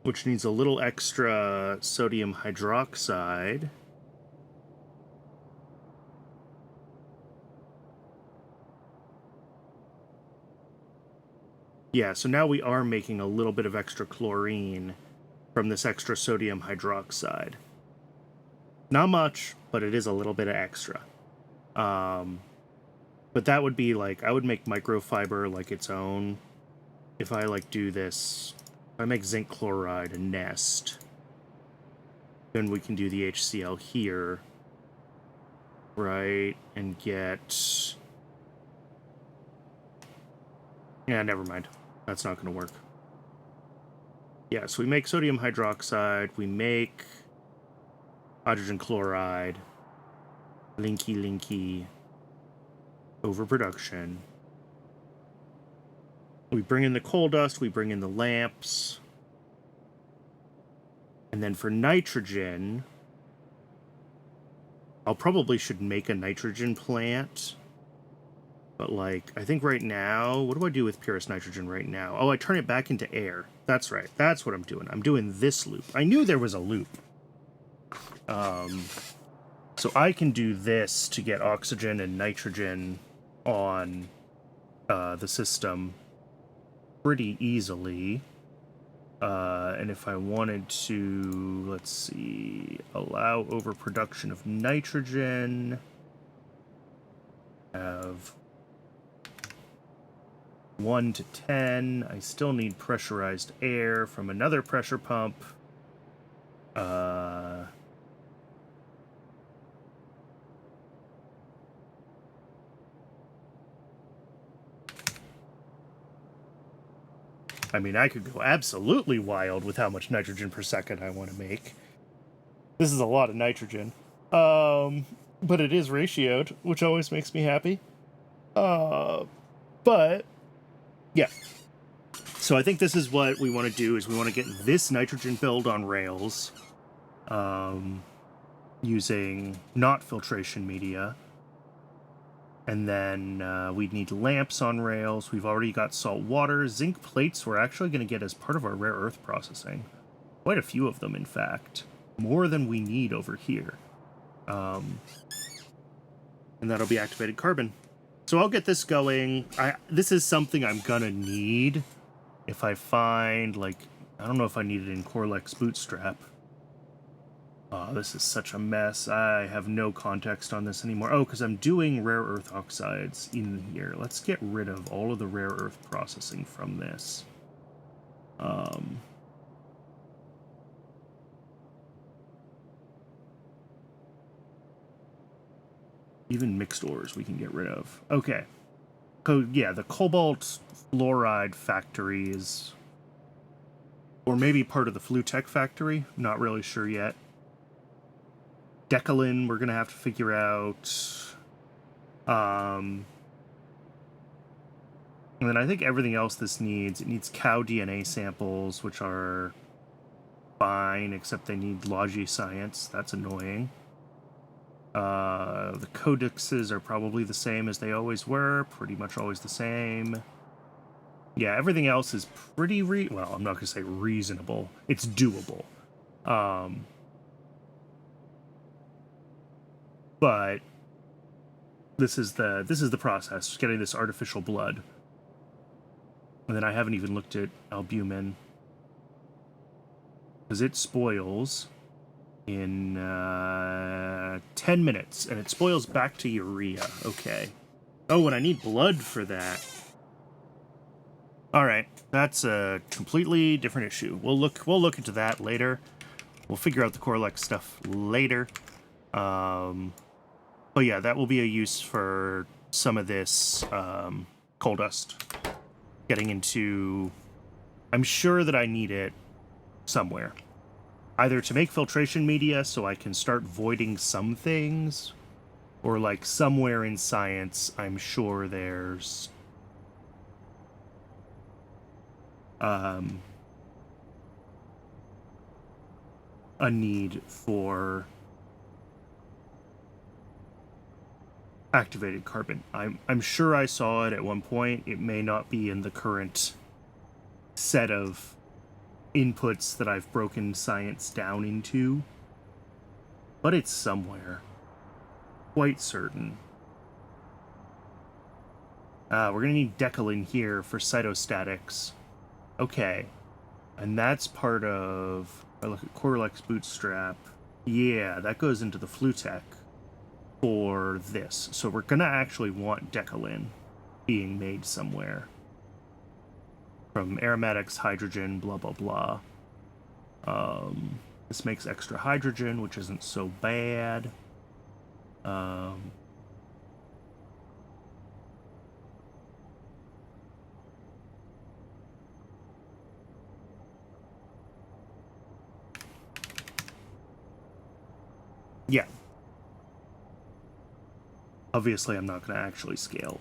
Which needs a little extra sodium hydroxide. Yeah, so now we are making a little bit of extra chlorine from this extra sodium hydroxide. Not much, but it is a little bit of extra. But that would be like, I would make microfiber like its own. If I like do this... If I make zinc chloride a nest, then we can do the HCl here, right, and get... Yeah, never mind. That's not going to work. Yeah, so we make sodium hydroxide, we make hydrogen chloride, linky, overproduction. We bring in the coal dust, we bring in the lamps. And then for nitrogen, I'll probably should make a nitrogen plant. But like, I think right now, what do I do with purest nitrogen right now? Oh, I turn it back into air. That's right. That's what I'm doing. I'm doing this loop. I knew there was a loop. So I can do this to get oxygen and nitrogen on the system pretty easily. And if I wanted to, let's see, allow overproduction of nitrogen, have 1 to 10. I still need pressurized air from another pressure pump. I mean, I could go absolutely wild with how much nitrogen per second I want to make. This is a lot of nitrogen. But it is ratioed, which always makes me happy. But, yeah. So I think this is what we want to do, is we want to get this nitrogen build on rails, using not filtration media. And then we'd need lamps on rails. We've already got salt water. Zinc plates we're actually going to get as part of our rare earth processing. Quite a few of them, in fact. more than we need over here. And that'll be activated carbon. So I'll get this going. This is something I'm gonna need if I find, like, I don't know if I need it in Corlex Bootstrap. Oh, this is such a mess. I have no context on this anymore. Oh, because I'm doing rare earth oxides in here. Let's get rid of all of the rare earth processing from this. Even mixed ores we can get rid of. Okay. So, yeah, the cobalt fluoride factory is... Or maybe part of the Flutech factory. Not really sure yet. Decalin, we're going to have to figure out. And then I think everything else this needs, it needs cow DNA samples, which are fine, except they need Logi science. That's annoying. The codexes are probably the same as they always were, pretty much always the same. Yeah, everything else is pretty well, I'm not going to say reasonable. It's doable. But this is the process, getting this artificial blood. And then I haven't even looked at albumin, because it spoils in 10 minutes, and it spoils back to urea. Okay. Oh, and I need blood for that. All right, that's a completely different issue. We'll look into that later. We'll figure out the Corlex stuff later. But yeah, that will be a use for some of this coal dust. Getting into... I'm sure that I need it somewhere. Either to make filtration media so I can start voiding some things, or like somewhere in science, I'm sure there's... a need for activated carbon. I'm sure I saw it at one point. It may not be in the current set of inputs that I've broken science down into, but it's somewhere. Quite certain. We're gonna need Decalin here for cytostatics. Okay. And that's part of... I look at Corlex Bootstrap. Yeah, that goes into the Flutech for this. So we're gonna actually want Decalin being made somewhere. From aromatics, hydrogen, blah, blah, blah. This makes extra hydrogen, which isn't so bad. Yeah. Obviously, I'm not going to actually scale.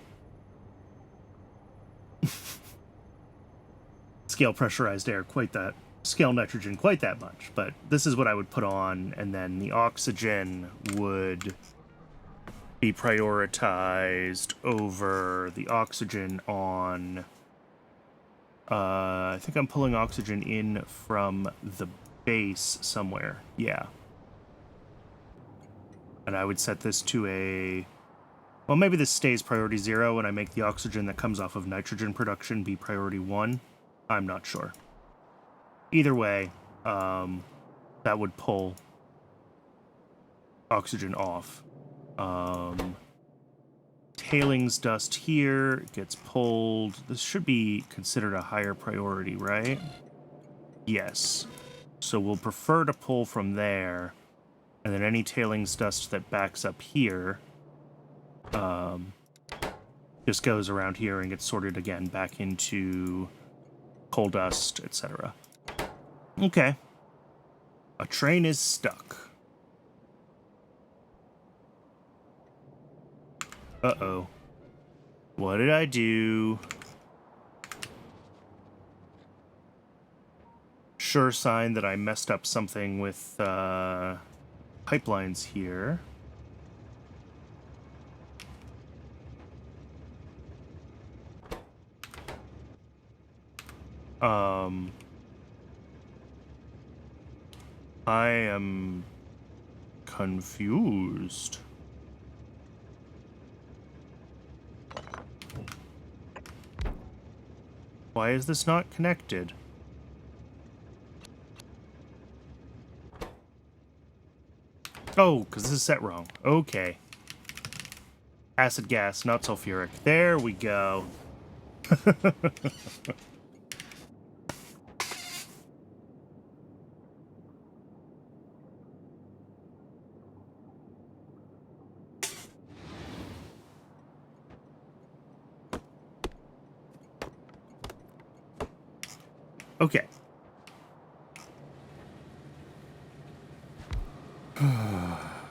Scale pressurized air quite that. Scale nitrogen quite that much. But this is what I would put on, and then the oxygen would be prioritized over the oxygen on... I think I'm pulling oxygen in from the base somewhere. Yeah. And I would set this to a... Well, maybe this stays priority 0 and I make the oxygen that comes off of nitrogen production be priority 1. I'm not sure. Either way, that would pull oxygen off. Tailings dust here gets pulled. This should be considered a higher priority, right? Yes. So we'll prefer to pull from there. And then any tailings dust that backs up here just goes around here and gets sorted again back into coal dust, etc. Okay. A train is stuck. Uh-oh. What did I do? Sure sign that I messed up something with pipelines here. I am confused. Why is this not connected? Oh, because this is set wrong. Okay. Acid gas, not sulfuric. There we go. Okay.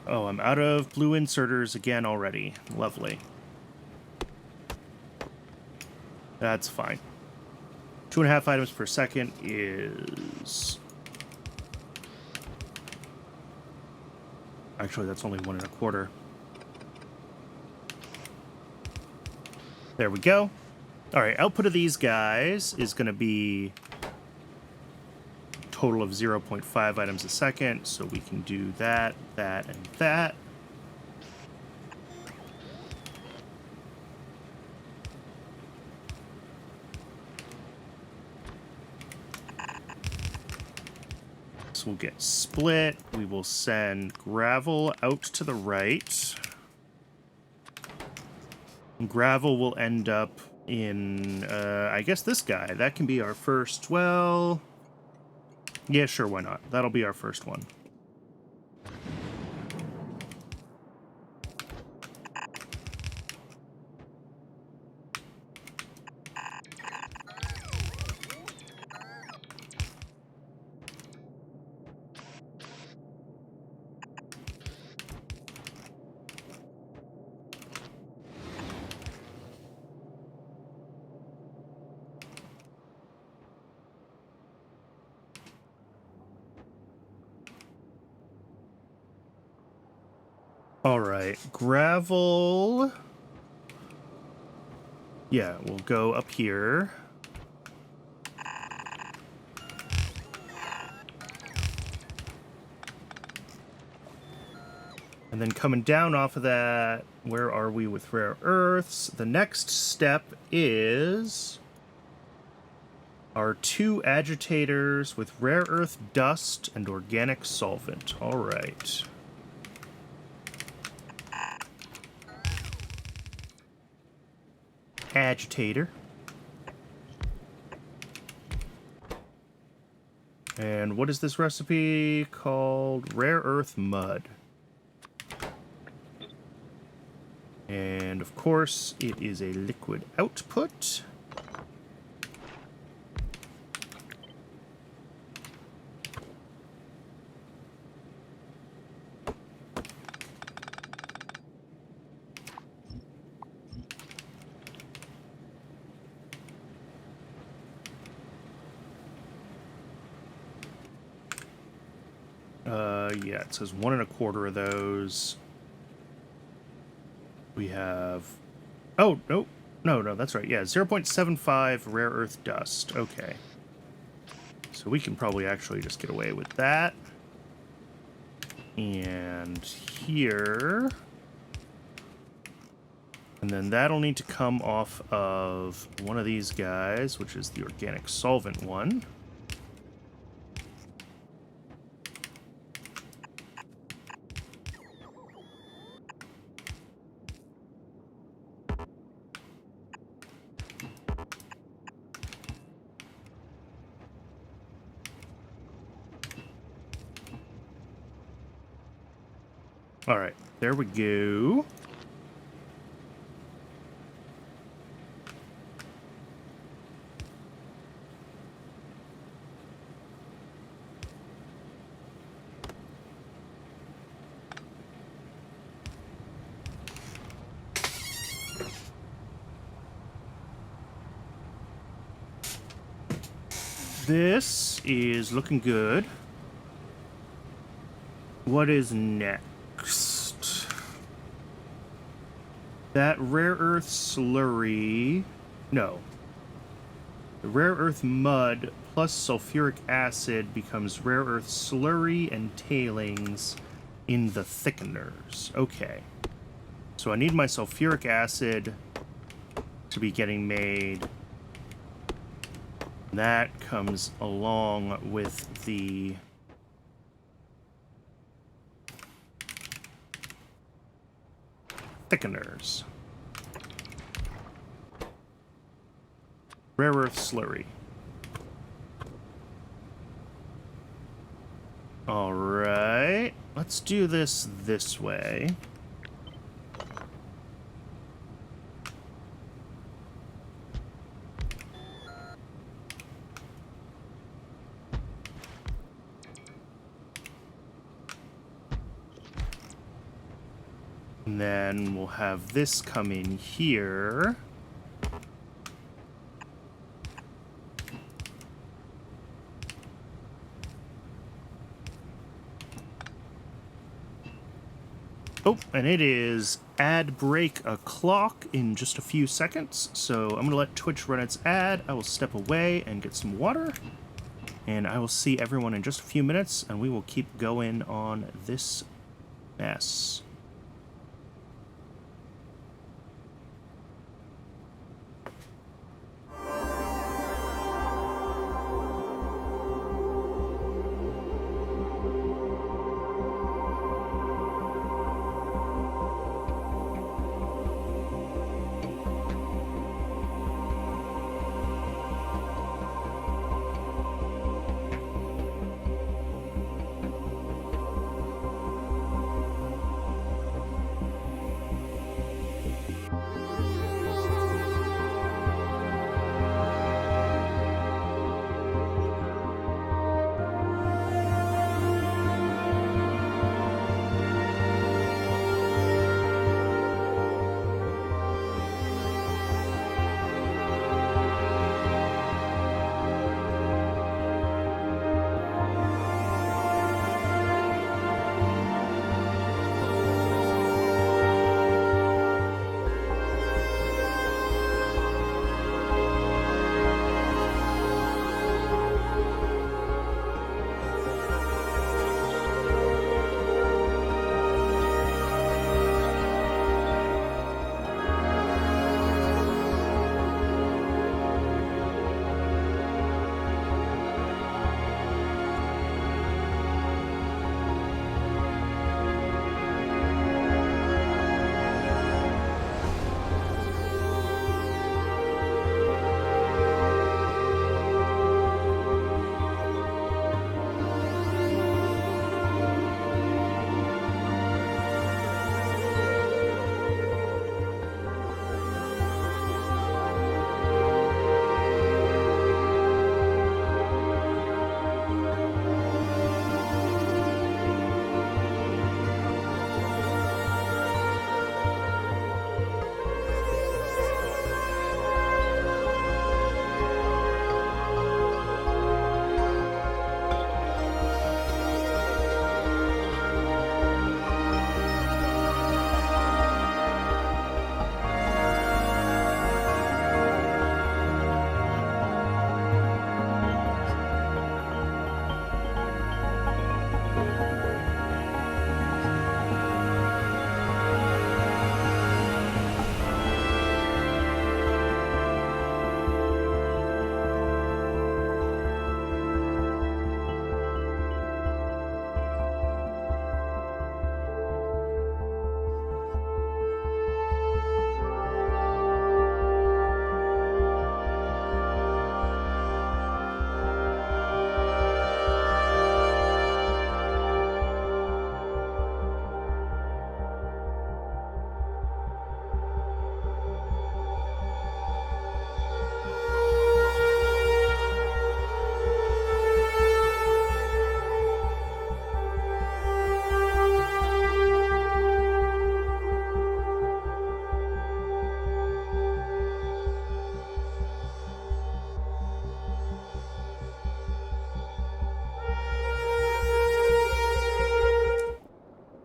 Oh, I'm out of blue inserters again already. Lovely. That's fine. 2.5 items per second is... Actually, that's only 1.25. There we go. All right, output of these guys is going to be a total of 0.5 items a second, so we can do that, that, and that. So we'll get split. We will send gravel out to the right. Gravel will end up in, I guess this guy. That can be our first, well... Yeah, sure, why not? That'll be our first one. All right, gravel. Yeah, we'll go up here. And then coming down off of that, where are we with rare earths? The next step is our 2 agitators with rare earth dust and organic solvent. All right. Agitator. And what is this recipe called? Rare earth mud. And of course, it is a liquid output. Yeah, it says 1.25 of those. We have... Oh, no, that's right. Yeah, 0.75 rare earth dust. Okay. So we can probably actually just get away with that. And here... And then that'll need to come off of one of these guys, which is the organic solvent one. All right, there we go. This is looking good. What is next? That rare earth slurry... No. The rare earth mud plus sulfuric acid becomes rare earth slurry and tailings in the thickeners. Okay. So I need my sulfuric acid to be getting made. That comes along with the thickeners. Rare earth slurry. Alright, let's do this way. And then we'll have this come in here. Oh, and it is ad break o'clock in just a few seconds. So I'm going to let Twitch run its ad. I will step away and get some water. And I will see everyone in just a few minutes, and we will keep going on this mess.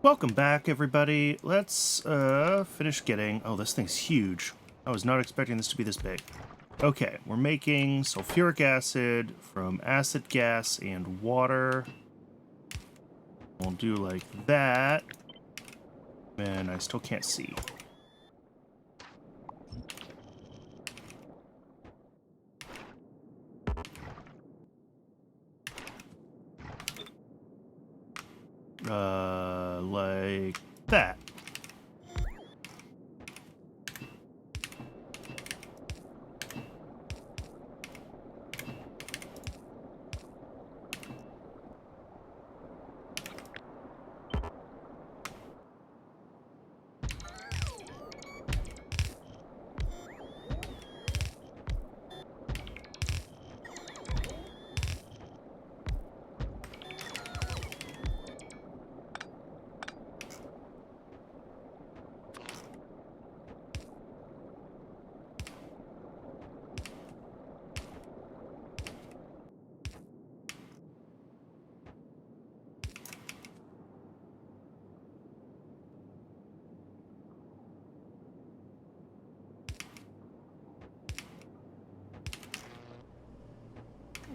Welcome back, everybody. Let's finish getting... Oh, this thing's huge. I was not expecting this to be this big. Okay, we're making sulfuric acid from acid gas and water. We'll do like that. And I still can't see. Like that.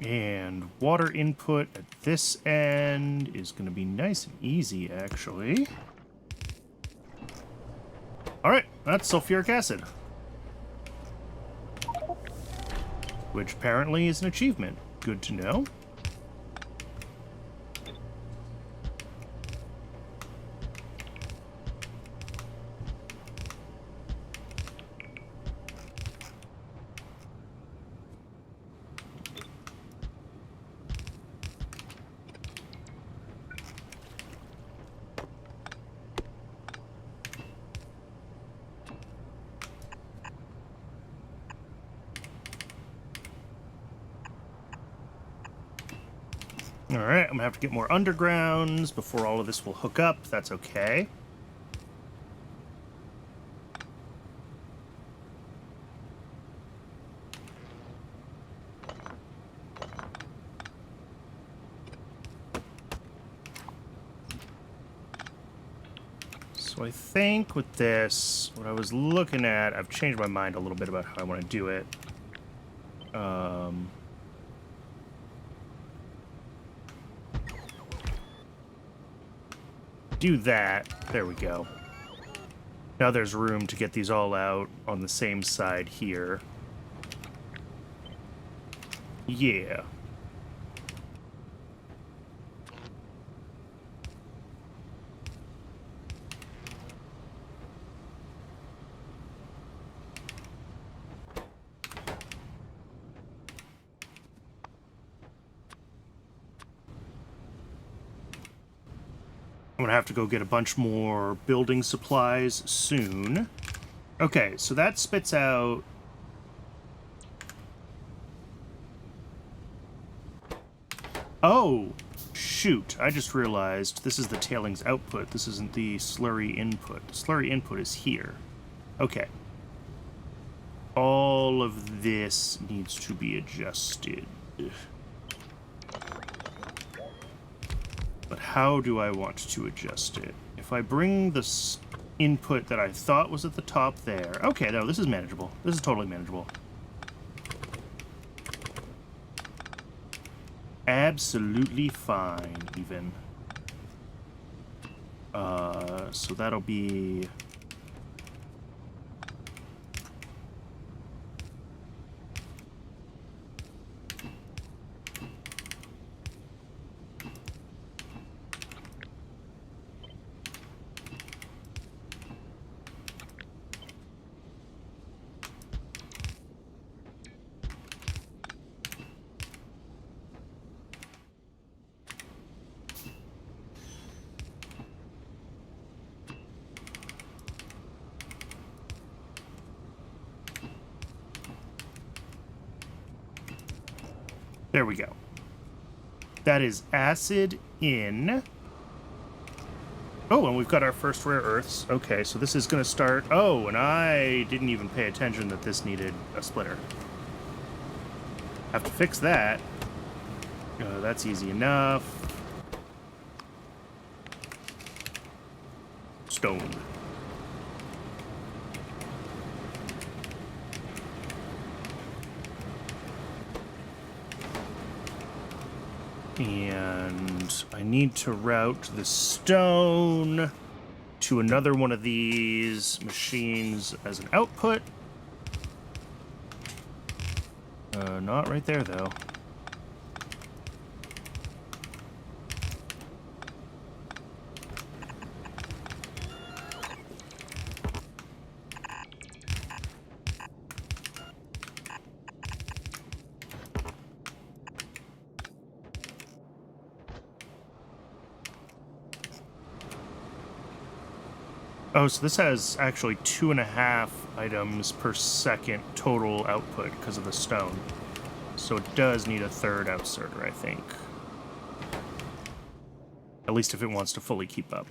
And water input at this end is going to be nice and easy, actually. All right, that's sulfuric acid. Which apparently is an achievement. Good to know. Alright, I'm gonna have to get more undergrounds before all of this will hook up. That's okay. So I think with this, what I was looking at, I've changed my mind a little bit about how I want to do it. Do that. There we go. Now there's room to get these all out on the same side here. Yeah. I'm gonna have to go get a bunch more building supplies soon. Okay, so that spits out... Oh, shoot. I just realized this is the tailings output. This isn't the slurry input. The slurry input is here. Okay. All of this needs to be adjusted. But how do I want to adjust it? If I bring this input that I thought was at the top there... Okay, no, this is manageable. This is totally manageable. Absolutely fine, even. So that'll be... There we go. That is acid in. Oh, and we've got our first rare earths. Okay, so this is going to start... Oh, and I didn't even pay attention that this needed a splitter. Have to fix that. That's easy enough. Stone. And I need to route the stone to another one of these machines as an output. Not right there, though. Oh, so this has actually 2.5 items per second total output because of the stone. So it does need a third outserter, I think. At least if it wants to fully keep up.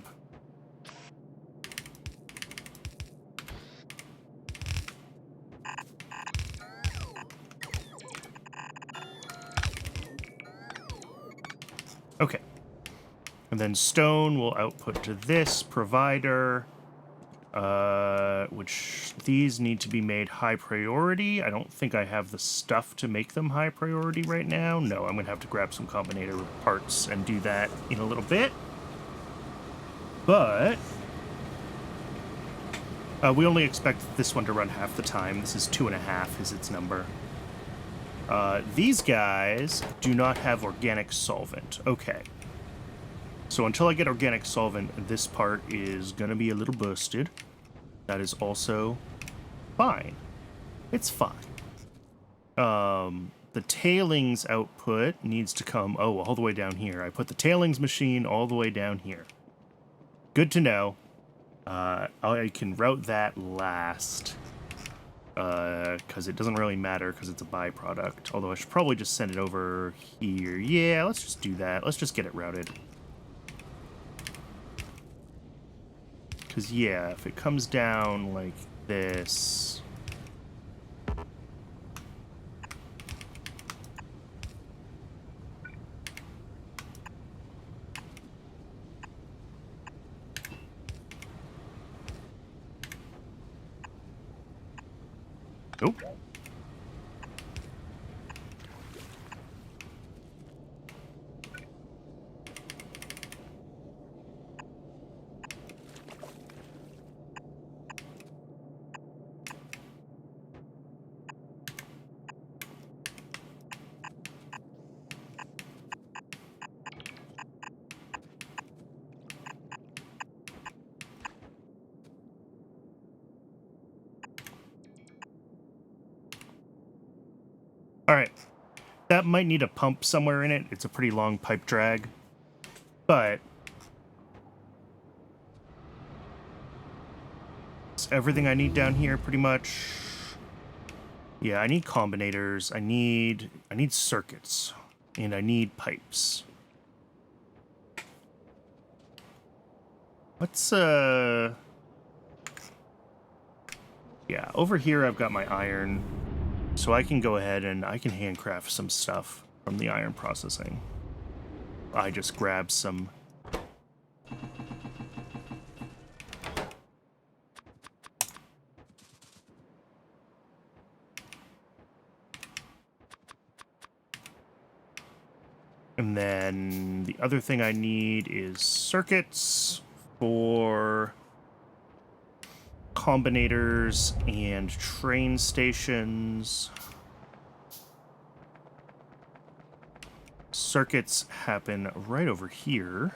Okay. And then stone will output to this provider, which these need to be made high priority. I don't think I have the stuff to make them high priority right now. No, I'm going to have to grab some combinator parts and do that in a little bit. But we only expect this one to run half the time. This is 2.5 is its number. These guys do not have organic solvent. Okay. So until I get organic solvent, this part is going to be a little busted. That is also fine. It's fine. The tailings output needs to come, all the way down here. I put the tailings machine all the way down here. Good to know. I can route that last. Because it doesn't really matter because it's a byproduct. Although I should probably just send it over here. Yeah, let's just do that. Let's just get it routed. Because, yeah, if it comes down like this... Nope. Alright. That might need a pump somewhere in it. It's a pretty long pipe drag. But it's everything I need down here, pretty much. Yeah, I need combinators. I need circuits. And I need pipes. Let's, yeah, over here I've got my iron. So I can go ahead and I can handcraft some stuff from the iron processing. I just grab some. And then the other thing I need is circuits for combinators and train stations. Circuits happen right over here.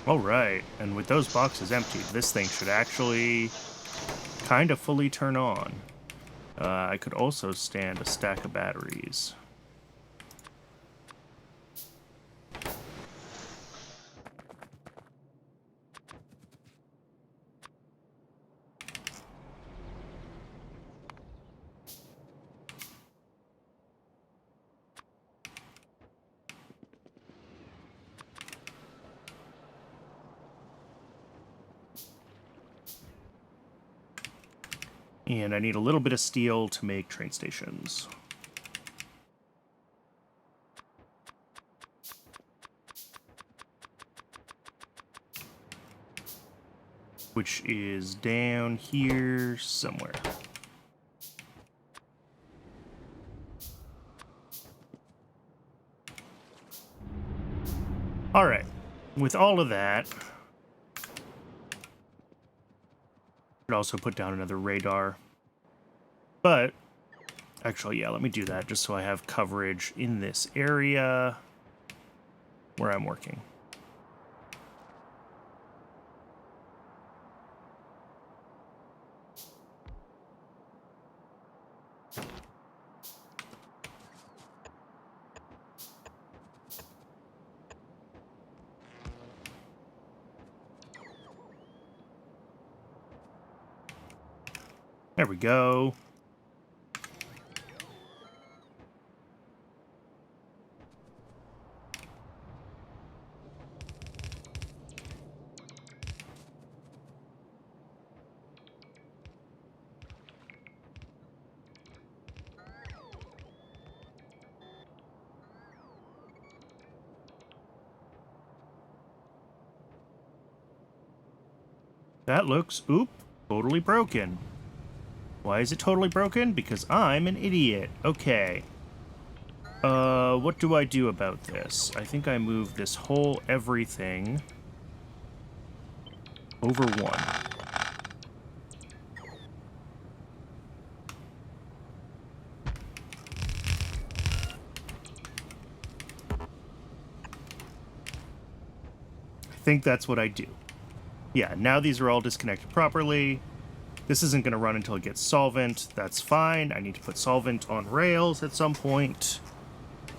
All right, and with those boxes emptied, this thing should actually kind of fully turn on. I could also stand a stack of batteries. And I need a little bit of steel to make train stations. which is down here somewhere. All right, with all of that, could also put down another radar. But, actually, yeah, let me do that just so I have coverage in this area where I'm working. There we go. That looks, totally broken. Why is it totally broken? Because I'm an idiot. Okay. What do I do about this? I think I move this whole everything over one. I think that's what I do. Yeah, now these are all disconnected properly. This isn't going to run until it gets solvent. That's fine. I need to put solvent on rails at some point.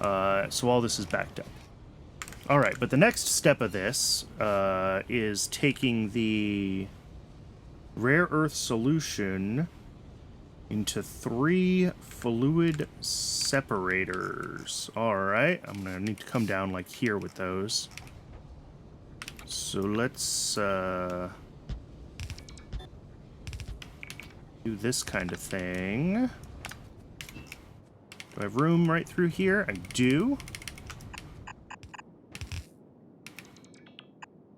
So all this is backed up. All right, but the next step of this is taking the rare earth solution into 3 fluid separators. All right, I'm going to need to come down like here with those. So let's do this kind of thing. Do I have room right through here? I do.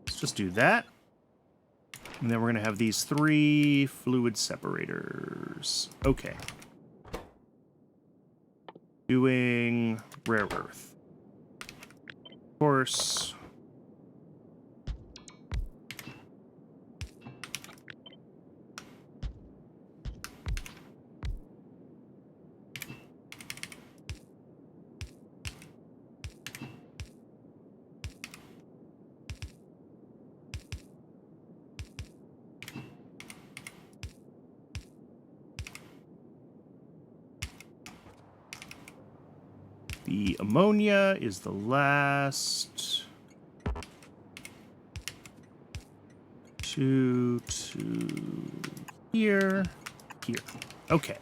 Let's just do that. And then we're going to have these 3 fluid separators. Okay. Doing rare earth. Of course. The ammonia is the last. 2 to here. Okay.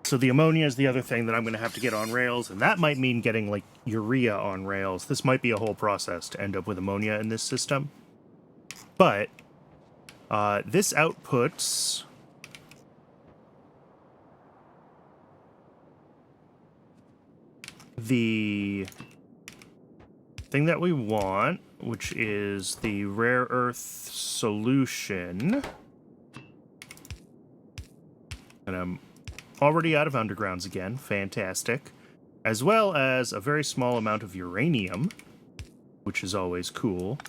So the ammonia is the other thing that I'm going to have to get on rails, and that might mean getting, like, urea on rails. This might be a whole process to end up with ammonia in this system. But this outputs the thing that we want, which is the rare earth solution. And I'm already out of undergrounds again. Fantastic. As well as a very small amount of uranium, which is always cool.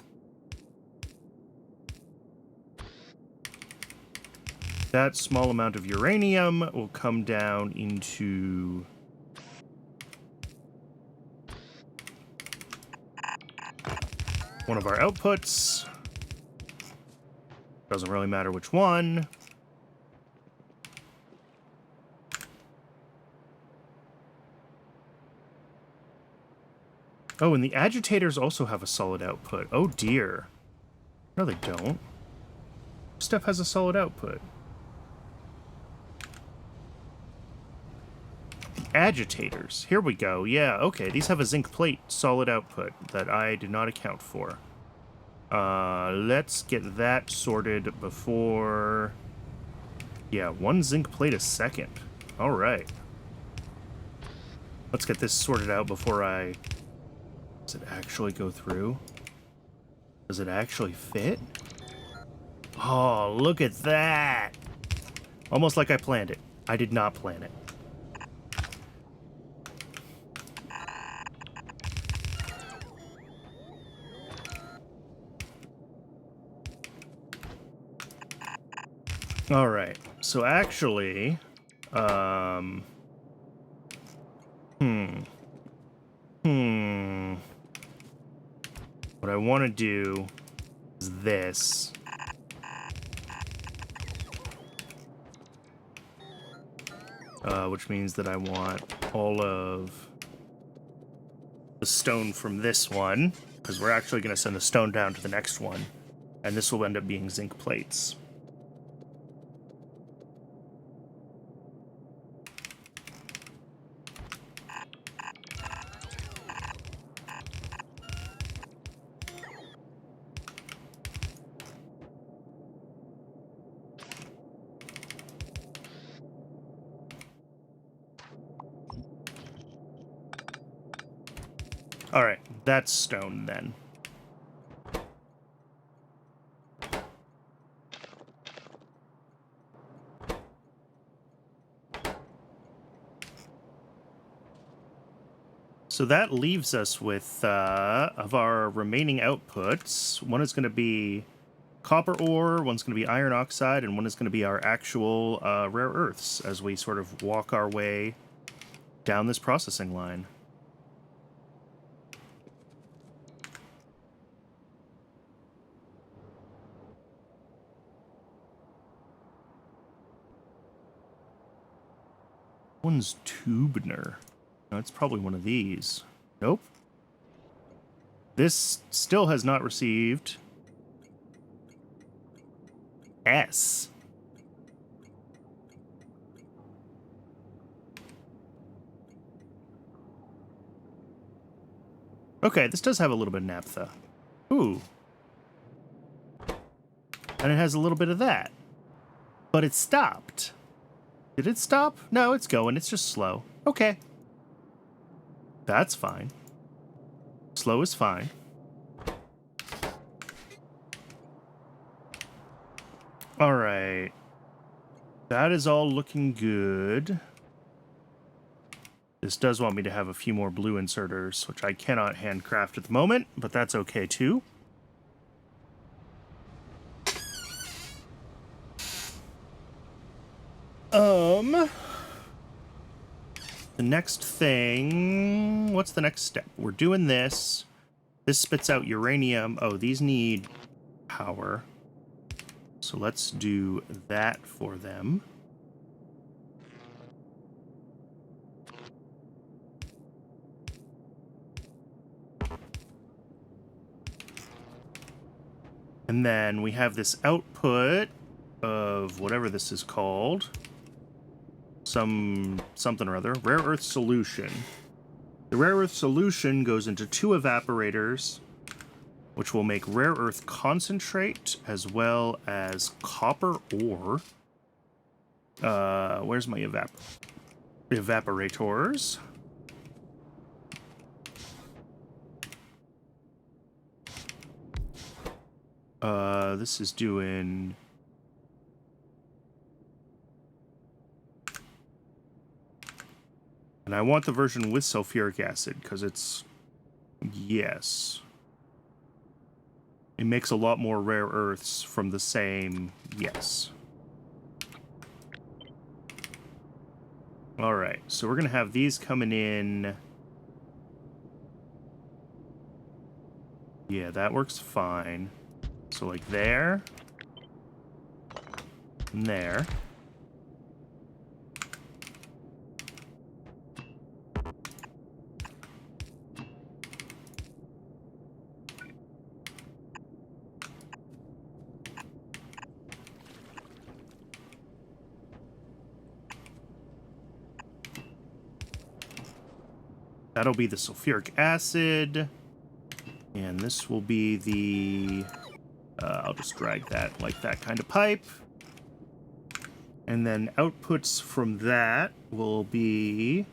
That small amount of uranium will come down into one of our outputs. Doesn't really matter which one. Oh, and the agitators also have a solid output. Oh dear. No, they don't. Stuff has a solid output. Agitators. Here we go. Yeah, okay. These have a zinc plate solid output that I did not account for. Let's get that sorted before... Yeah, 1 zinc plate a second. All right. Let's get this sorted out before I... Does it actually go through? Does it actually fit? Oh, look at that! Almost like I planned it. I did not plan it. All right. So actually, what I want to do is this. Which means that I want all of the stone from this one, because we're actually going to send the stone down to the next one, and this will end up being zinc plates. All right, that's stone then. So that leaves us with, of our remaining outputs, one is going to be copper ore, one's going to be iron oxide, and one is going to be our actual rare earths as we sort of walk our way down this processing line. One's Tubner. No, it's probably one of these. Nope. This still has not received S. Okay, this does have a little bit of naphtha. Ooh. And it has a little bit of that. But it stopped. Did it stop? No, it's going. It's just slow. Okay. That's fine. Slow is fine. All right. That is all looking good. This does want me to have a few more blue inserters, which I cannot handcraft at the moment, but that's okay too. The next thing... What's the next step? We're doing this. This spits out uranium. Oh, these need power. So let's do that for them. And then we have this output of whatever this is called. Something or other. Rare earth solution. The rare earth solution goes into 2 evaporators, which will make rare earth concentrate as well as copper ore. Where's my evaporators? This is doing... And I want the version with sulfuric acid, because it's... Yes. It makes a lot more rare earths from the same... Yes. Alright, so we're going to have these coming in... Yeah, that works fine. So, like, there. And there. That'll be the sulfuric acid. And this will be the... I'll just drag that like that kind of pipe. And then outputs from that will be...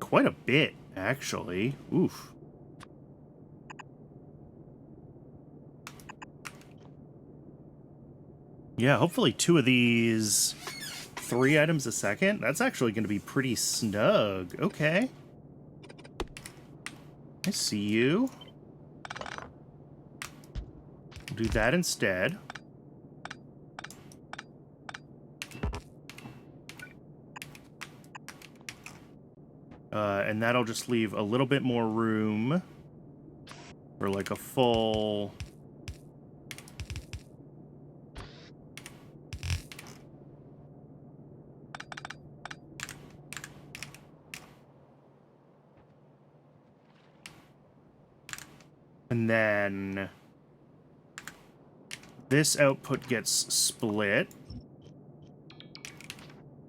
quite a bit, actually. Oof. Yeah, hopefully 2 of these 3 items a second. That's actually going to be pretty snug. Okay. I see you. We'll do that instead. And that'll just leave a little bit more room for like a full... And then this output gets split.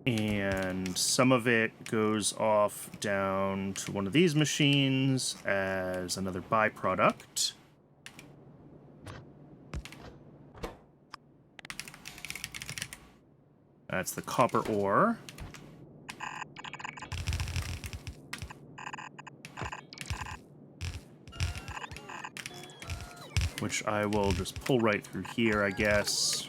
And some of it goes off down to one of these machines as another byproduct. That's the copper ore. Which I will just pull right through here, I guess.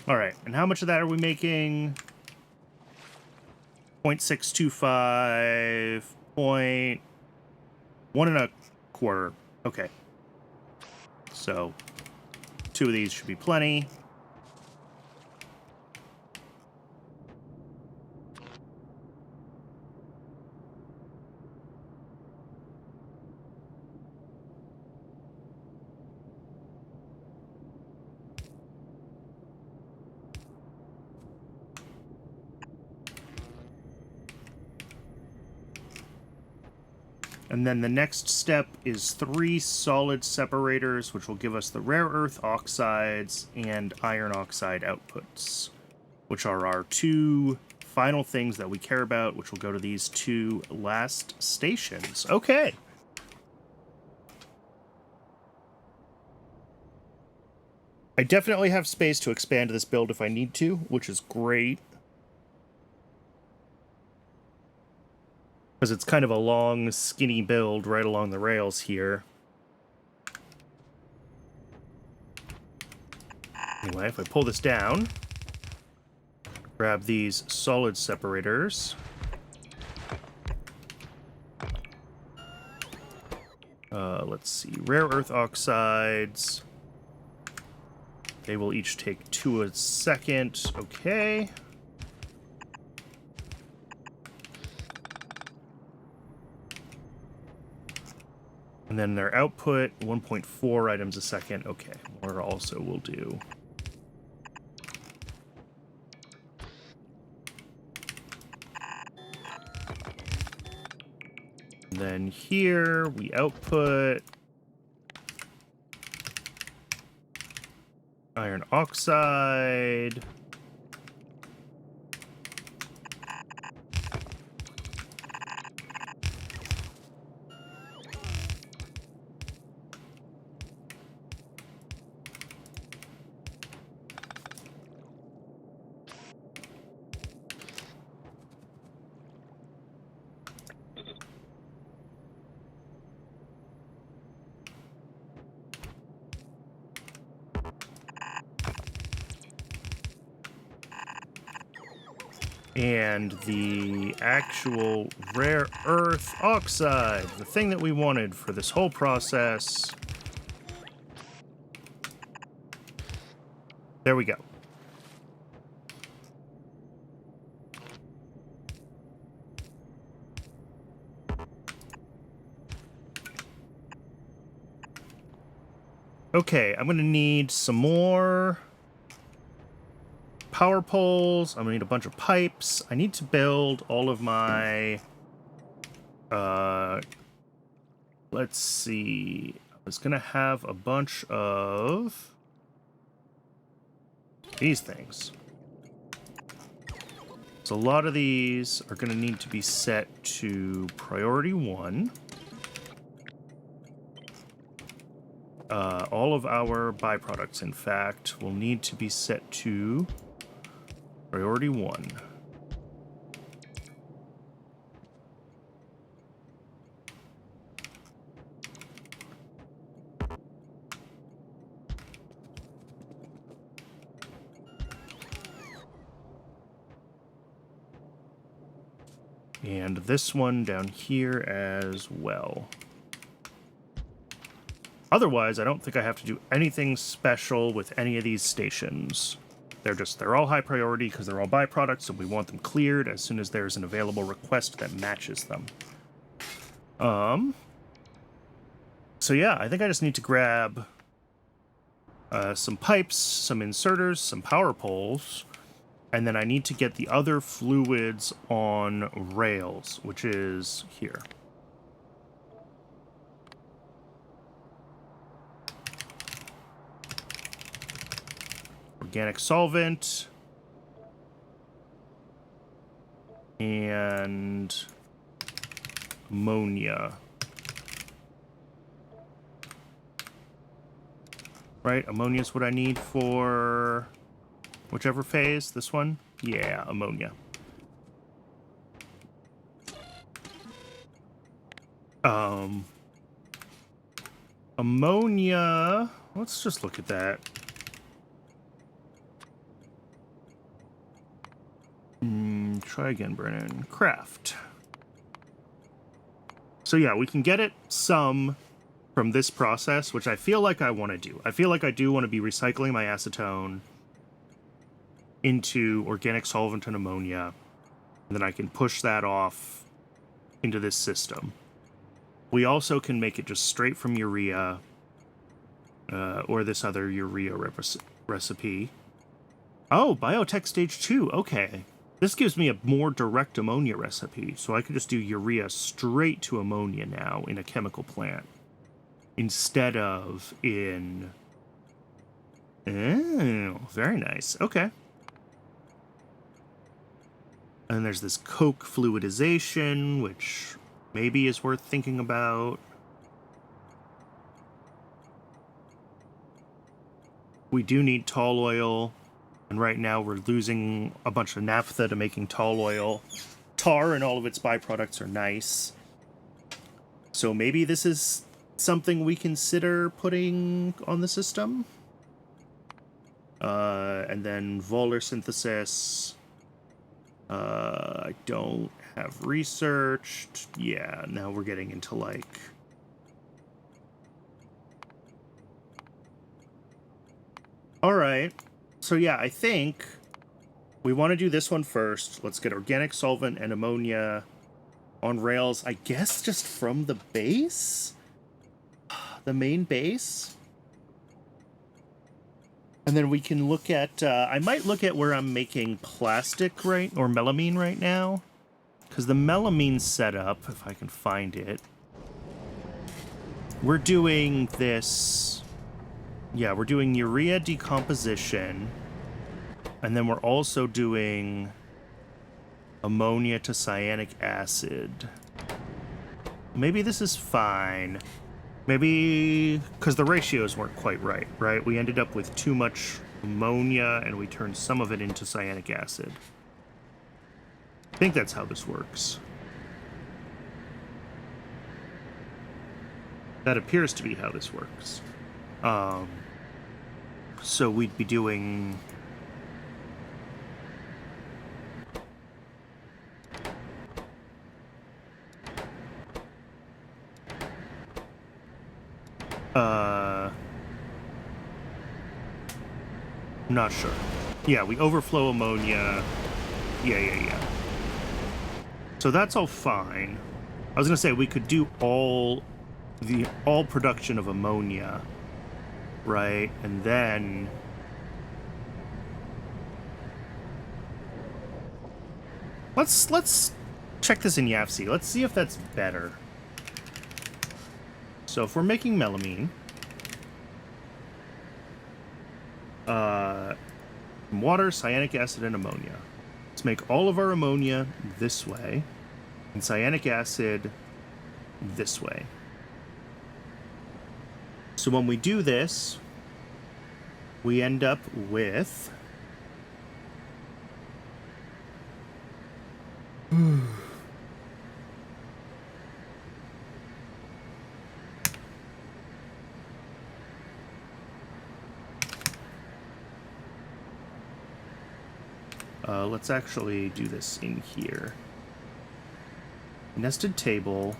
All right, and how much of that are we making? 0.625, 1.25. Okay. So 2 of these should be plenty. And then the next step is 3 solid separators, which will give us the rare earth oxides and iron oxide outputs, which are our 2 final things that we care about, which will go to these 2 last stations. Okay. I definitely have space to expand this build if I need to, which is great. Because it's kind of a long, skinny build right along the rails here. Anyway, if I pull this down, grab these solid separators. Let's see, rare earth oxides. They will each take 2 a second. Okay. And then their output, 1.4 items a second. Okay, more also will do. And then here we output iron oxide. And the actual rare earth oxide, the thing that we wanted for this whole process. There we go. Okay, I'm gonna need some more power poles. I'm gonna need a bunch of pipes. I need to build all of my let's see. I was gonna have a bunch of these things. So a lot of these are gonna need to be set to priority 1. All of our byproducts, in fact, will need to be set to priority 1. And this one down here as well. Otherwise, I don't think I have to do anything special with any of these stations. They're all high priority because they're all byproducts, and we want them cleared as soon as there's an available request that matches them. So yeah, I think I just need to grab some pipes, some inserters, some power poles, and then I need to get the other fluids on rails, which is here. Organic solvent. And ammonia. Right, ammonia is what I need for whichever phase. This one? Yeah, ammonia. Ammonia. Let's just look at that. Try again, Brennan. Craft. So yeah, we can get it some from this process, which I feel like I want to do. I feel like I do want to be recycling my acetone into organic solvent and ammonia, and then I can push that off into this system. We also can make it just straight from urea, or this other urea recipe. Oh, biotech stage 2, okay. This gives me a more direct ammonia recipe, so I can just do urea straight to ammonia now in a chemical plant, instead of in... Oh, very nice. Okay. And there's this coke fluidization, which maybe is worth thinking about. We do need tall oil, and right now we're losing a bunch of naphtha to making tall oil. Tar and all of its byproducts are nice. So maybe this is something we consider putting on the system. And then Voller synthesis. I don't have researched. Yeah, now we're getting into like... Alright. So yeah, I think we want to do this one first. Let's get organic solvent and ammonia on rails, I guess just from the base? The main base? And then we can look at, I might look at where I'm making plastic right, or melamine right now. Because the melamine setup, if I can find it, we're doing this, yeah, we're doing urea decomposition. And then we're also doing ammonia to cyanic acid. Maybe this is fine. Maybe because the ratios weren't quite right, right? We ended up with too much ammonia and we turned some of it into cyanic acid. I think that's how this works. That appears to be how this works. So we'd be doing... I'm not sure. Yeah, we overflow ammonia. Yeah. So that's all fine. I was gonna say we could do all production of ammonia, right? And then let's check this in YAFC. Let's see if that's better. So if we're making melamine, water, cyanic acid, and ammonia. Let's make all of our ammonia this way, and cyanic acid this way. So when we do this, we end up with... let's actually do this in here. Nested table,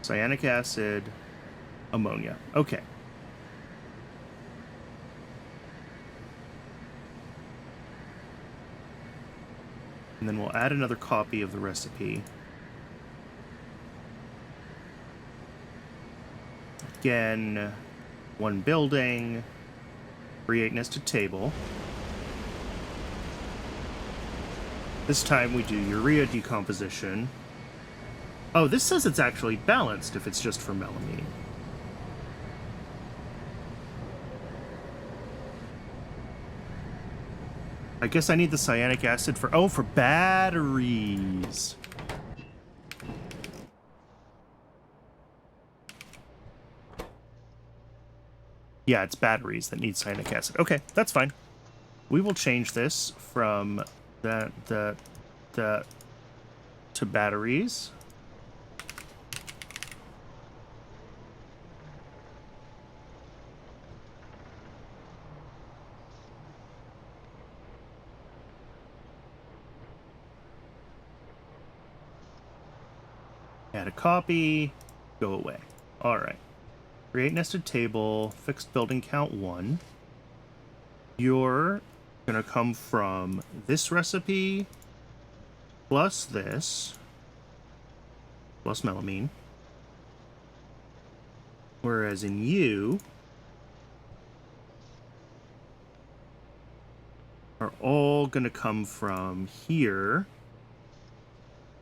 cyanic acid, ammonia. Okay. And then we'll add another copy of the recipe. Again, one building, create nested table. This time we do urea decomposition. Oh, this says it's actually balanced if it's just for melamine. I guess I need the cyanic acid for... Oh, for batteries. Yeah, it's batteries that need cyanic acid. Okay, that's fine. We will change this from that to batteries. Add a copy, go away. All right. Create nested table, fixed building count 1. You're gonna come from this recipe plus this plus melamine. Whereas in you are all gonna come from here.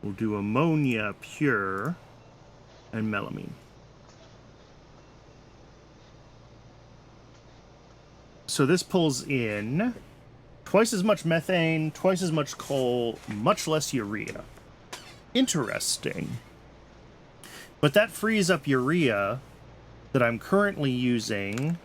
We'll do ammonia pure and melamine. So this pulls in twice as much methane, twice as much coal, much less urea. Interesting. But that frees up urea that I'm currently using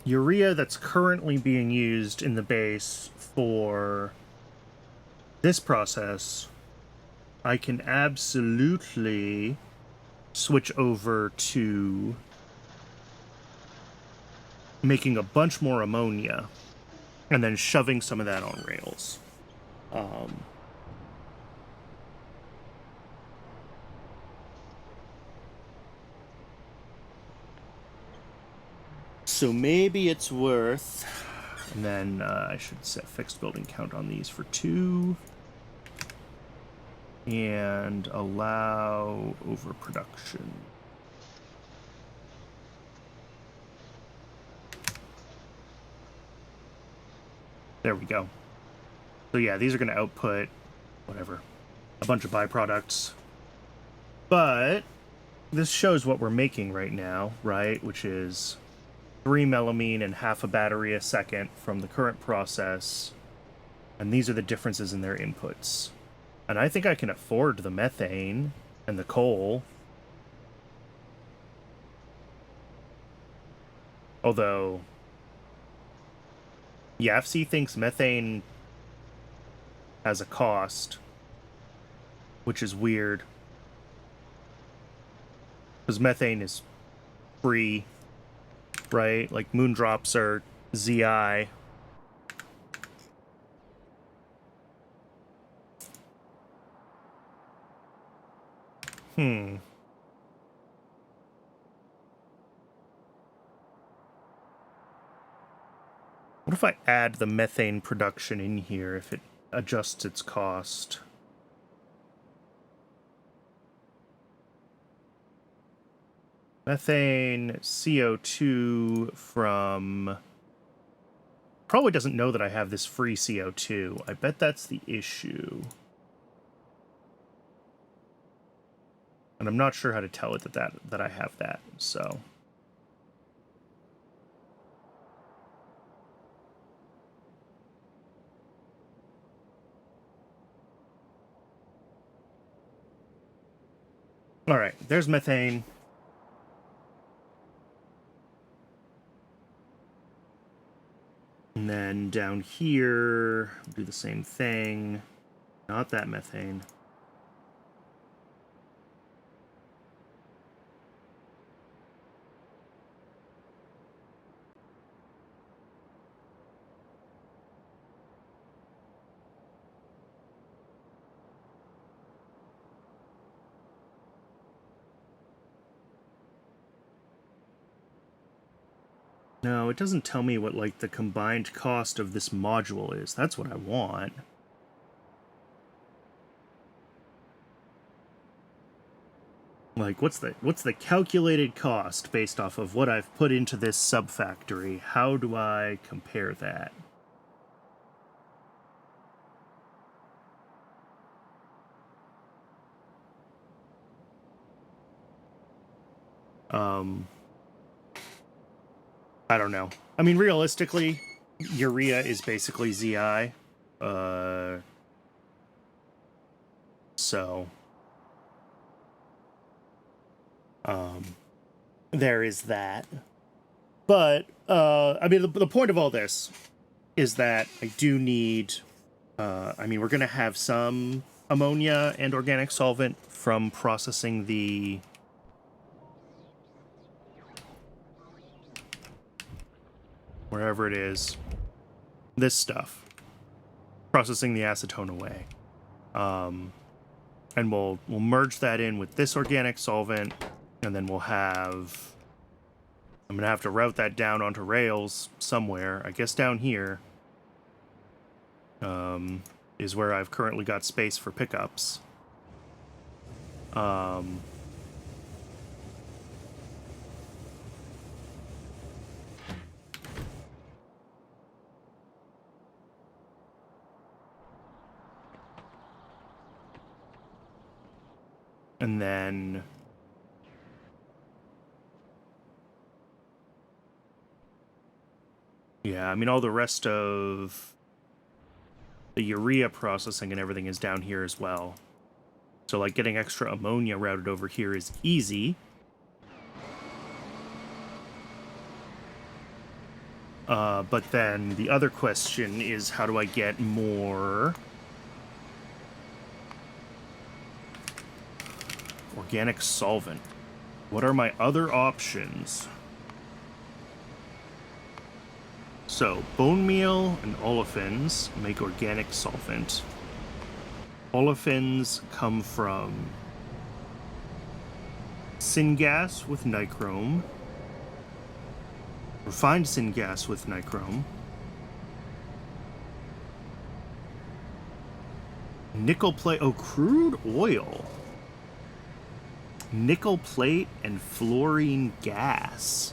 urea that's currently being used in the base for this process, I can absolutely switch over to making a bunch more ammonia and then shoving some of that on rails. So maybe it's worth, and then I should set fixed building count on these for 2 and allow overproduction. There we go. So yeah, these are going to output whatever, a bunch of byproducts. But this shows what we're making right now, right? Which is 3 melamine and half a battery a second from the current process. And these are the differences in their inputs. And I think I can afford the methane and the coal. Although, YAFC thinks methane has a cost, which is weird. Because methane is free, right? Like moondrops are ZI. What if I add the methane production in here if it adjusts its cost? Methane, CO2 from... Probably doesn't know that I have this free CO2. I bet that's the issue. And I'm not sure how to tell it that I have that, so... All right, there's methane. And then down here, do the same thing. Not that methane. No, it doesn't tell me what, like, the combined cost of this module is. That's what I want. Like, what's the calculated cost based off of what I've put into this sub-factory? How do I compare that? I don't know. I mean, realistically, urea is basically ZI. So there is that. But, I mean, the point of all this is that I do need, I mean, we're going to have some ammonia and organic solvent from processing the wherever it is, this stuff, processing the acetone away. And we'll merge that in with this organic solvent, and then we'll have, I'm going to have to route that down onto rails somewhere. I guess down here is where I've currently got space for pickups. And then yeah, I mean, all the rest of the urea processing and everything is down here as well. So, like, getting extra ammonia routed over here is easy. But then the other question is, how do I get more organic solvent? What are my other options? So, bone meal and olefins make organic solvent. Olefins come from syngas with nichrome, refined syngas with nichrome, nickel plate, oh, crude oil, nickel plate and fluorine gas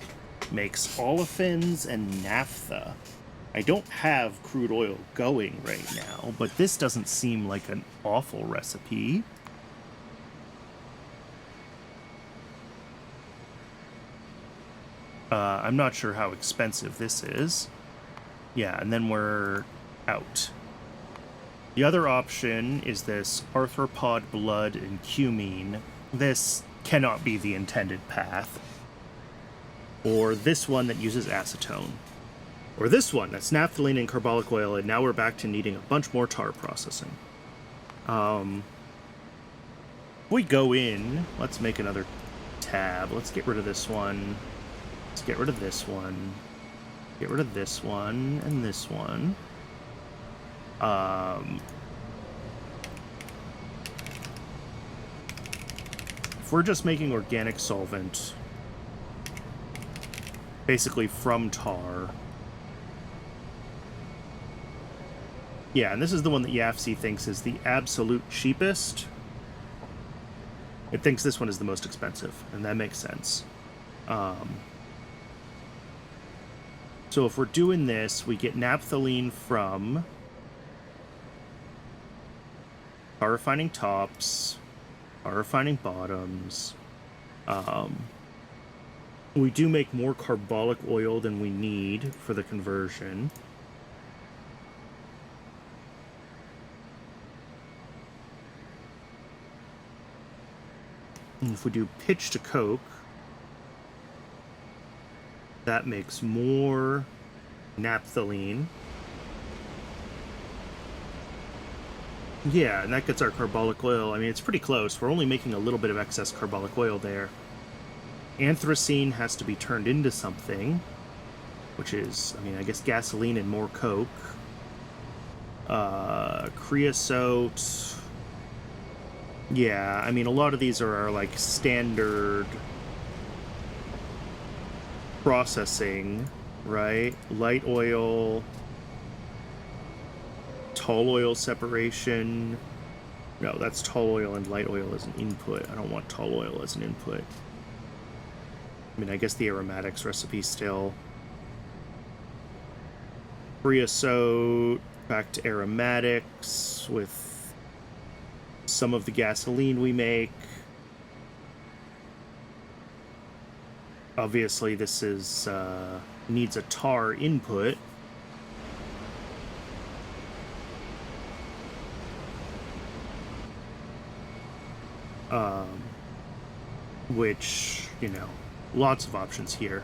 makes olefins and naphtha. I don't have crude oil going right now, but this doesn't seem like an awful recipe. I'm not sure how expensive this is. Yeah, and then we're out. The other option is this arthropod blood and cumene. This cannot be the intended path. Or this one that uses acetone. Or this one, that's naphthalene and carbolic oil, and now we're back to needing a bunch more tar processing. If we go in, let's make another tab. Let's get rid of this one. Let's get rid of this one. Get rid of this one and this one. If we're just making organic solvent, basically from tar. Yeah, and this is the one that YAFC thinks is the absolute cheapest. It thinks this one is the most expensive, and that makes sense. So if we're doing this, we get naphthalene from tar refining tops, tar refining bottoms. We do make more carbolic oil than we need for the conversion. if we do pitch to coke, that makes more naphthalene. Yeah, and that gets our carbolic oil. I mean, it's pretty close. We're only making a little bit of excess carbolic oil there. Anthracene has to be turned into something, which is, I mean, I guess gasoline and more coke. Creosote. Yeah, I mean, a lot of these are our, like, standard processing, right? Light oil, tall oil separation. No, that's tall oil and light oil as an input. I don't want tall oil as an input. I mean, I guess the aromatics recipe still. Creosote, back to aromatics with some of the gasoline we make. Obviously, this is needs a tar input. Which, you know, lots of options here.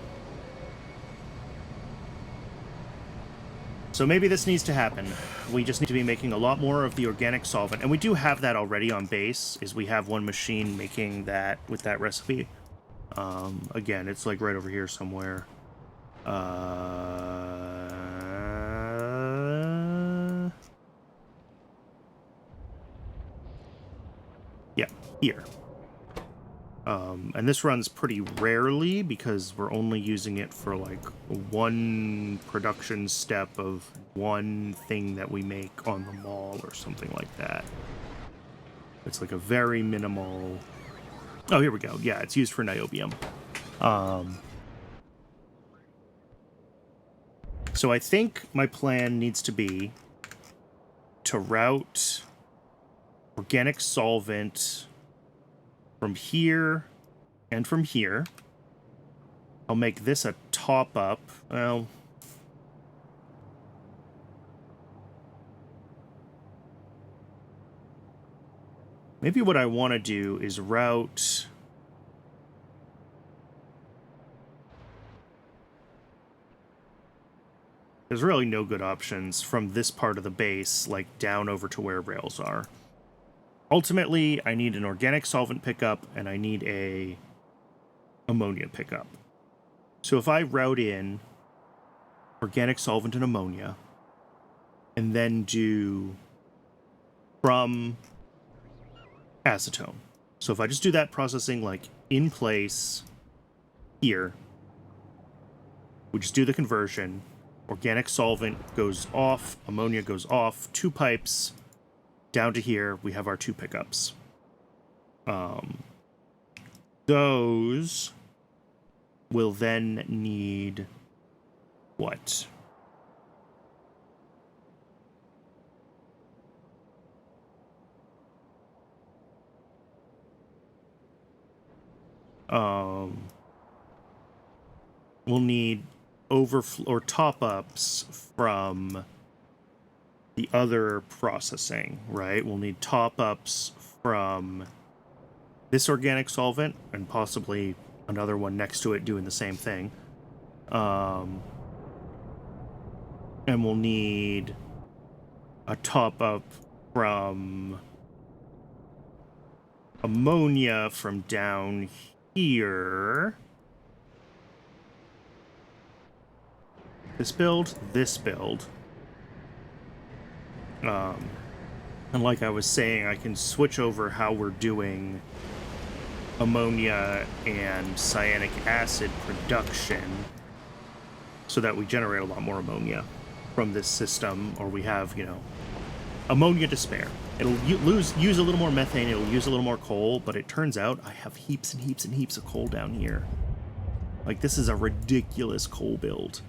So maybe this needs to happen. We just need to be making a lot more of the organic solvent. And we do have that already on base, is we have one machine making that with that recipe. Again, it's like right over here somewhere. Yeah, here. And this runs pretty rarely because we're only using it for like one production step of one thing that we make on the mall or something like that. It's like a very minimal... Oh, here we go. Yeah, it's used for niobium. So I think my plan needs to be to route organic solvent from here and from here. I'll make this a top-up. Well, maybe what I want to do is route... There's really no good options from this part of the base, like down over to where rails are. Ultimately, I need an organic solvent pickup, and I need a ammonia pickup. So if I route in organic solvent and ammonia, and then do from acetone. So if I just do that processing like in place here, we just do the conversion, organic solvent goes off, ammonia goes off, 2 pipes, down to here, we have our 2 pickups. Those will then need what? We'll need overflow or top-ups from the other processing, right? We'll need top-ups from this organic solvent and possibly another one next to it doing the same thing. And we'll need a top-up from ammonia from down here. This build. And like I was saying, I can switch over how we're doing ammonia and cyanic acid production so that we generate a lot more ammonia from this system, or we have, you know, ammonia to spare. It'll use a little more methane, it'll use a little more coal, but it turns out I have heaps and heaps and heaps of coal down here. Like, this is a ridiculous coal build.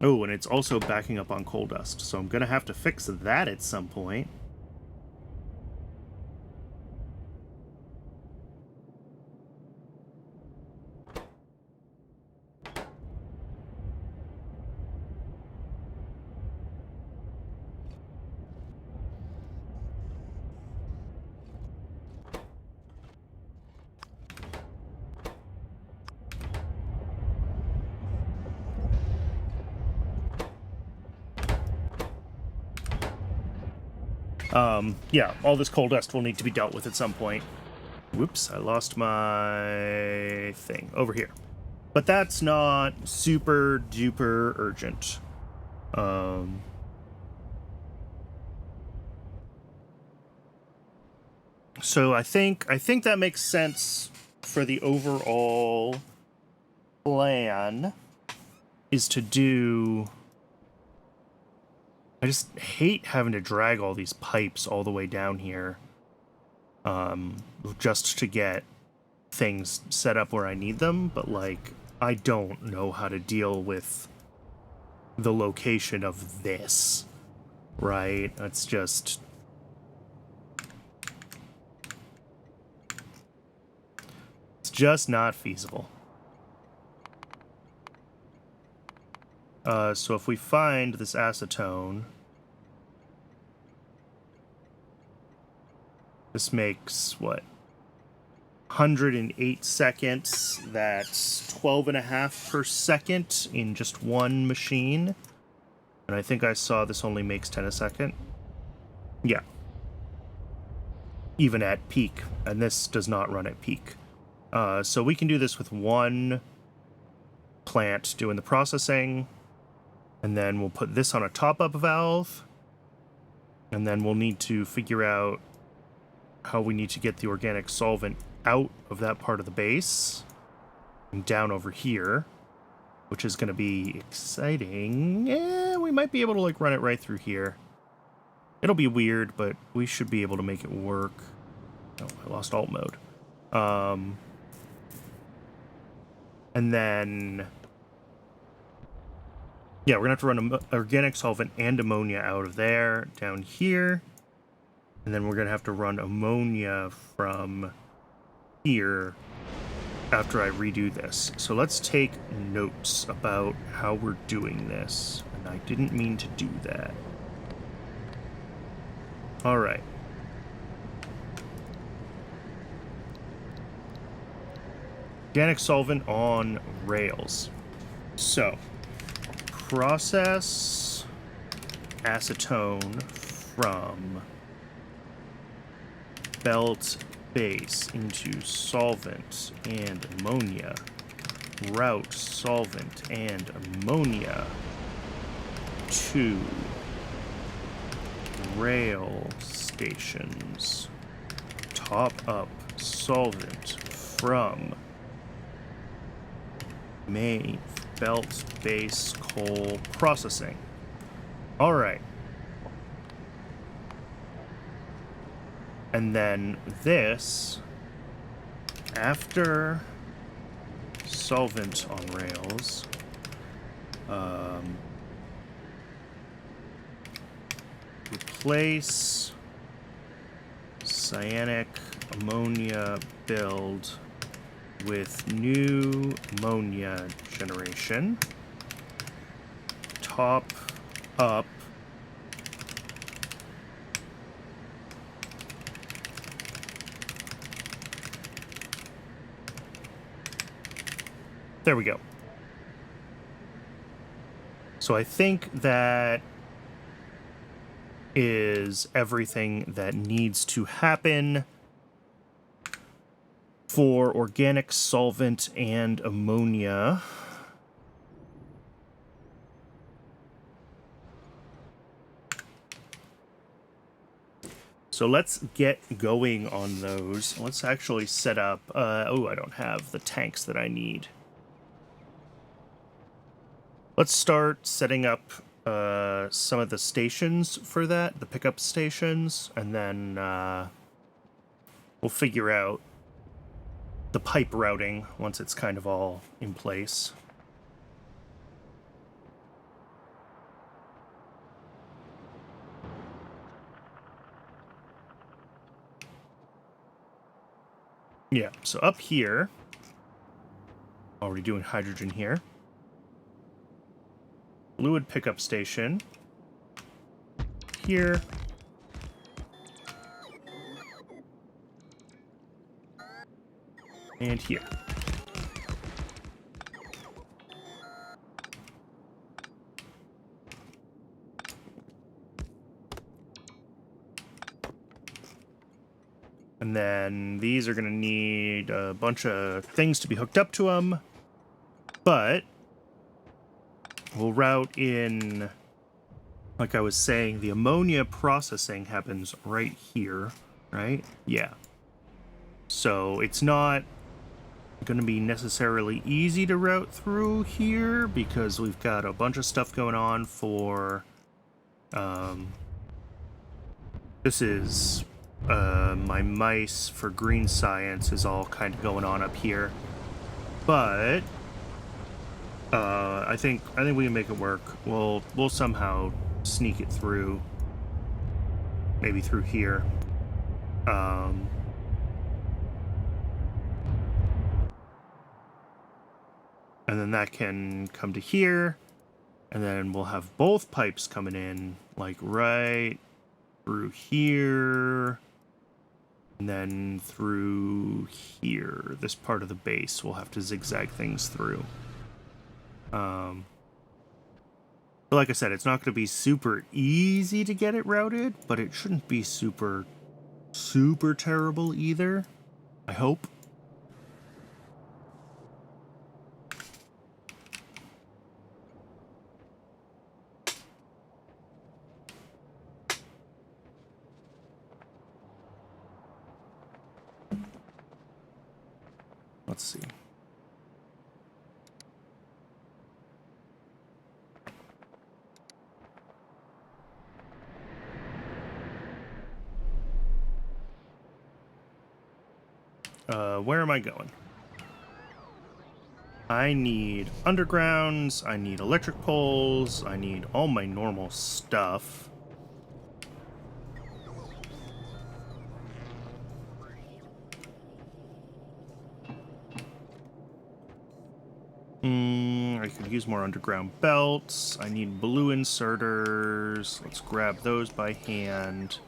Oh, and it's also backing up on coal dust, so I'm gonna have to fix that at some point. Yeah, all this coal dust will need to be dealt with at some point. Whoops, I lost my thing over here. But that's not super duper urgent. So I think that makes sense for the overall plan is to do... I just hate having to drag all these pipes all the way down here just to get things set up where I need them, but, like, I don't know how to deal with the location of this, right? It's just... it's just not feasible. So if we find this acetone, this makes, what, 108 seconds. That's 12.5 per second in just one machine. And I think I saw this only makes 10 a second. Yeah. Even at peak. And this does not run at peak. So we can do this with one plant doing the processing. And then we'll put this on a top-up valve. And then we'll need to figure out how we need to get the organic solvent out of that part of the base and down over here, which is going to be exciting. Yeah, we might be able to, like, run it right through here. It'll be weird, but we should be able to make it work. Oh, I lost alt mode. And then... yeah, we're going to have to run organic solvent and ammonia out of there, down here. And then we're going to have to run ammonia from here after I redo this. So let's take notes about how we're doing this. And I didn't mean to do that. All right. Organic solvent on rails. So... process acetone from belt base into solvent and ammonia. Route solvent and ammonia to rail stations. Top up solvent from main belt base coal processing. All right. And then this, after solvent on rails, replace cyanic ammonia build with new ammonia generation. Top up there we go. So I think that is everything that needs to happen for organic solvent and ammonia. So let's get going on those. Let's actually set up... oh, I don't have the tanks that I need. Let's start setting up some of the stations for that, the pickup stations, and then we'll figure out the pipe routing once it's kind of all in place. Yeah, so up here, already doing hydrogen here. Fluid pickup station. Here. And here. And then these are going to need a bunch of things to be hooked up to them. But we'll route in, like I was saying, the ammonia processing happens right here, right? Yeah. So it's not going to be necessarily easy to route through here because we've got a bunch of stuff going on for... this is... my mice for green science is all kind of going on up here. But... I think we can make it work. We'll somehow sneak it through. Maybe through here. And then that can come to here. And then we'll have both pipes coming in, like right through here. And then through here. This part of the base we'll have to zigzag things through. But like I said, it's not going to be super easy to get it routed, but it shouldn't be super terrible either. I hope. Let's see. Where am I going? I need undergrounds, I need electric poles, I need all my normal stuff. I could use more underground belts. I need blue inserters. Let's grab those by hand.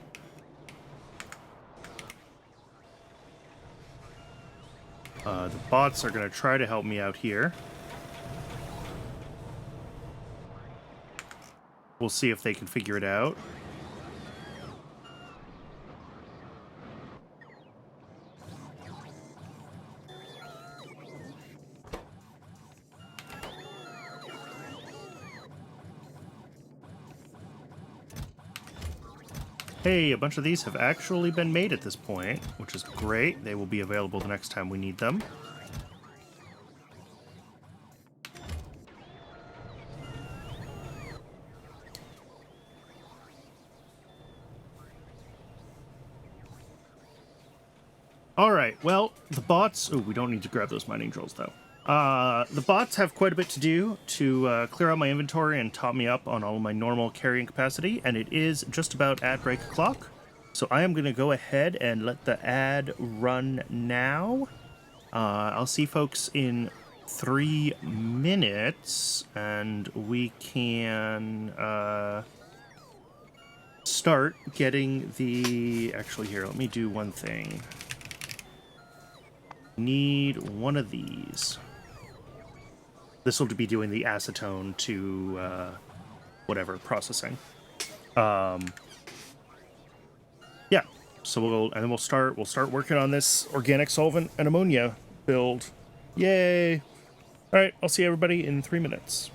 The bots are going to try to help me out here. We'll see if they can figure it out. Hey, a bunch of these have actually been made at this point, which is great. They will be available the next time we need them. Alright, well, the bots... Oh, we don't need to grab those mining drills, though. The bots have quite a bit to do to clear out my inventory and top me up on all of my normal carrying capacity, and it is just about at break o'clock. So I am going to go ahead and let the ad run now. I'll see folks in 3 minutes, and we can start getting the... Actually, here, let me do one thing. Need one of these. This will be doing the acetone to whatever processing. Yeah. So we'll start working on this organic solvent and ammonia build. Yay! All right. I'll see everybody in 3 minutes.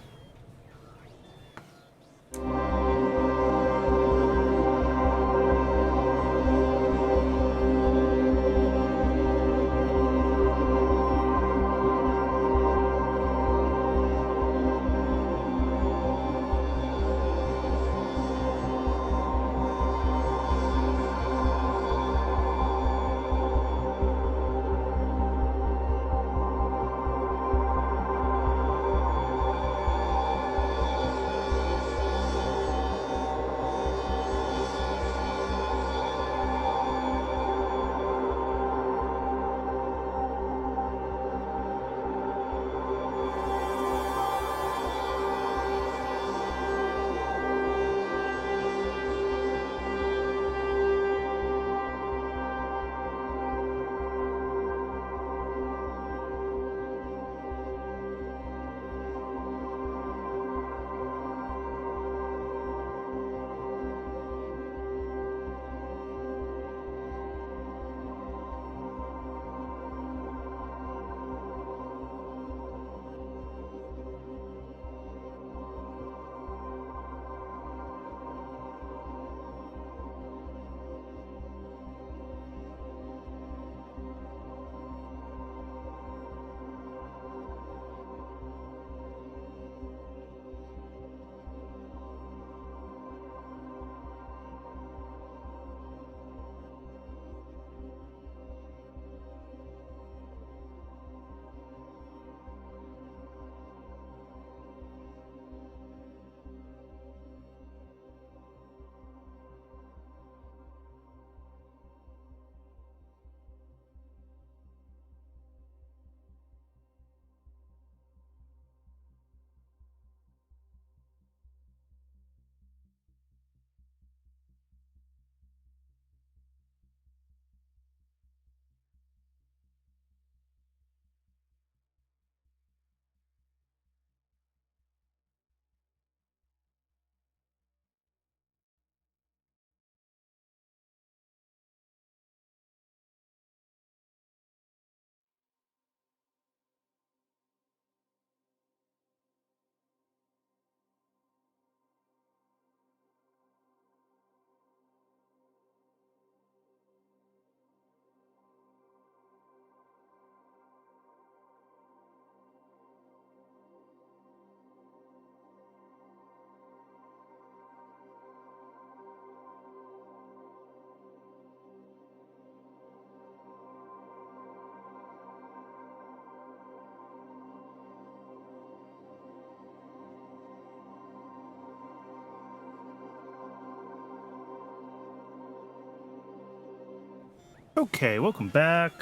Okay, welcome back.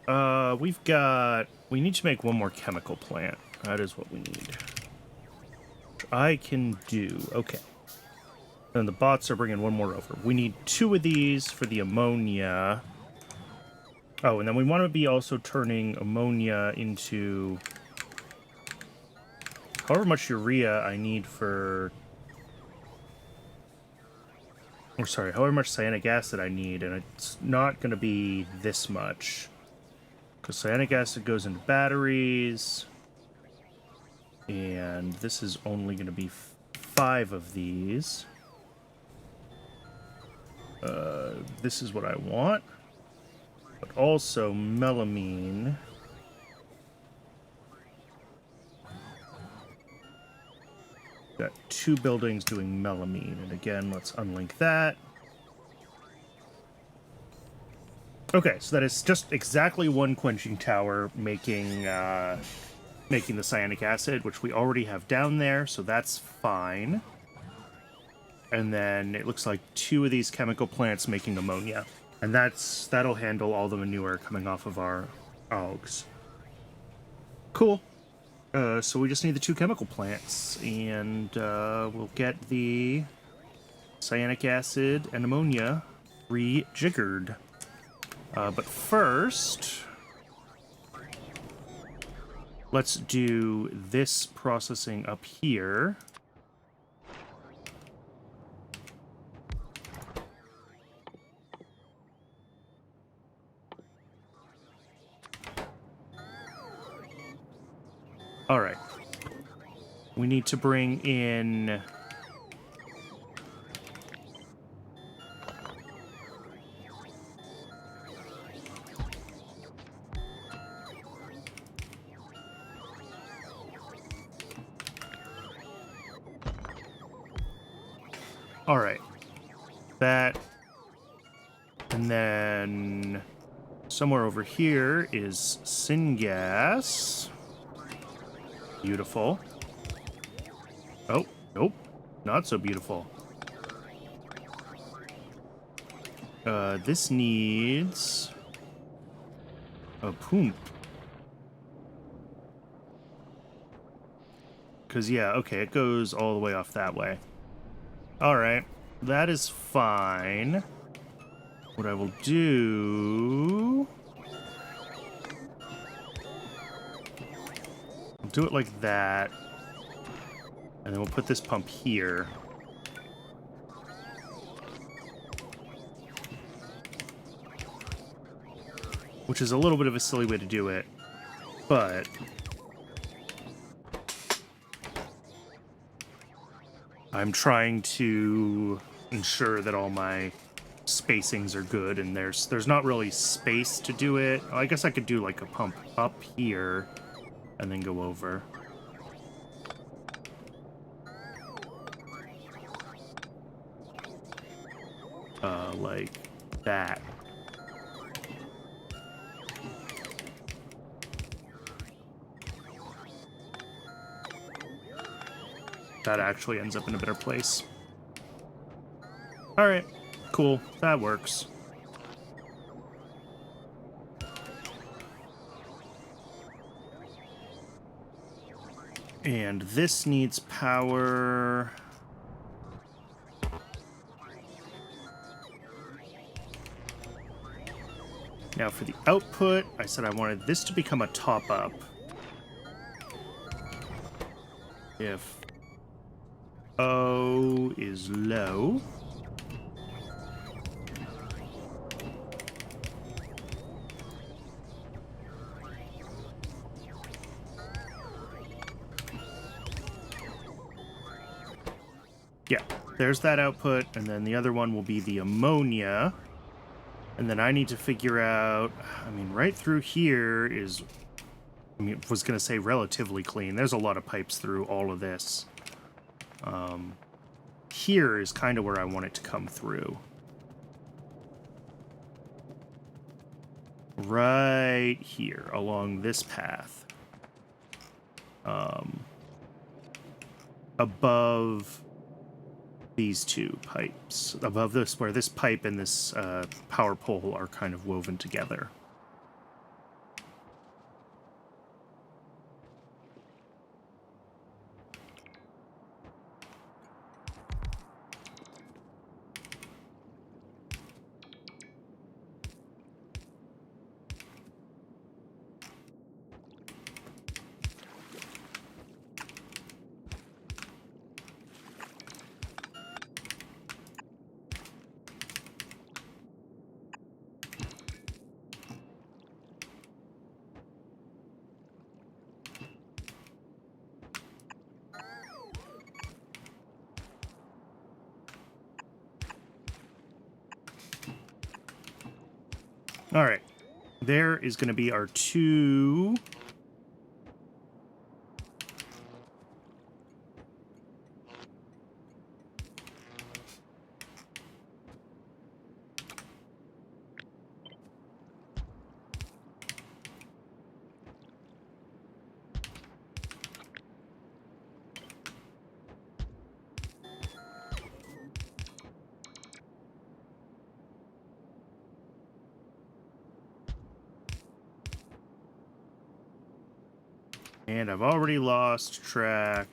We need to make one more chemical plant. That is what we need. Which I can do. Okay. And the bots are bringing one more over. We need 2 of these for the ammonia. Oh, and then we want to be also turning ammonia into however much urea I need for... Or sorry, however much cyanic acid I need, and it's not going to be this much. Because cyanic acid goes into batteries, and this is only going to be 5 of these. This is what I want. But also melamine. Got 2 buildings doing melamine, and again, let's unlink that. Okay, so that is just exactly 1 quenching tower making making the cyanic acid, which we already have down there, so that's fine. And then it looks like 2 of these chemical plants making ammonia, and that'll handle all the manure coming off of our algs. Cool. So we just need the 2 chemical plants, and we'll get the cyanic acid and ammonia rejiggered. But first, let's do this processing up here. All right. We need to bring in... All right. That. And then somewhere over here is syngas. Beautiful. Oh, nope. Not so beautiful. This needs a pump. Because, yeah, okay, it goes all the way off that way. Alright, that is fine. What I will do... I'll do it like that. And then we'll put this pump here. Which is a little bit of a silly way to do it, but... I'm trying to ensure that all my spacings are good, and there's not really space to do it. I guess I could do like a pump up here and then go over. Like that. That actually ends up in a better place. Alright, cool. That works. And this needs power. Now for the output, I said I wanted this to become a top-up. If O is low. Yeah, there's that output, and then the other one will be the ammonia. And then I need to figure out, I mean, right through here is, I mean, was going to say relatively clean. There's a lot of pipes through all of this. Here is kind of where I want it to come through. Right here, along this path. Above these two pipes above this, where this pipe and this power pole are kind of woven together. All right, there is going to be our two. And I've already lost track.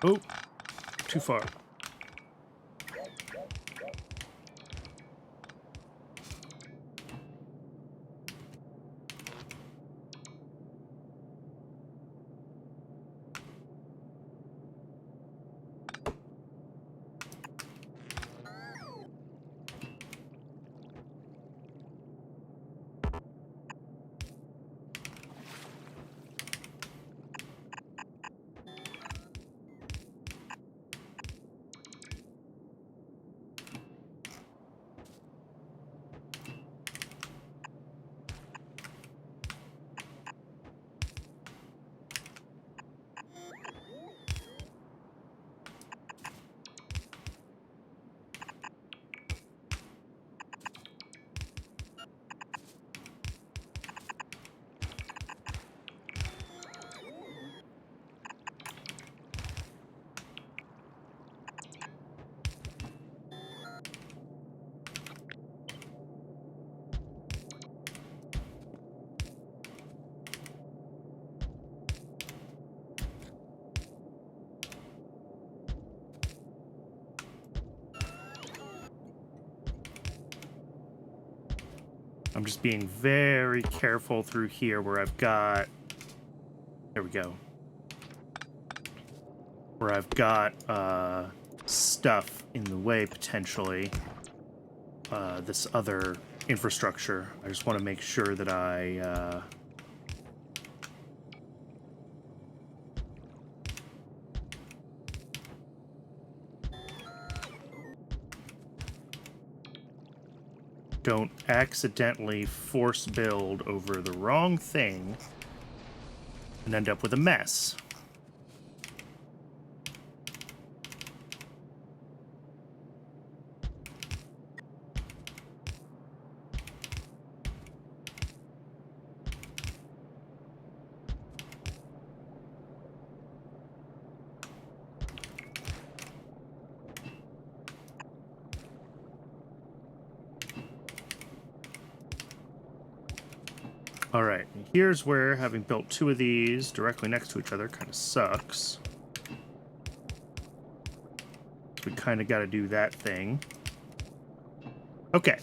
Oh, too far. I'm just being very careful through here where I've got... There we go. Where I've got stuff in the way, potentially. This other infrastructure. I just want to make sure that I... don't accidentally force build over the wrong thing and end up with a mess. All right, here's where having built two of these directly next to each other kind of sucks. We kind of got to do that thing. Okay.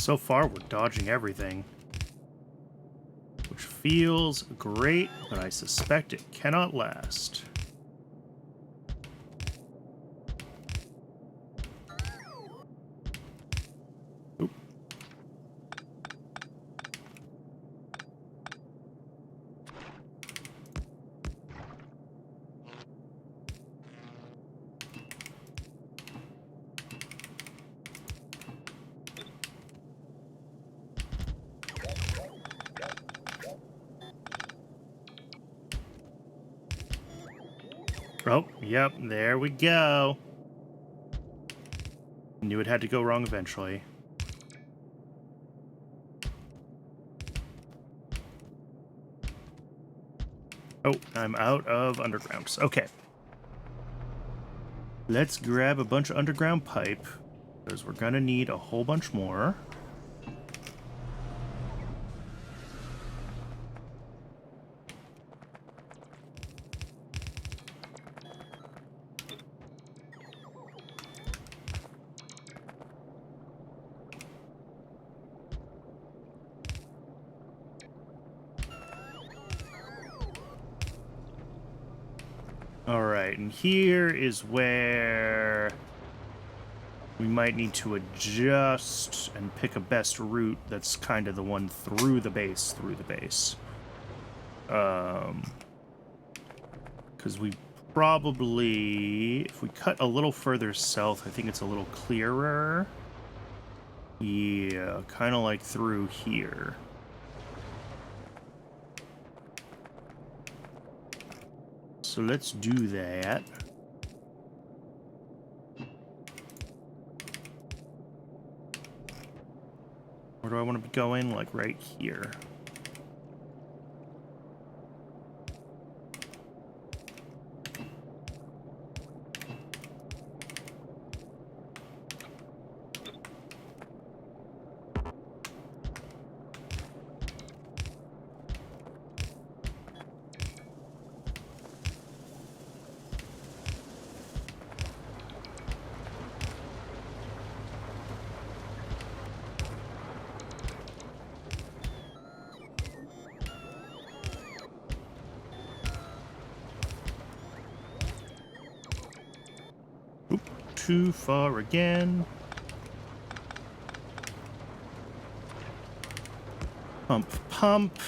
So far, we're dodging everything, which feels great, but I suspect it cannot last. Oop. Oh, yep, there we go. Knew it had to go wrong eventually. Oh, I'm out of undergrounds. Okay. Let's grab a bunch of underground pipe, because we're gonna need a whole bunch more. Alright, and here is where we might need to adjust and pick a best route that's kind of the one through the base, because we probably, if we cut a little further south, I think it's a little clearer. Yeah, kind of like through here. So let's do that. Where do I want to be going? Like right here. Oop, too far again. Pump, pump.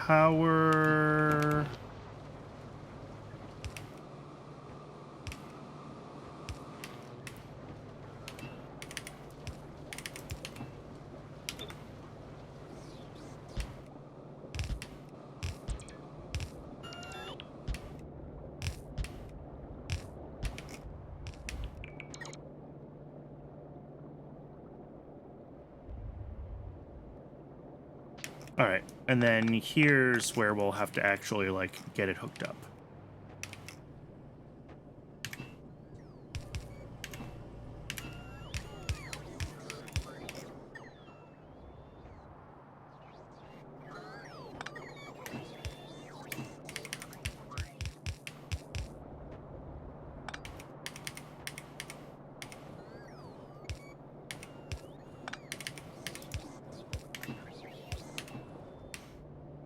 Power. All right, and then here's where we'll have to actually, like, get it hooked up.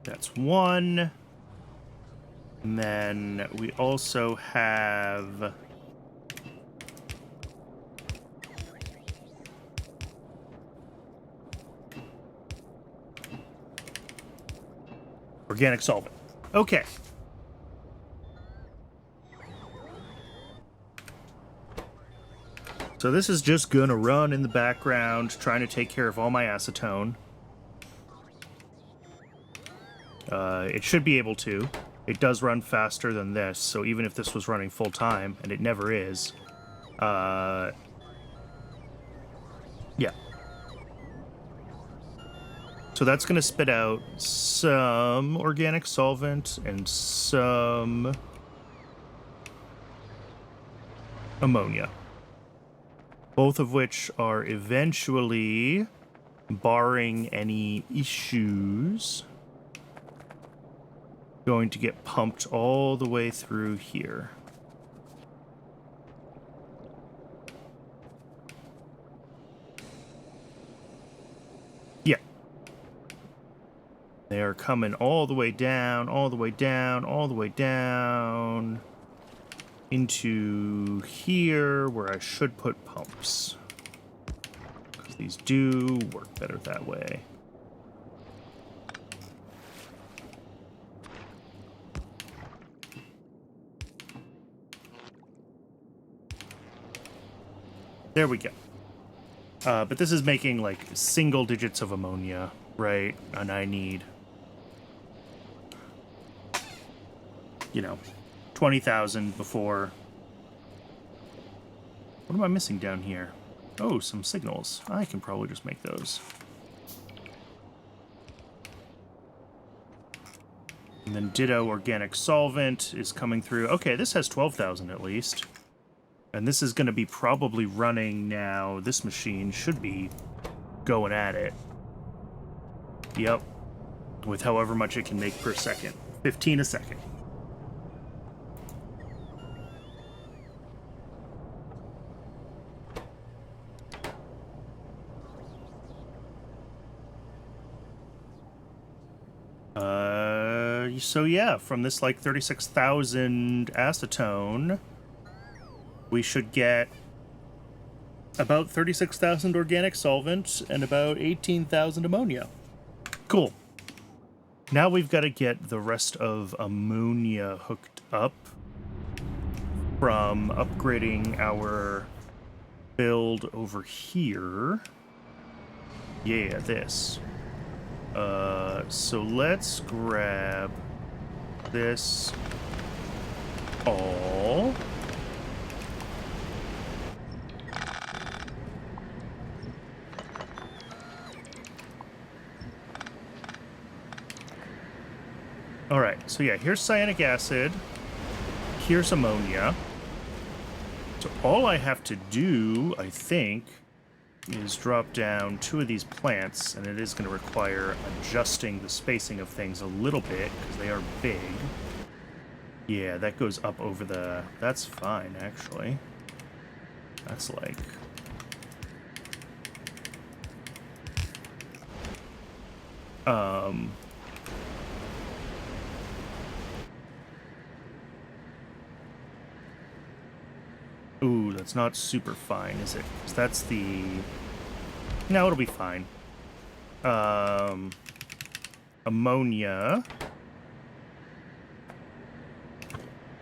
That's one. And then we also have organic solvent. Okay. So this is just gonna run in the background, trying to take care of all my acetone. It should be able to. It does run faster than this, so even if this was running full time, and it never is, yeah. So that's going to spit out some organic solvent and some ammonia, both of which are eventually, barring any issues, going to get pumped all the way through here. They are coming all the way down, all the way down, all the way down into here where I should put pumps. Because these do work better that way. There we go. But this is making, like, single digits of ammonia, right? And I need, 20,000 before... What am I missing down here? Oh, some signals. I can probably just make those. And then ditto organic solvent is coming through. Okay, this has 12,000 at least. And this is going to be probably running now. This machine should be going at it. Yep. With however much it can make per second. 15 a second. So yeah, from this like 36,000 acetone, we should get about 36,000 organic solvent and about 18,000 ammonia. Cool. Now we've got to get the rest of ammonia hooked up from upgrading our build over here. Yeah, this. So let's grab this all. All right, so yeah, here's cyanic acid. Here's ammonia. So all I have to do, I think, is drop down 2 of these plants, and it is going to require adjusting the spacing of things a little bit, because they are big. Yeah, that goes up over the... That's fine, actually. That's like... Ooh, that's not super fine, is it? 'Cause that's the... No, it'll be fine. Ammonia.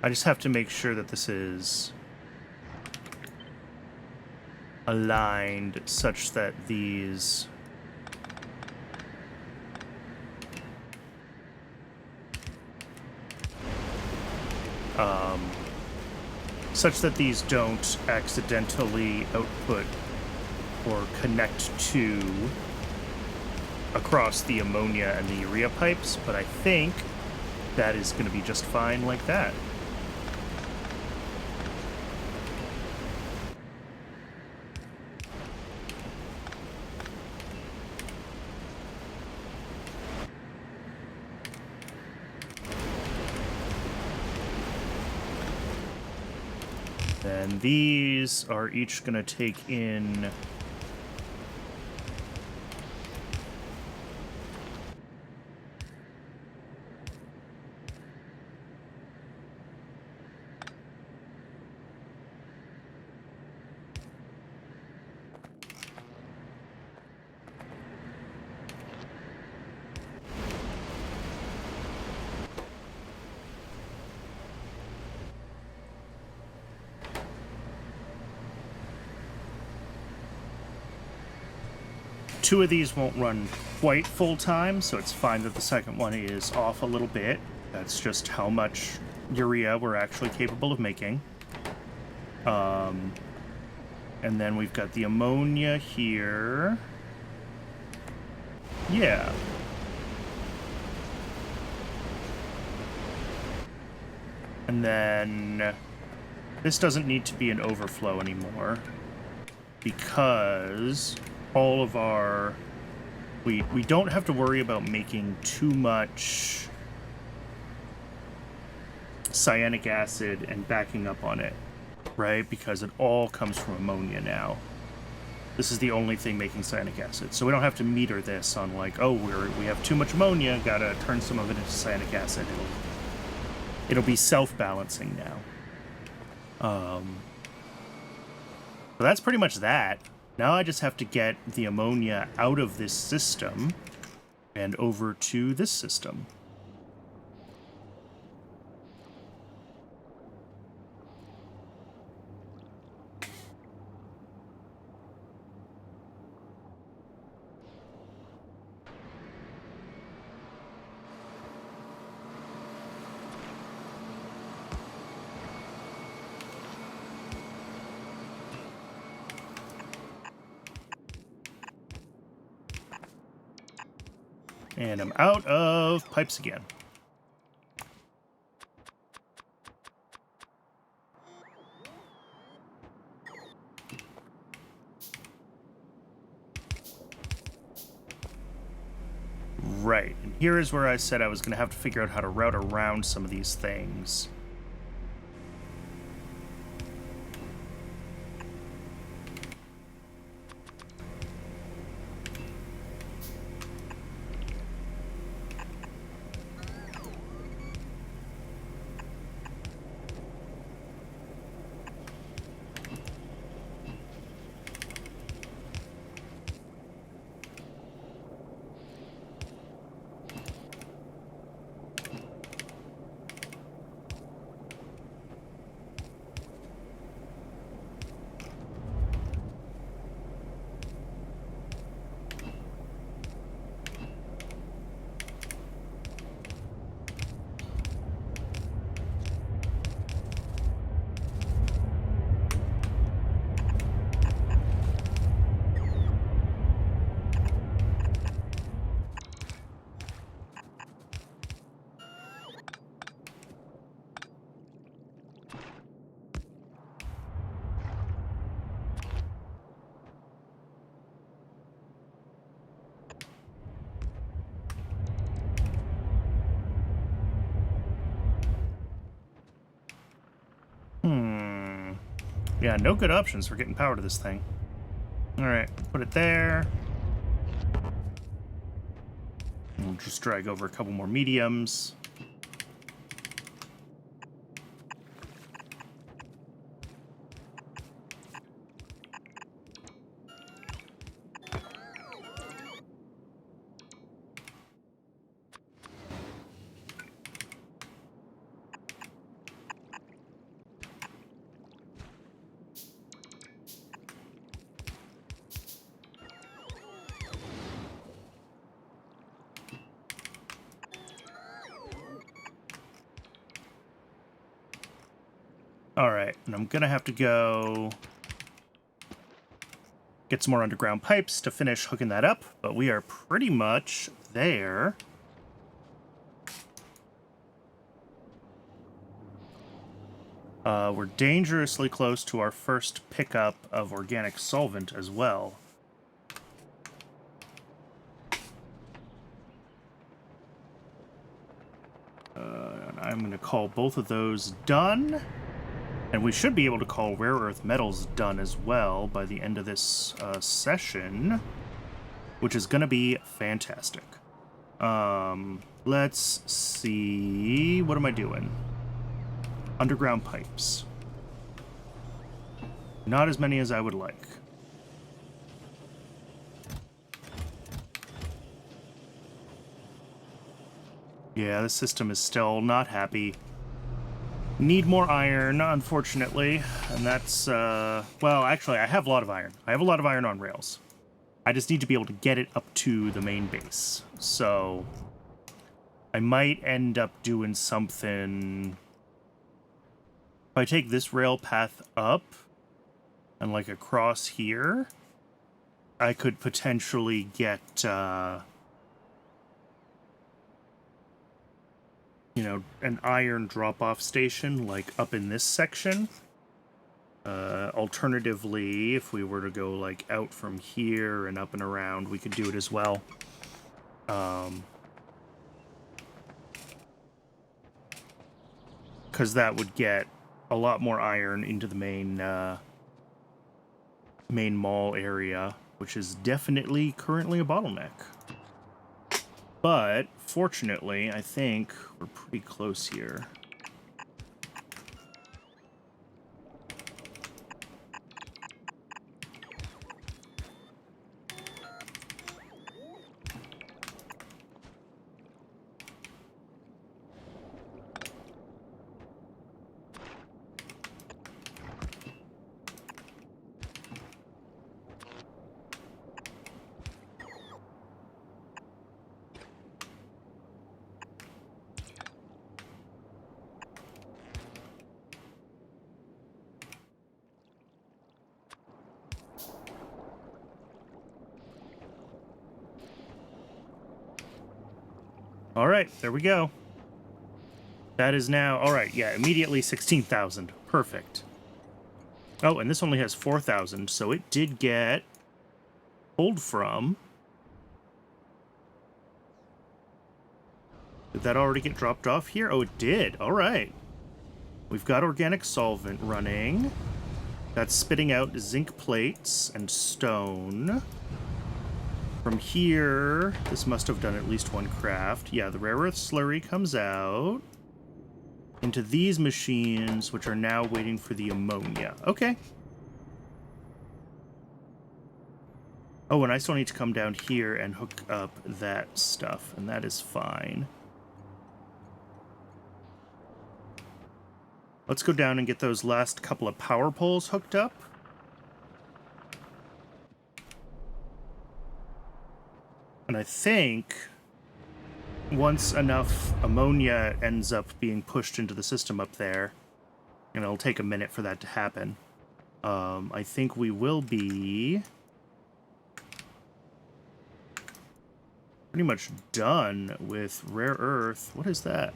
I just have to make sure that this is aligned such that these... such that these don't accidentally output or connect to across the ammonia and the urea pipes, but I think that is going to be just fine like that. And these are each going to take in... Two of these won't run quite full time, so it's fine that the second one is off a little bit. That's just how much urea we're actually capable of making. And then we've got the ammonia here. Yeah. And then this doesn't need to be an overflow anymore because all of our... We don't have to worry about making too much cyanic acid and backing up on it, right? Because it all comes from ammonia now. This is the only thing making cyanic acid. So we don't have to meter this on like, oh, we have too much ammonia, gotta turn some of it into cyanic acid. It'll be self-balancing now. So that's pretty much that. Now I just have to get the ammonia out of this system and over to this system. And I'm out of pipes again. Right, and here is where I said I was going to have to figure out how to route around some of these things. Yeah, no good options for getting power to this thing. Alright, put it there. We'll just drag over a couple more mediums. Alright, and I'm gonna have to go get some more underground pipes to finish hooking that up, but we are pretty much there. We're dangerously close to our first pickup of organic solvent as well. I'm going to call both of those done. And we should be able to call rare earth metals done as well by the end of this session, which is going to be fantastic. Let's see. What am I doing? Underground pipes. Not as many as I would like. Yeah, the system is still not happy. Need more iron, unfortunately, and that's, well, actually, I have a lot of iron. I have a lot of iron on rails. I just need to be able to get it up to the main base. So, I might end up doing something... If I take this rail path up, and, like, across here, I could potentially get, you know, an iron drop-off station, like, up in this section. Alternatively, if we were to go, like, out from here and up and around, we could do it as well. Because that would get a lot more iron into the main main mall area, which is definitely currently a bottleneck. But fortunately, I think we're pretty close here. All right, there we go. That is now, all right, yeah, immediately 16,000. Perfect. Oh, and this only has 4,000, so it did get pulled from. Did that already get dropped off here? Oh, it did. All right. We've got organic solvent running. That's spitting out zinc plates and stone. From here, this must have done at least one craft. Yeah, the rare earth slurry comes out into these machines, which are now waiting for the ammonia. Okay. Oh, and I still need to come down here and hook up that stuff, and that is fine. Let's go down and get those last couple of power poles hooked up. And I think once enough ammonia ends up being pushed into the system up there, and it'll take a minute for that to happen, I think we will be pretty much done with rare earth. What is that?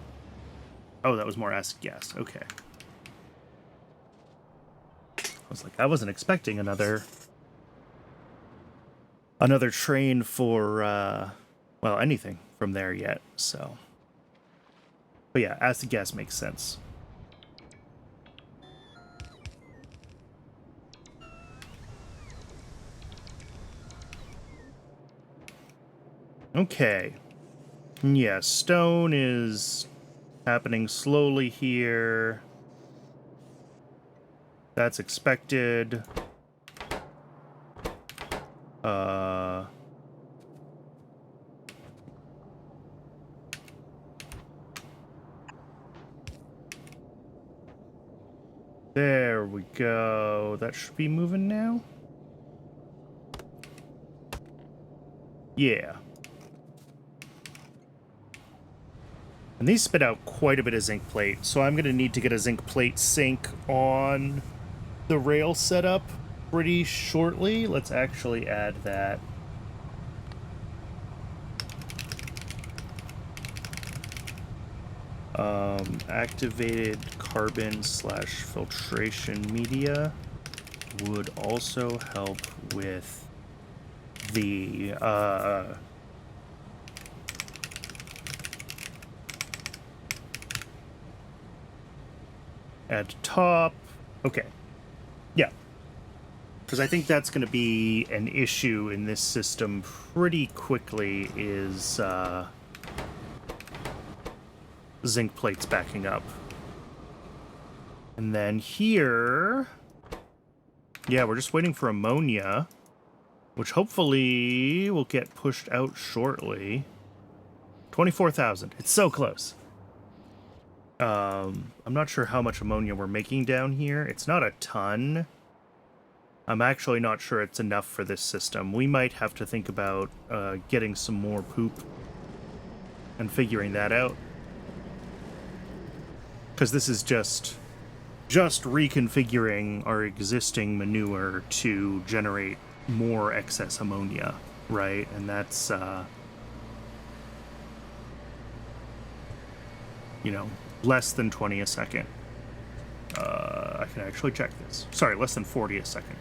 Oh, that was more acid gas. Okay. I was like, I wasn't expecting another train for, well, anything from there yet, so. But yeah, acid gas makes sense. Okay. Yeah, stone is happening slowly here. That's expected. There we go. That should be moving now. Yeah. And these spit out quite a bit of zinc plate, so I'm going to need to get a zinc plate sink on the rail setup pretty shortly. Let's actually add that. Activated carbon / filtration media would also help with the add top. Okay. Yeah. Because I think that's going to be an issue in this system pretty quickly is zinc plates backing up. And then here, yeah, we're just waiting for ammonia, which hopefully will get pushed out shortly. 24,000. It's so close. I'm not sure how much ammonia we're making down here. It's not a ton. I'm actually not sure it's enough for this system. We might have to think about getting some more poop and figuring that out. Because this is just reconfiguring our existing manure to generate more excess ammonia, right? And that's, you know, less than 20 a second. I can actually check this. Sorry, less than 40 a second.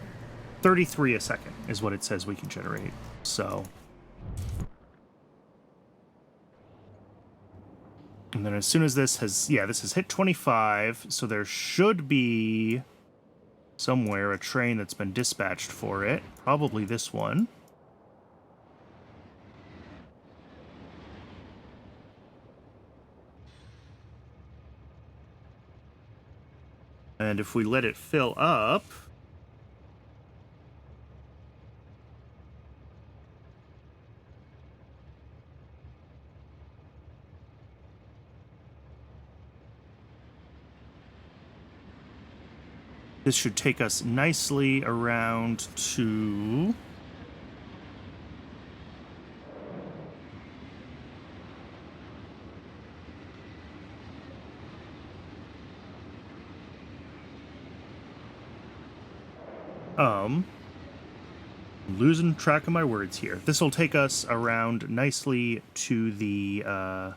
33 a second is what it says we can generate. So. And then as soon as this has, yeah, this has hit 25, so there should be somewhere a train that's been dispatched for it. Probably this one. And if we let it fill up... this should take us nicely around to... losing track of my words here. This will take us around nicely to the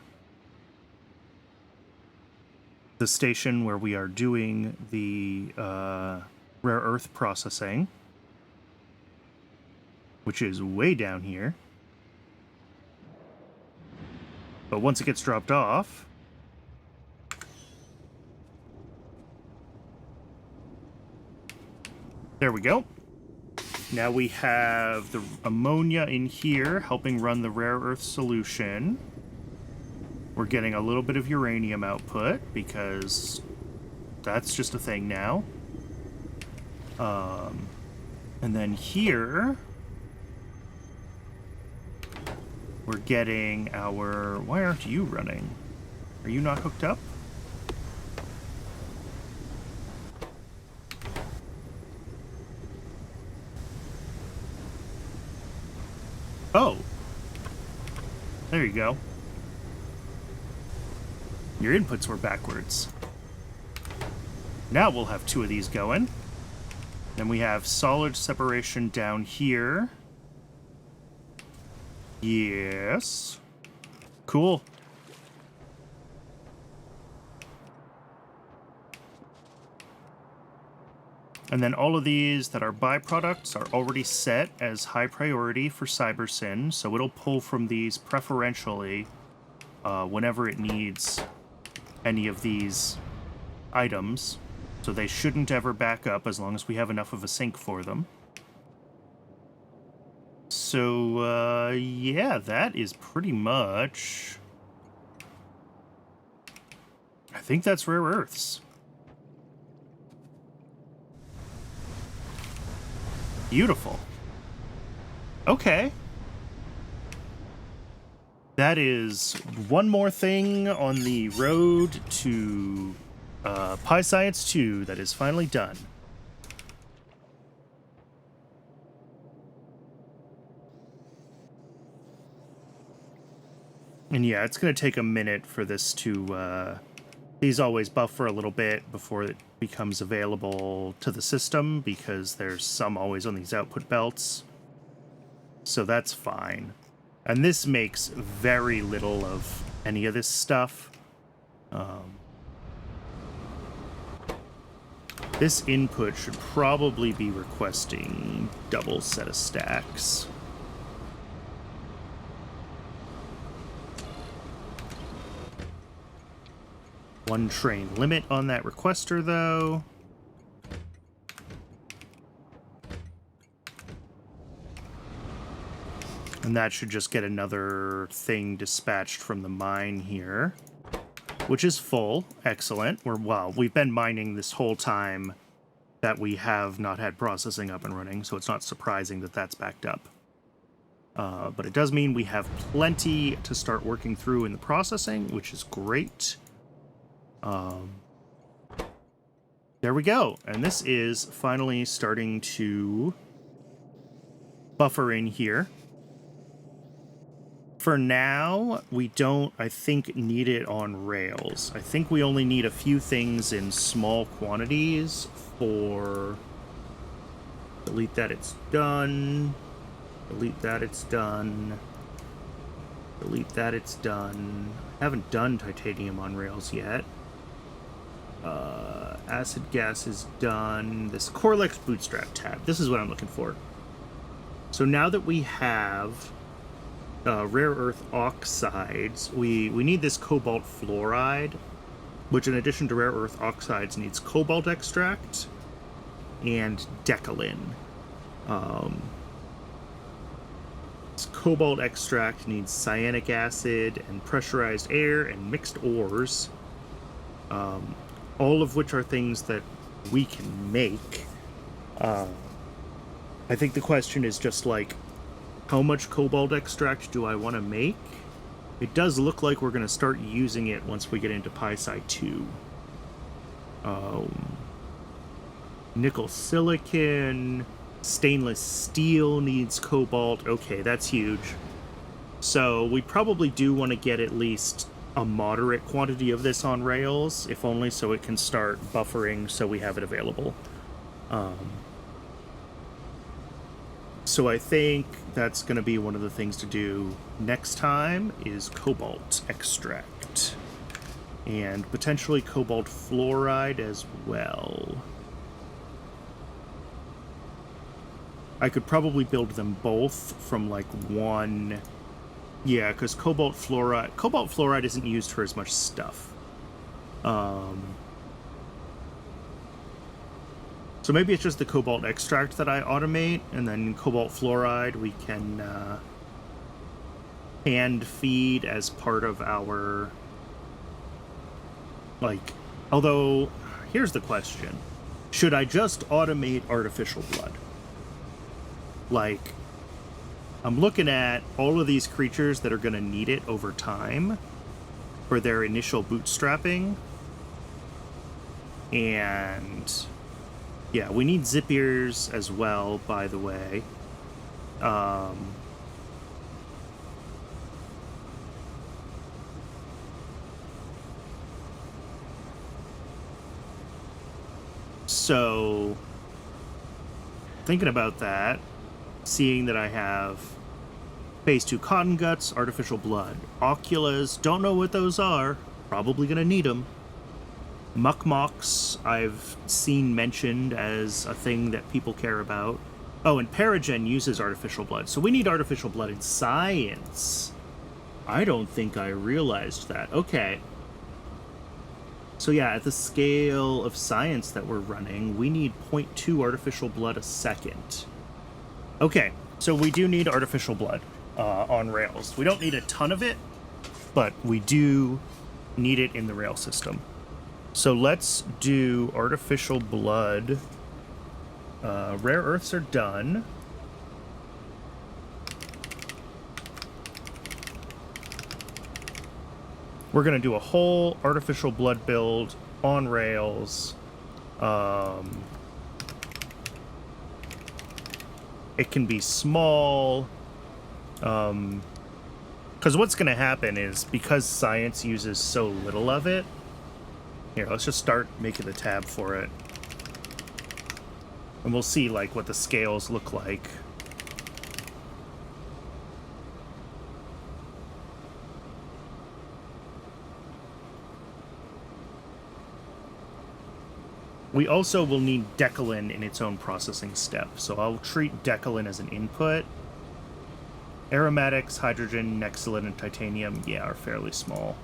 station where we are doing the rare earth processing, which is way down here. But once it gets dropped off, there we go. Now we have the ammonia in here helping run the rare earth solution. We're getting a little bit of uranium output because that's just a thing now. And then here, we're getting our... why aren't you running? Are you not hooked up? Oh. There you go. Your inputs were backwards. Now we'll have two of these going. Then we have solid separation down here. Yes. Cool. And then all of these that are byproducts are already set as high priority for CyberSyn, so it'll pull from these preferentially whenever it needs any of these items. So they shouldn't ever back up as long as we have enough of a sink for them. So, yeah, that is pretty much... I think that's rare earths. Beautiful. Okay. That is one more thing on the road to Pi Science 2 that is finally done. And yeah, it's going to take a minute for this to... these always buffer a little bit before it becomes available to the system, because there's some always on these output belts. So that's fine. And this makes very little of any of this stuff. This input should probably be requesting double set of stacks. One train limit on that requester, though. And that should just get another thing dispatched from the mine here, which is full. Excellent. Well, we've been mining this whole time that we have not had processing up and running, so it's not surprising that that's backed up. But it does mean we have plenty to start working through in the processing, which is great. There we go. And this is finally starting to buffer in here. For now, we don't, I think, need it on rails. I think we only need a few things in small quantities for... delete that, it's done. Delete that, it's done. Delete that, it's done. I haven't done titanium on rails yet. Acid gas is done. This Corlex bootstrap tab. This is what I'm looking for. So now that we have rare earth oxides, we need this cobalt fluoride, which in addition to rare earth oxides needs cobalt extract. and decalin. This cobalt extract needs cyanic acid and pressurized air and mixed ores, all of which are things that we can make. I think the question is just like, how much cobalt extract do I want to make? It does look like we're going to start using it once we get into Pi-Sci 2. Nickel silicon, stainless steel needs cobalt. Okay, that's huge. So we probably do want to get at least a moderate quantity of this on rails, if only so it can start buffering so we have it available. So I think that's going to be one of the things to do next time is cobalt extract. And potentially cobalt fluoride as well. I could probably build them both from like one... Yeah, because cobalt fluoride isn't used for as much stuff. So maybe it's just the cobalt extract that I automate, and then cobalt fluoride we can hand feed as part of our... Like, although, here's the question. Should I just automate artificial blood? Like, I'm looking at all of these creatures that are going to need it over time for their initial bootstrapping. And yeah, we need zip ears as well, by the way. So, thinking about that, seeing that I have Phase 2 cotton guts, artificial blood, oculas, don't know what those are, probably gonna need them. Muckmocks, I've seen mentioned as a thing that people care about. Oh, and Paragen uses artificial blood, so we need artificial blood in science. I don't think I realized that. Okay. So yeah, at the scale of science that we're running, we need 0.2 artificial blood a second. Okay, so we do need artificial blood on rails. We don't need a ton of it, but we do need it in the rail system. So let's do artificial blood. Rare earths are done. We're going to do a whole artificial blood build on rails. It can be small. Because what's going to happen is, because science uses so little of it... Here, let's just start making the tab for it. And we'll see, like, what the scales look like. We also will need decalin in its own processing step, so I'll treat decalin as an input. Aromatics, hydrogen, nexalin, and titanium, yeah, are fairly small.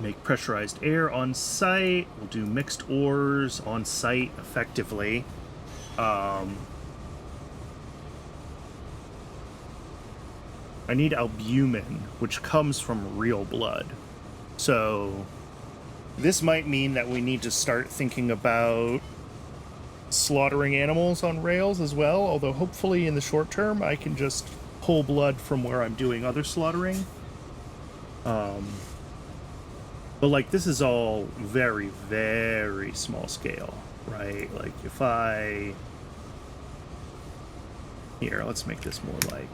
Make pressurized air on site. We'll do mixed ores on site effectively. I need albumin, which comes from real blood. So this might mean that we need to start thinking about slaughtering animals on rails as well, although hopefully in the short term I can just pull blood from where I'm doing other slaughtering. But, like, this is all very, very small scale, right? Like, if I... Here, let's make this more like...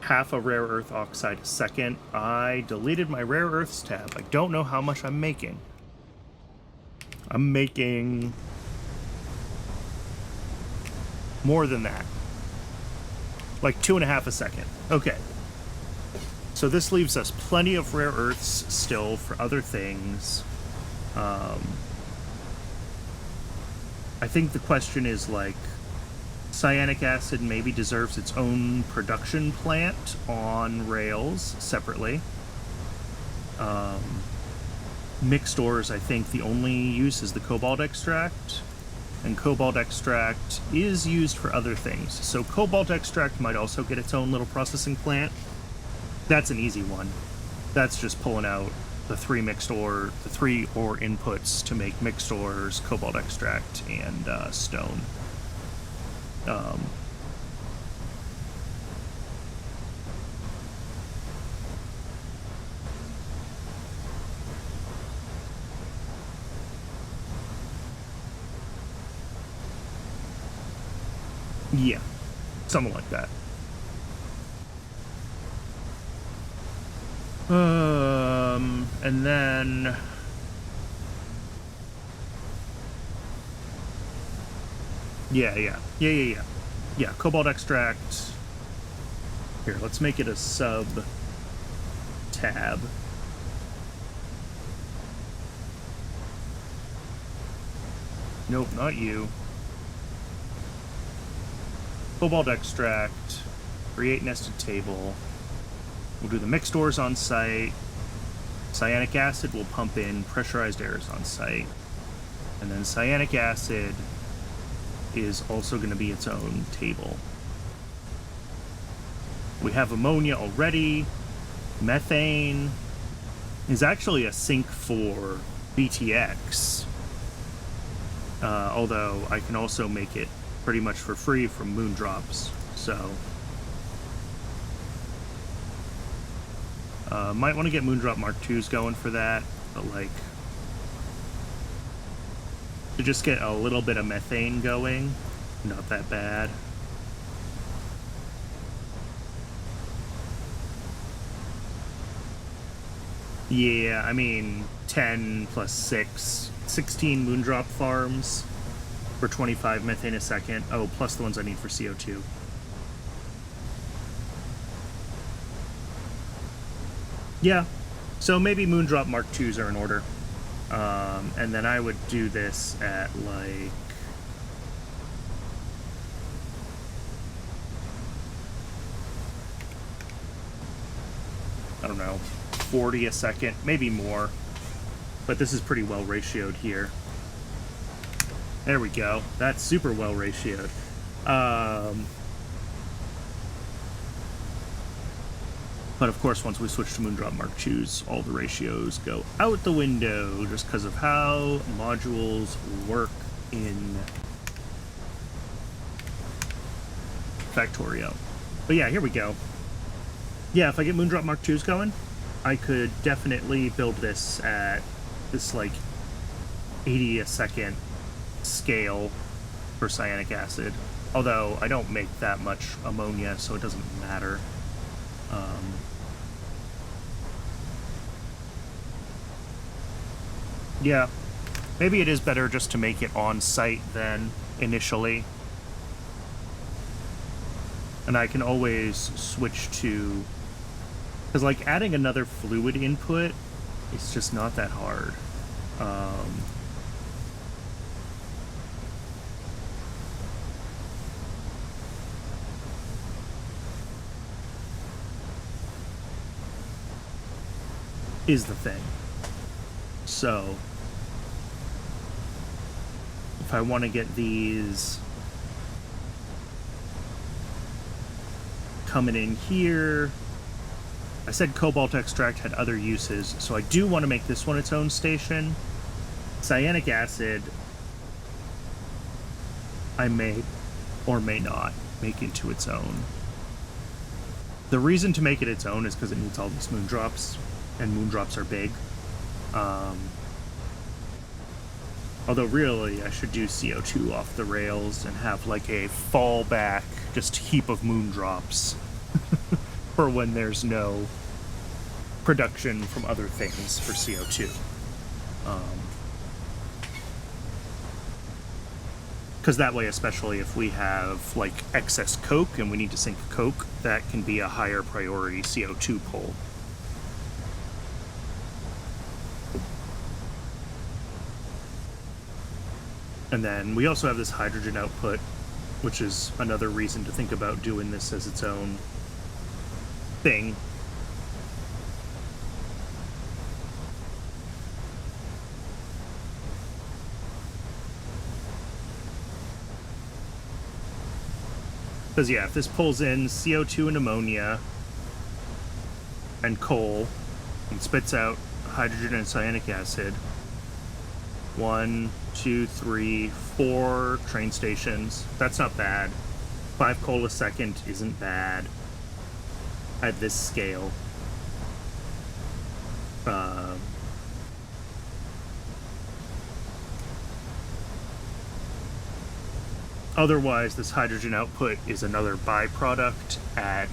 half a rare earth oxide a second. I deleted my rare earths tab. I don't know how much I'm making. I'm making... more than that. Like 2.5 a second. Okay. So this leaves us plenty of rare earths still for other things. I think the question is, like, cyanic acid maybe deserves its own production plant on rails separately. Mixed ores, I think the only use is the cobalt extract, and cobalt extract is used for other things. So cobalt extract might also get its own little processing plant. That's an easy one. That's just pulling out the three ore inputs to make mixed ores, cobalt extract, and stone. Yeah, something like that. And then yeah, cobalt extract. Here, let's make it a sub tab. Nope, not you. Cobalt extract, create nested table. We'll do the mixed ores on site. Cyanic acid will pump in pressurized airs on site. And then cyanic acid is also going to be its own table. We have ammonia already. Methane is actually a sink for BTX. Although I can also make it pretty much for free from moondrops, so might want to get moondrop Mark IIs going for that, but like to just get a little bit of methane going, not that bad. Yeah, I mean 10 plus 6, 16 moondrop farms for 25 methane a second. Oh, plus the ones I need for CO2. Yeah, so maybe moondrop Mark IIs are in order. And then I would do this at like... I don't know, 40 a second, maybe more. But this is pretty well ratioed here. There we go. That's super well ratioed. But of course, once we switch to Moondrop Mark IIs, all the ratios go out the window just because of how modules work in Factorio. But yeah, here we go. Yeah, if I get Moondrop Mark IIs going, I could definitely build this at this like 80 a second scale for cyanic acid. Although I don't make that much ammonia, so it doesn't matter. Yeah, maybe it is better just to make it on site then initially. And I can always switch to, because like adding another fluid input, it's just not that hard. Is the thing. So if I want to get these coming in here, I said cobalt extract had other uses, so I do want to make this one its own station. Cyanic acid I may or may not make into its own. The reason to make it its own is because it needs all these moondrops, and moondrops are big. Although really, I should do CO2 off the rails and have like a fallback, just heap of moondrops for when there's no production from other things for CO2. Because that way, especially if we have like excess coke and we need to sink coke, that can be a higher priority CO2 pull. And then we also have this hydrogen output, which is another reason to think about doing this as its own thing. Because, yeah, if this pulls in CO2 and ammonia and coal and spits out hydrogen and cyanic acid, 1, 2, 3, 4 train stations, that's not bad. 5 coal a second isn't bad at this scale. Otherwise, this hydrogen output is another byproduct at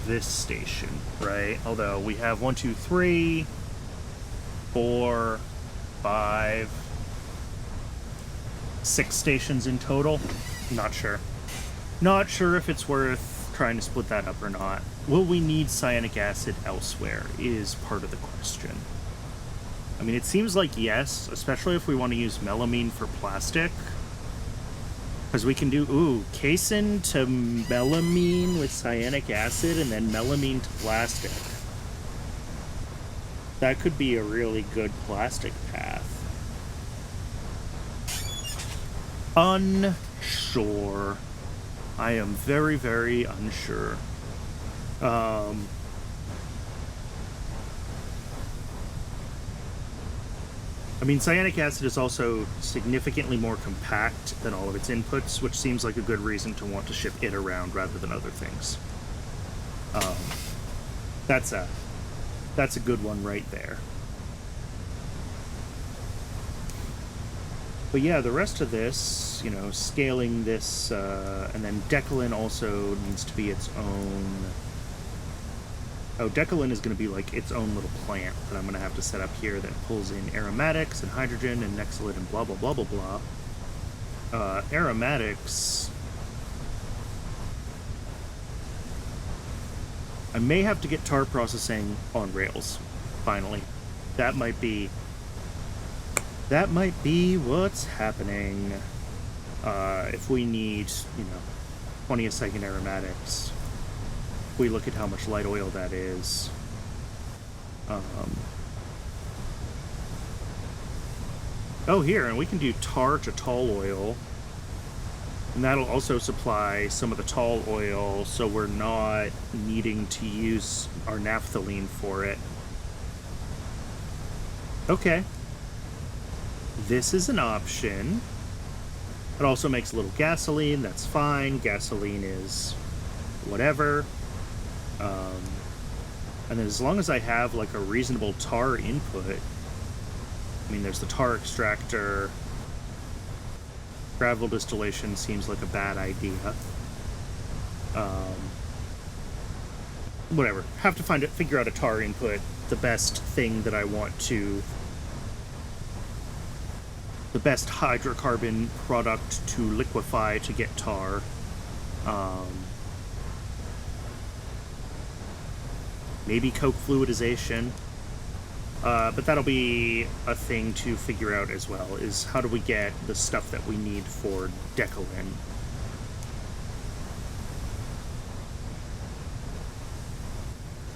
this station, right? Although we have 1, 2, 3, 4, 5, 6 stations in total. Not sure. Not sure if it's worth trying to split that up or not. Will we need cyanic acid elsewhere is part of the question. I mean, it seems like yes, especially if we want to use melamine for plastic. Because we can do, casein to melamine with cyanic acid and then melamine to plastic. That could be a really good plastic path. Unsure. I am very, very unsure. I mean, cyanic acid is also significantly more compact than all of its inputs, which seems like a good reason to want to ship it around rather than other things. That's a good one right there. But yeah, the rest of this, you know, scaling this, and then Decalin also needs to be its own... Oh, Decalin is going to be like its own little plant that I'm going to have to set up here that pulls in aromatics and hydrogen and Nexalid and blah, blah, blah, blah, blah. Aromatics... I may have to get tar processing on rails, finally. That might be what's happening. If we need, 20 a second aromatics. If we look at how much light oil that is. Oh, here, and we can do tar to tall oil. And that'll also supply some of the tall oil, so we're not needing to use our naphthalene for it. Okay. This is an option. It also makes a little gasoline, that's fine. Gasoline is whatever. And then as long as I have like a reasonable tar input, I mean, there's the tar extractor. Gravel distillation seems like a bad idea. Whatever. Have to figure out a tar input. The best thing that I want to... The best hydrocarbon product to liquefy to get tar. Maybe coke fluidization. But that'll be a thing to figure out as well, is how do we get the stuff that we need for Decalin.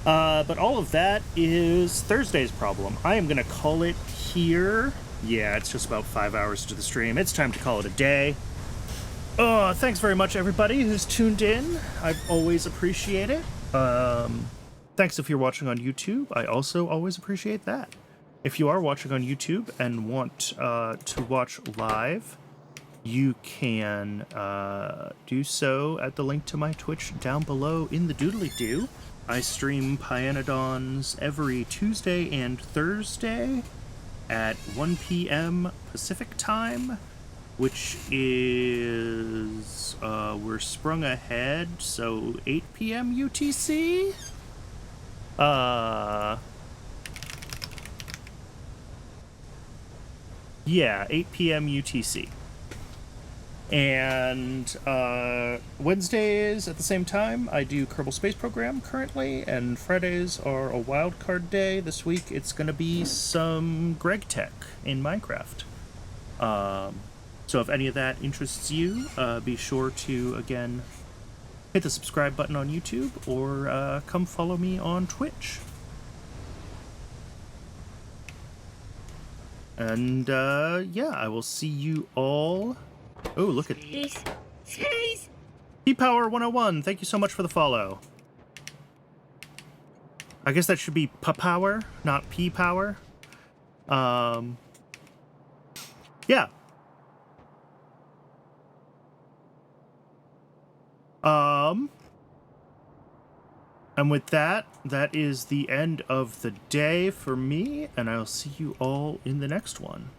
But all of that is Thursday's problem. I am going to call it here. Yeah, it's just about 5 hours to the stream. It's time to call it a day. Thanks very much, everybody who's tuned in. I always appreciate it. Thanks if you're watching on YouTube. I also always appreciate that. If you are watching on YouTube and want to watch live, you can do so at the link to my Twitch down below in the doodly-doo. I stream Pyanodons every Tuesday and Thursday at 1 p.m. Pacific time, which is, we're sprung ahead, so 8 p.m. UTC? Yeah, 8 p.m. UTC. And Wednesdays at the same time, I do Kerbal Space Program currently, and Fridays are a wildcard day. This week it's going to be some Greg Tech in Minecraft. So if any of that interests you, be sure to, again, hit the subscribe button on YouTube or come follow me on Twitch. And, yeah, I will see you all. Oh, look at Space. P-Power 101. Thank you so much for the follow. I guess that should be P-Power, not P-Power. Yeah. And with that, that is the end of the day for me, and I'll see you all in the next one.